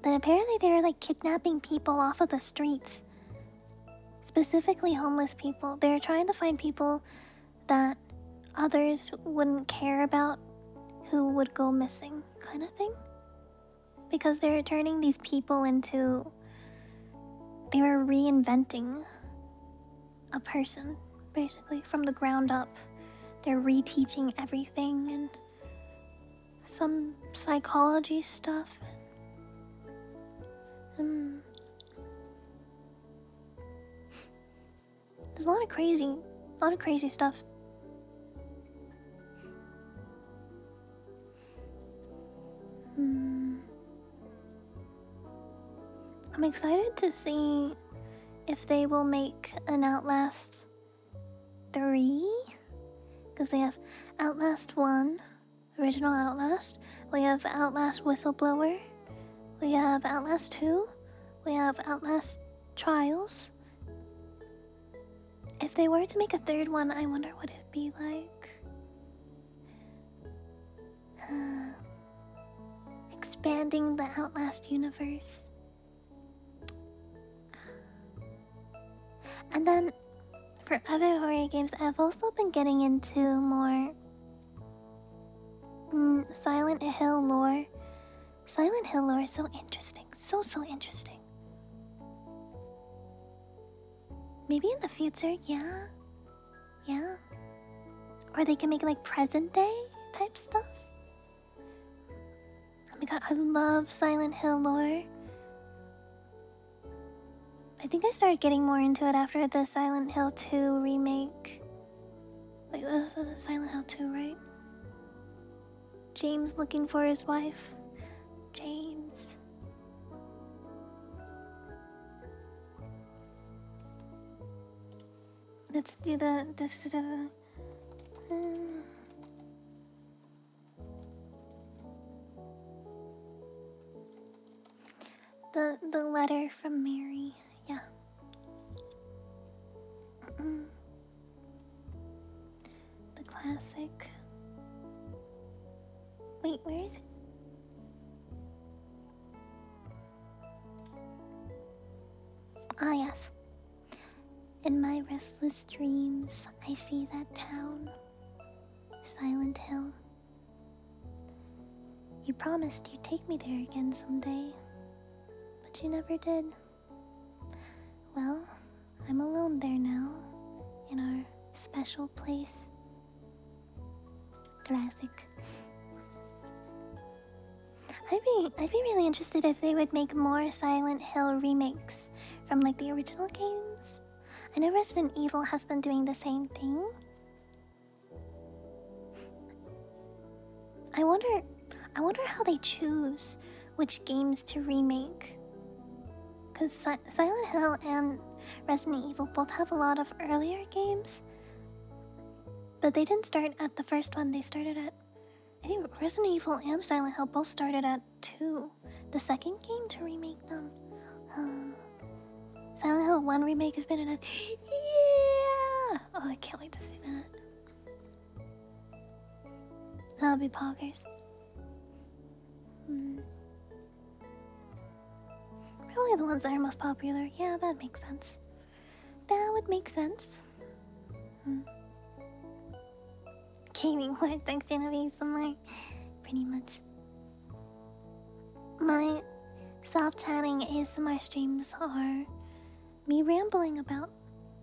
But apparently they were like kidnapping people off of the streets. Specifically homeless people. They're trying to find people that others wouldn't care about who would go missing, kind of thing. Because they're turning these people into... They were reinventing a person, basically, from the ground up. They're reteaching everything and some psychology stuff. There's a lot of crazy stuff. I'm excited to see if they will make an Outlast 3, because they have Outlast 1, original Outlast, we have Outlast Whistleblower, we have Outlast 2, we have Outlast Trials. If they were to make a third one, I wonder what it'd be like. Expanding the Outlast universe. And then, for other horror games, I've also been getting into more Silent Hill lore. Silent Hill lore is so interesting. So interesting. Maybe in the future, yeah. Yeah. Or they can make like present day type stuff. Oh my god, I love Silent Hill lore. I think I started getting more into it after the Silent Hill 2 remake. Wait, was it Silent Hill 2, right? James looking for his wife. James. Let's do this. The letter from Mary. Yeah. The classic. Wait, where is it? Ah, yes. In my restless dreams, I see that town. Silent Hill. You promised you'd take me there again someday, but you never did. Well, I'm alone there now, in our special place. Classic. I'd be really interested if they would make more Silent Hill remakes from like the original games. I know Resident Evil has been doing the same thing. I wonder how they choose which games to remake. Cause Silent Hill and Resident Evil both have a lot of earlier games, but they didn't start at the first one. They started at, I think Resident Evil and Silent Hill both started at 2, the second game to remake them. Silent Hill 1 remake has been in a... Yeah! Oh, I can't wait to see that. That'll be poggers. Probably the ones that are most popular. Yeah, that makes sense. That would make sense. Gaming Lord section of ASMR. Pretty much. My soft chatting ASMR streams are me rambling about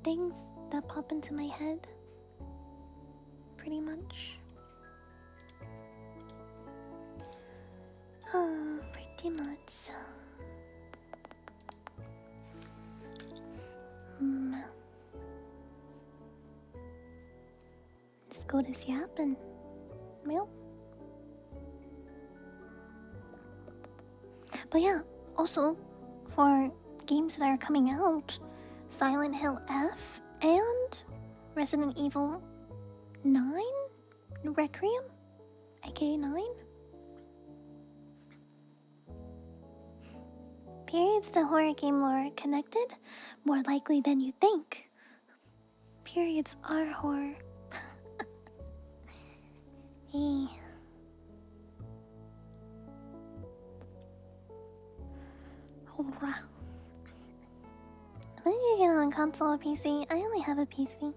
things that pop into my head. Pretty much. Pretty much. Let's go to yapping. Meow. But yeah, also for games that are coming out, Silent Hill F and Resident Evil 9 Requiem, aka 9. Periods to horror game lore connected? More likely than you think. Periods are horror. Hey. Am I gonna get on console or PC? I only have a PC.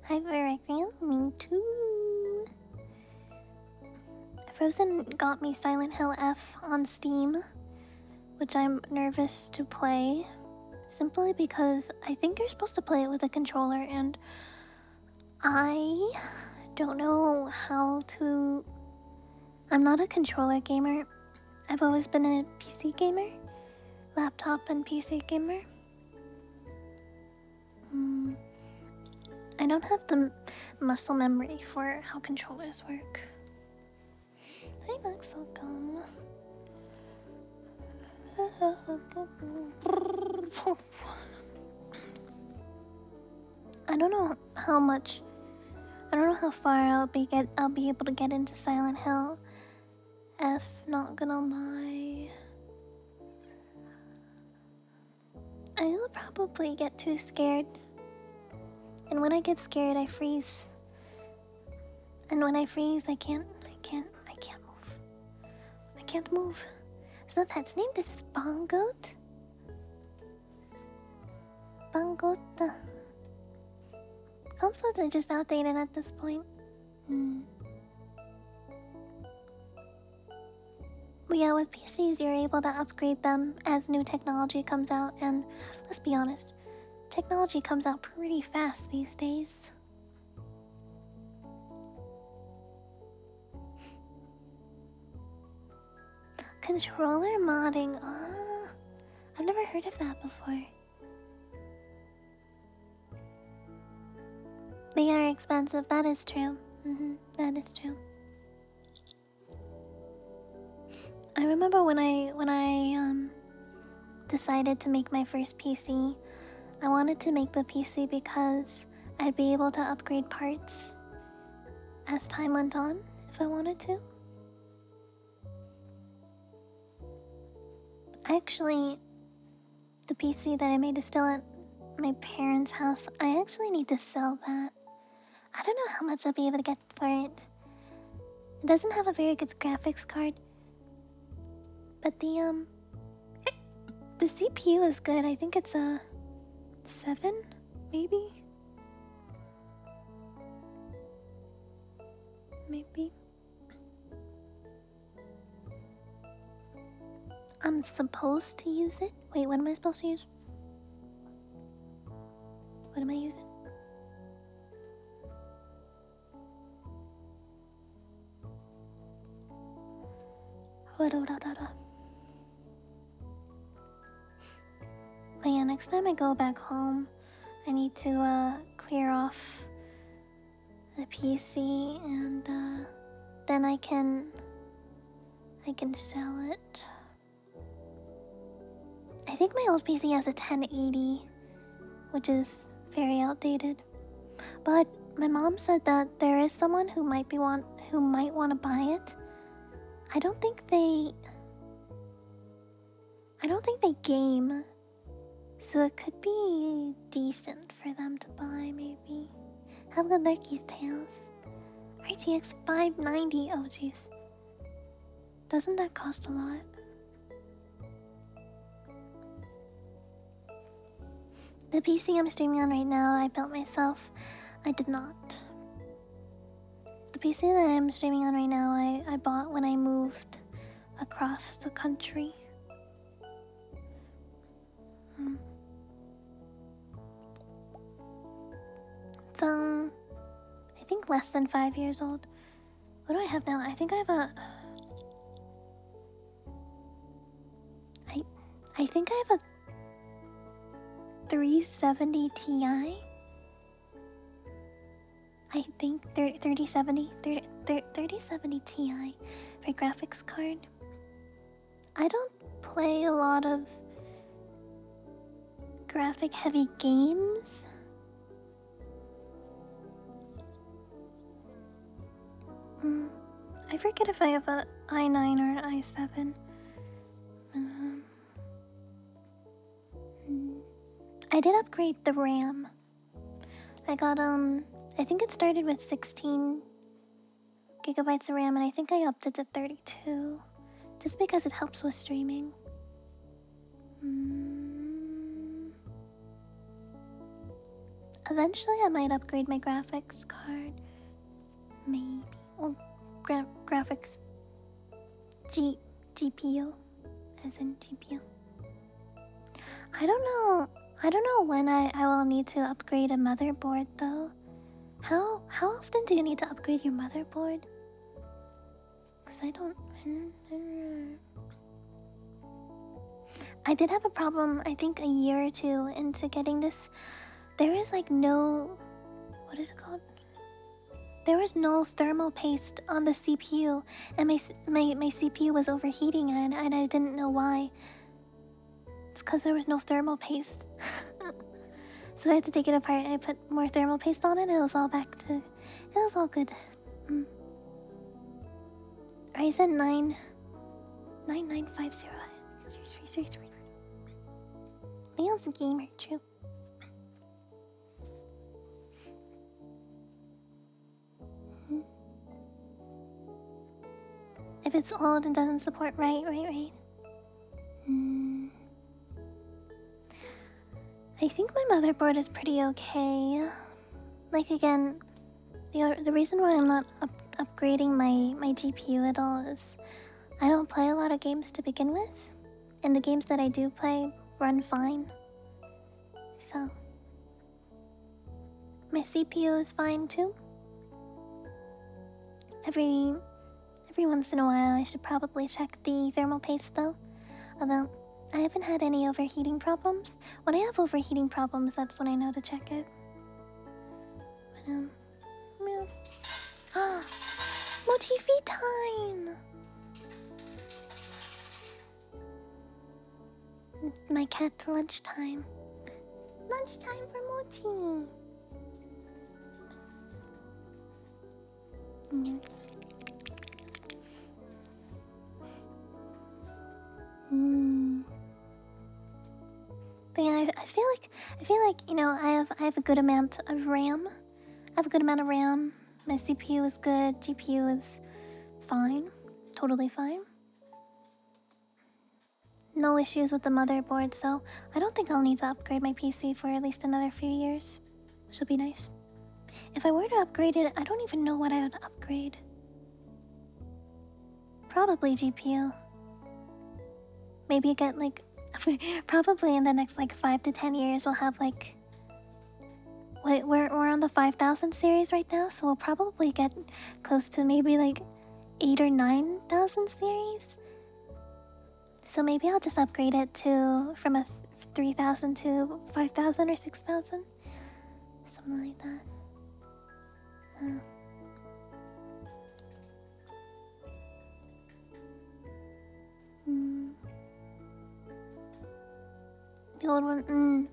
Hi, Requiem. Me too. Frozen got me Silent Hill F on Steam, which I'm nervous to play, simply because I think you're supposed to play it with a controller, and I don't know how to... I'm not a controller gamer. I've always been a PC gamer. Laptop and PC gamer. I don't have the muscle memory for how controllers work. Hi, Luxelcom. I don't know how much. I don't know how far I'll be able to get into Silent Hill F. Not gonna lie. I will probably get too scared. And when I get scared, I freeze. And when I freeze, I can't move. I can't move. Is that pet's name? This is Bongoat? Bongoat. Sounds like they're just outdated at this point. But yeah, with PCs, you're able to upgrade them as new technology comes out, and let's be honest, technology comes out pretty fast these days. Controller modding, I've never heard of that before. They are expensive, that is true. That is true. I remember when I decided to make my first PC, I wanted to make the PC because I'd be able to upgrade parts as time went on if I wanted to. the PC that I made is still at my parents' house. I actually need to sell that. I don't know how much I'll be able to get for it. It doesn't have a very good graphics card. But the CPU is good. I think it's a 7, maybe? Maybe. I'm supposed to use it? Wait, what am I supposed to use? What am I using? But yeah, next time I go back home, I need to clear off the PC and then I can sell it. I think my old PC has a 1080, which is very outdated. But my mom said that there is someone who might want to buy it. I don't think they game, so it could be decent for them to buy, maybe. Have good lurkies, Tails. RTX 590, oh jeez. Doesn't that cost a lot? The PC I'm streaming on right now, I built myself. I did not. The PC that I'm streaming on right now, I bought when I moved across the country. It's, I think less than 5 years old. What do I have now? I think I have a... I think I have a 370 Ti. I think 3070 Ti for graphics card. I don't play a lot of graphic heavy games. I forget if I have a i9 or an i7. I did upgrade the RAM. I got I think it started with 16 gigabytes of RAM and I think I upped it to 32 just because it helps with streaming. Eventually I might upgrade my graphics card. Maybe. Or graphics GPU, as in GPU. I don't know when I will need to upgrade a motherboard though. How often do you need to upgrade your motherboard? Cause I don't know. I did have a problem, I think a year or two into getting this. There is like no, what is it called? There was no thermal paste on the CPU, and my CPU was overheating, and I didn't know why. It's because there was no thermal paste. So I had to take it apart. I put more thermal paste on it. It was all back to. It was all good. Ryzen 9 9950. Leon's a gamer, true. If it's old and doesn't support, right. I think my motherboard is pretty okay. Like again, the reason why I'm not upgrading my GPU at all is I don't play a lot of games to begin with, and the games that I do play run fine. So my CPU is fine too. Every once in a while, I should probably check the thermal paste though. Although I haven't had any overheating problems. When I have overheating problems, that's when I know to check it. But yeah. Mochi feed time! My cat's lunchtime. Lunchtime for Mochi! I feel like, you know, I have a good amount of RAM. I have a good amount of RAM. My CPU is good, GPU is fine. Totally fine. No issues with the motherboard, so I don't think I'll need to upgrade my PC for at least another few years. Which will be nice. If I were to upgrade it, I don't even know what I would upgrade. Probably GPU. Maybe get like... probably in the next like 5 to 10 years we'll have like... Wait, we're on the 5000 series right now, so we'll probably get close to maybe like 8 or 9000 series. So maybe I'll just upgrade it to from a 3000 to 5000 or 6000. Something like that. The old one,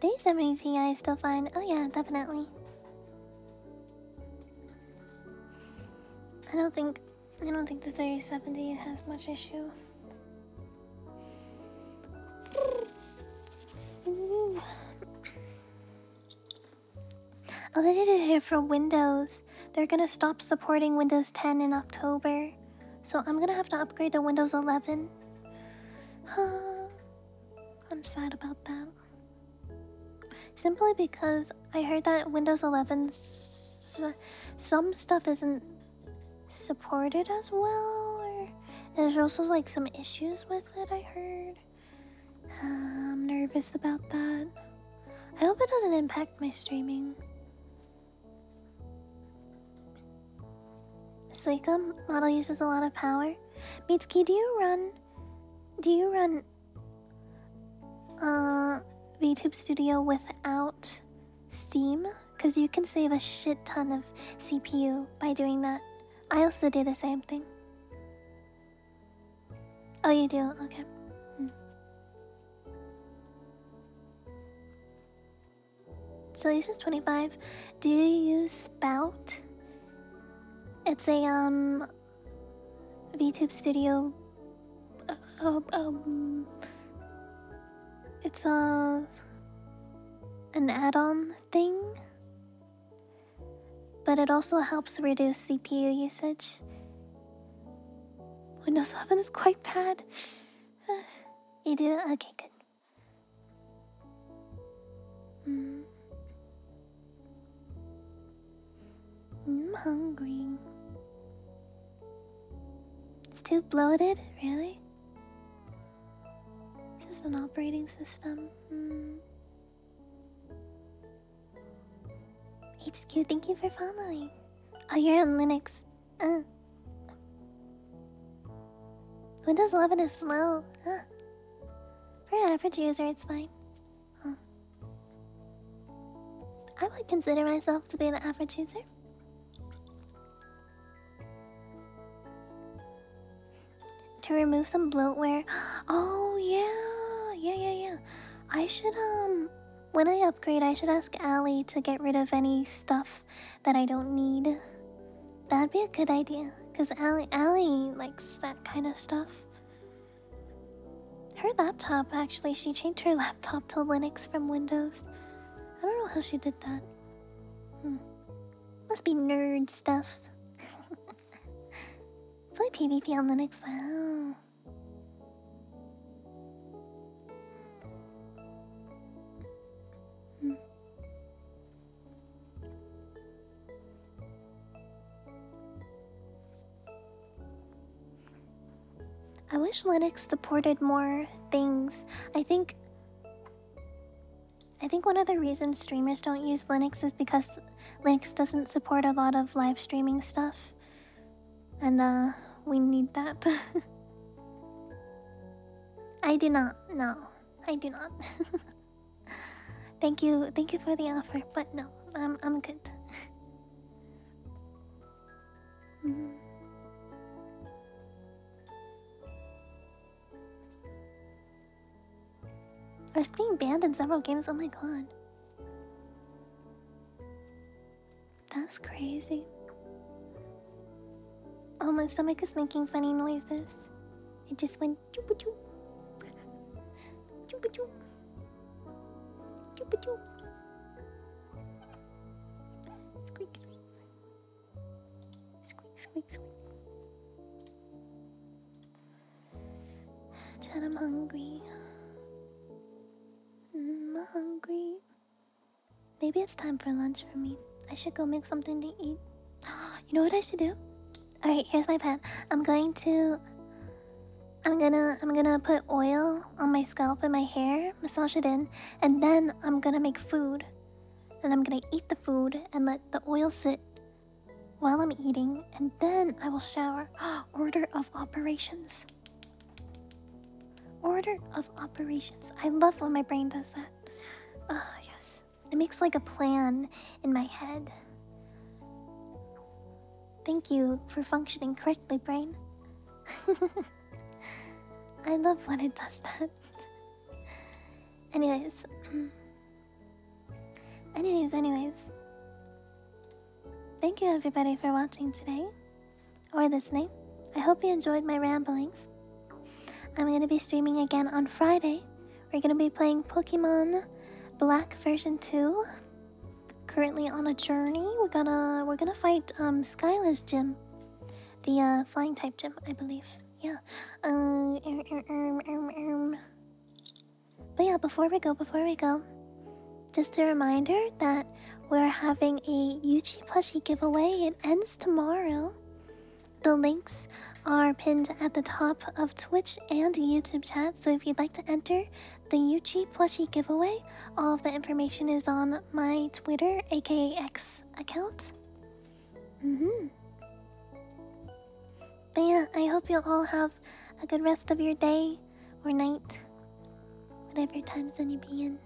3070 Ti is still fine. Oh yeah, definitely. I don't think the 3070 has much issue. Oh, they did it here for Windows. They're gonna stop supporting Windows 10 in October. So I'm gonna have to upgrade to Windows 11. I'm sad about that. Simply because I heard that Windows 11 some stuff isn't supported as well, or there's also like some issues with it, I heard. I'm nervous about that. I hope it doesn't impact my streaming. Suika model uses a lot of power. Mitsuki, do you run VTube Studio without Steam? Because you can save a shit ton of CPU by doing that. I also do the same thing. Oh, you do? Okay. So this is 25. Do you use Spout? It's a VTube Studio. It's an add-on thing, but it also helps reduce CPU usage. Windows 11 is quite bad. You do? Okay, good. I'm hungry. It's too bloated? Really? Just an operating system. HQ, thank you for following. Oh, you're on Linux. Windows 11 is slow. For an average user, it's fine. I would consider myself to be an average user. To remove some bloatware. Oh yeah. I should when I upgrade, I should ask Allie to get rid of any stuff that I don't need. That'd be a good idea, cause Allie likes that kind of stuff. Her laptop, actually, she changed her laptop to Linux from Windows. I don't know how she did that. Must be nerd stuff. Play PvP on Linux. Wow. I wish Linux supported more things. I think one of the reasons streamers don't use Linux is because Linux doesn't support a lot of live streaming stuff. And we need that. I do not. No, I do not. Thank you for the offer, but no, I'm good. I was being banned in several games. Oh my god, that's crazy. Oh, my stomach is making funny noises. It just went choop choop. Choop choop. Pachoo. Squeak, squeak. Squeak, squeak, squeak. Chad, I'm hungry. I'm hungry. Maybe it's time for lunch for me. I should go make something to eat. You know what I should do? Alright, here's my plan. I'm gonna put oil on my scalp and my hair, massage it in, and then I'm gonna make food. And I'm gonna eat the food and let the oil sit while I'm eating, and then I will shower. Order of operations. Order of operations. I love when my brain does that. Ah, yes. It makes like a plan in my head. Thank you for functioning correctly, brain. I love when it does that. Anyways. Anyways. Thank you everybody for watching today. Or listening. I hope you enjoyed my ramblings. I'm going to be streaming again on Friday. We're going to be playing Pokemon Black version 2. Currently on a journey. We're gonna fight Skyla's gym. The flying type gym, I believe. Yeah. But yeah, before we go, just a reminder that we're having a Yuchi plushie giveaway. It ends tomorrow. The links are pinned at the top of Twitch and YouTube chat, so if you'd like to enter the Yuchi plushie giveaway, all of the information is on my Twitter, aka X account. But yeah, I hope you all have a good rest of your day or night, whatever time zone you be in.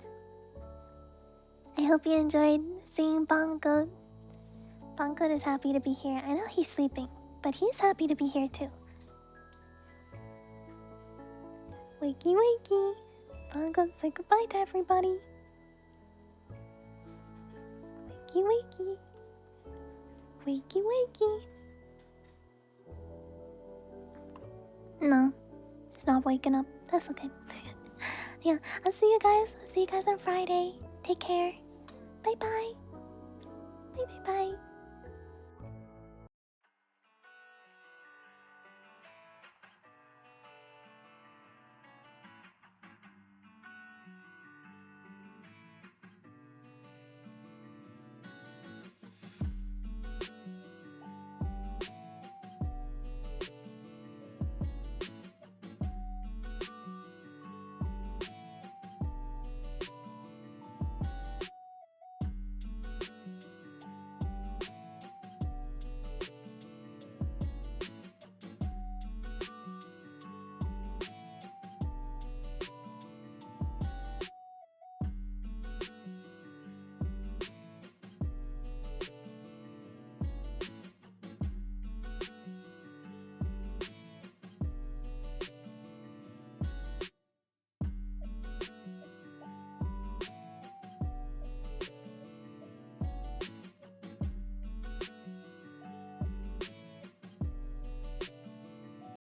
I hope you enjoyed seeing Bongo. Bongo is happy to be here. I know he's sleeping, but he's happy to be here too. Wakey wakey. Bongo, say goodbye to everybody. Wakey wakey. Wakey wakey. No, he's not waking up. That's okay. Yeah, I'll see you guys. I'll see you guys on Friday. Take care. Bye bye. Bye bye bye.